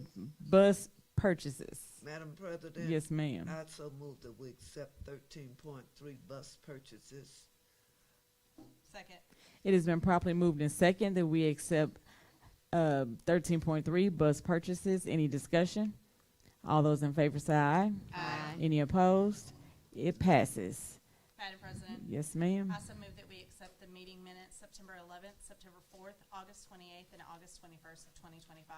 [SPEAKER 1] bus purchases.
[SPEAKER 4] Madam President?
[SPEAKER 1] Yes, ma'am.
[SPEAKER 4] I so move that we accept 13.3 bus purchases.
[SPEAKER 10] Second.
[SPEAKER 1] It has been properly moved in second that we accept 13.3 bus purchases. Any discussion? All those in favor say aye.
[SPEAKER 10] Aye.
[SPEAKER 1] Any opposed? It passes.
[SPEAKER 10] Madam President.
[SPEAKER 1] Yes, ma'am.
[SPEAKER 10] I so move that we accept the meeting minutes September 11th, September 4th, August 28th, and August 21st of 2025.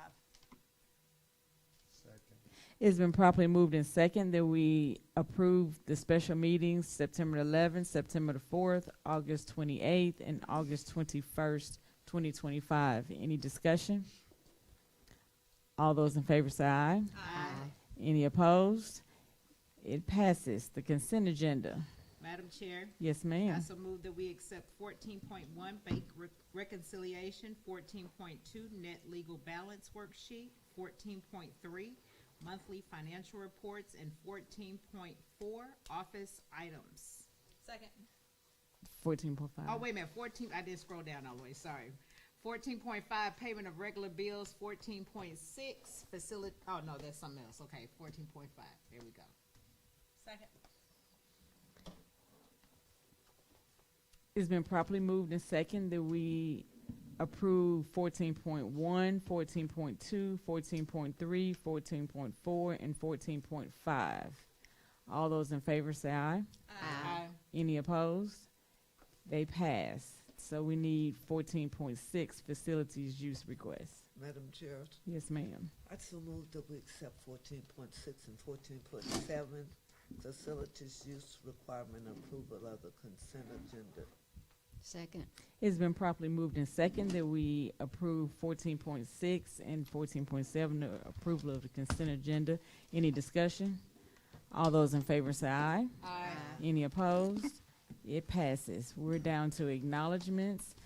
[SPEAKER 1] It's been properly moved in second that we approve the special meetings September 11th, September the 4th, August 28th, and August 21st, 2025. Any discussion? All those in favor say aye.
[SPEAKER 10] Aye.
[SPEAKER 1] Any opposed? It passes. The consent agenda.
[SPEAKER 6] Madam Chair?
[SPEAKER 1] Yes, ma'am.
[SPEAKER 6] I so move that we accept 14.1 bank reconciliation, 14.2 net legal balance worksheet, 14.3 monthly financial reports, and 14.4 office items.
[SPEAKER 10] Second.
[SPEAKER 1] 14.5.
[SPEAKER 6] Oh, wait a minute, 14, I did scroll down all the way, sorry. 14.5 payment of regular bills, 14.6 facility, oh no, that's something else, okay, 14.5, there we go.
[SPEAKER 10] Second.
[SPEAKER 1] It's been properly moved in second that we approve 14.1, 14.2, 14.3, 14.4, and 14.5. All those in favor say aye.
[SPEAKER 6] Aye.
[SPEAKER 1] Any opposed? They pass. So we need 14.6 facilities use requests.
[SPEAKER 4] Madam Chair?
[SPEAKER 1] Yes, ma'am.
[SPEAKER 4] I so move that we accept 14.6 and 14.7 facilities use requirement approval of the consent agenda.
[SPEAKER 15] Second.
[SPEAKER 1] It's been properly moved in second that we approve 14.6 and 14.7, the approval of the consent agenda. Any discussion? All those in favor say aye.
[SPEAKER 6] Aye.
[SPEAKER 1] Any opposed? It passes. We're down to acknowledgements.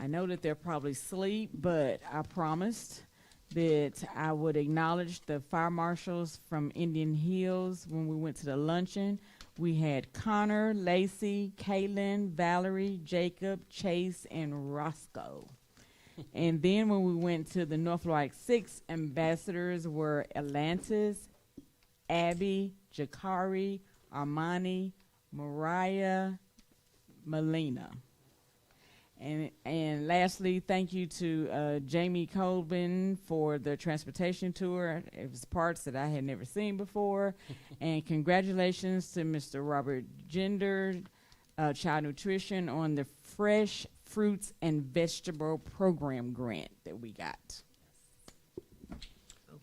[SPEAKER 1] I know that they're probably asleep, but I promised that I would acknowledge the fire marshals from Indian Hills when we went to the luncheon. We had Connor, Lacey, Kaylin, Valerie, Jacob, Chase, and Roscoe. And then when we went to the Norfolk 6, ambassadors were Atlantis, Abby, Jakari, Armani, Mariah, Melina. And lastly, thank you to Jamie Colvin for the transportation tour. It was parts that I had never seen before. And congratulations to Mr. Robert Gender, Child Nutrition, on the Fresh Fruits and Vegetable Program grant that we got.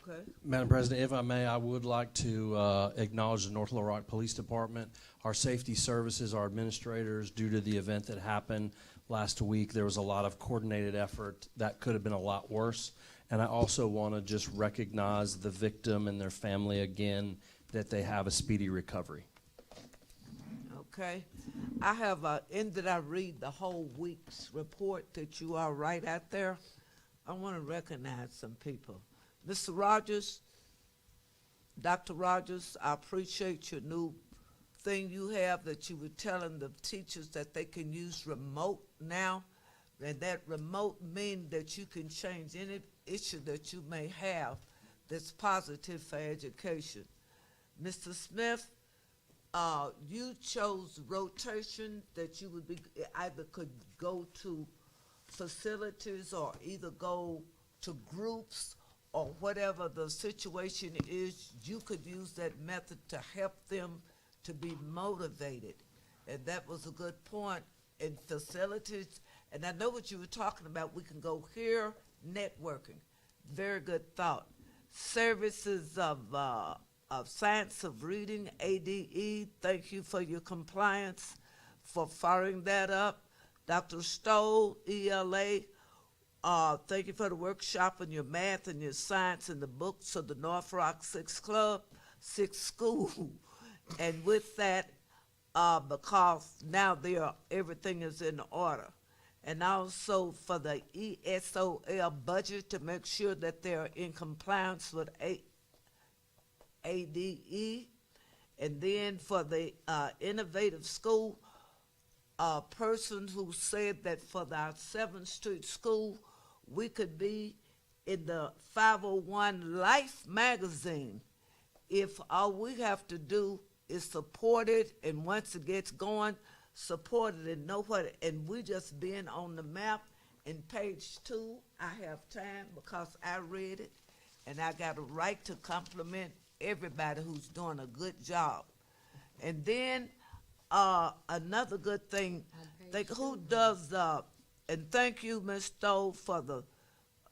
[SPEAKER 4] Okay.
[SPEAKER 3] Madam President, if I may, I would like to acknowledge the North Little Rock Police Department, our safety services, our administrators. Due to the event that happened last week, there was a lot of coordinated effort that could have been a lot worse. And I also want to just recognize the victim and their family again, that they have a speedy recovery.
[SPEAKER 4] Okay. I have, did I read the whole week's report that you are right out there? I want to recognize some people. Mr. Rogers, Dr. Rogers, I appreciate your new thing you have that you were telling the teachers that they can use remote now. And that remote means that you can change any issue that you may have that's positive for education. Mr. Smith, you chose rotation, that you would be either could go to facilities or either go to groups or whatever the situation is, you could use that method to help them to be motivated. And that was a good point in facilities. And I know what you were talking about. We can go here, networking. Very good thought. Services of science of reading, ADE, thank you for your compliance, for firing that up. Dr. Stoll, ELA, thank you for the workshop on your math and your science and the books of the North Rock Six Club, Six School. And with that, because now everything is in order. And also for the ESOL budget to make sure that they're in compliance with ADE. And then for the innovative school, a person who said that for our 7th Street School, we could be in the 501 Life magazine if all we have to do is support it, and once it gets going, support it and know what, and we just being on the map. In page 2, I have time because I read it, and I got a right to compliment everybody who's doing a good job. And then another good thing, who does, and thank you, Ms. Stowe, for the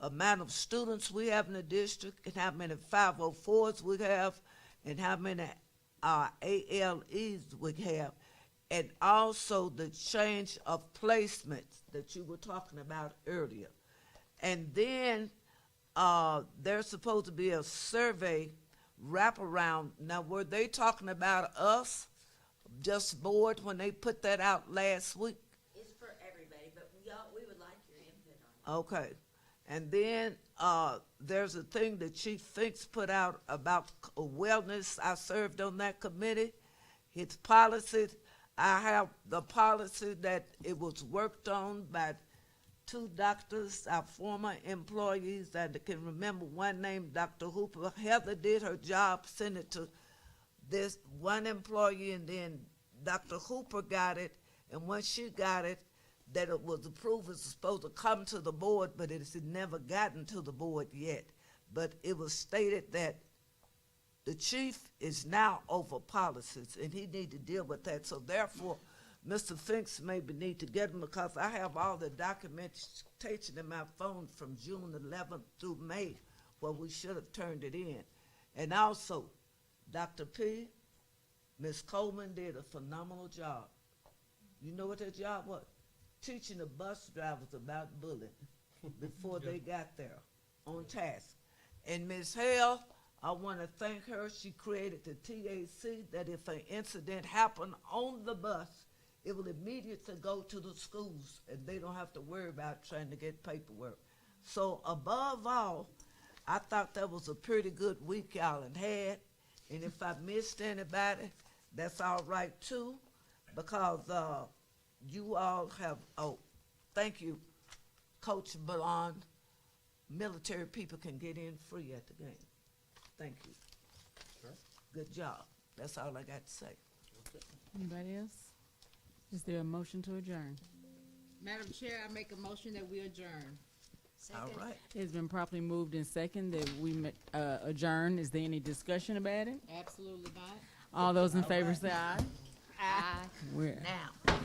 [SPEAKER 4] amount of students we have in the district and how many 504s we have and how many ALEs we have, and also the change of placements that you were talking about earlier. And then there's supposed to be a survey wraparound. Now, were they talking about us, just board, when they put that out last week?
[SPEAKER 13] It's for everybody, but we would like your input on it.
[SPEAKER 4] Okay. And then there's a thing that Chief Finks put out about wellness. I served on that committee. His policy, I have the policy that it was worked on by 2 doctors, our former employees. I can remember one named Dr. Hooper. Heather did her job, sent it to this one employee, and then Dr. Hooper got it, and once she got it, that it was approved, it's supposed to come to the board, but it has never gotten to the board yet. But it was stated that the chief is now over policies, and he need to deal with that. So therefore, Mr. Finks maybe need to get them, because I have all the documentation in my phone from June 11th through May, where we should have turned it in. And also, Dr. P, Ms. Coleman did a phenomenal job. You know what that job was? Teaching the bus drivers about bullying before they got there on task. And Ms. Hale, I want to thank her. She created the TAC that if an incident happened on the bus, it will immediately go to the schools, and they don't have to worry about trying to get paperwork. So above all, I thought that was a pretty good week y'all had. And if I missed anybody, that's all right too, because you all have, thank you, Coach Ballon. Military people can get in free at the game. Thank you.
[SPEAKER 3] Sure.
[SPEAKER 4] Good job. That's all I got to say.
[SPEAKER 3] Okay.
[SPEAKER 1] Anybody else? Is there a motion to adjourn?
[SPEAKER 6] Madam Chair, I make a motion that we adjourn.
[SPEAKER 4] All right.
[SPEAKER 1] It's been properly moved in second that we adjourn. Is there any discussion about it?
[SPEAKER 6] Absolutely not.
[SPEAKER 1] All those in favor say aye.
[SPEAKER 6] Aye.
[SPEAKER 1] We're
[SPEAKER 4] Now.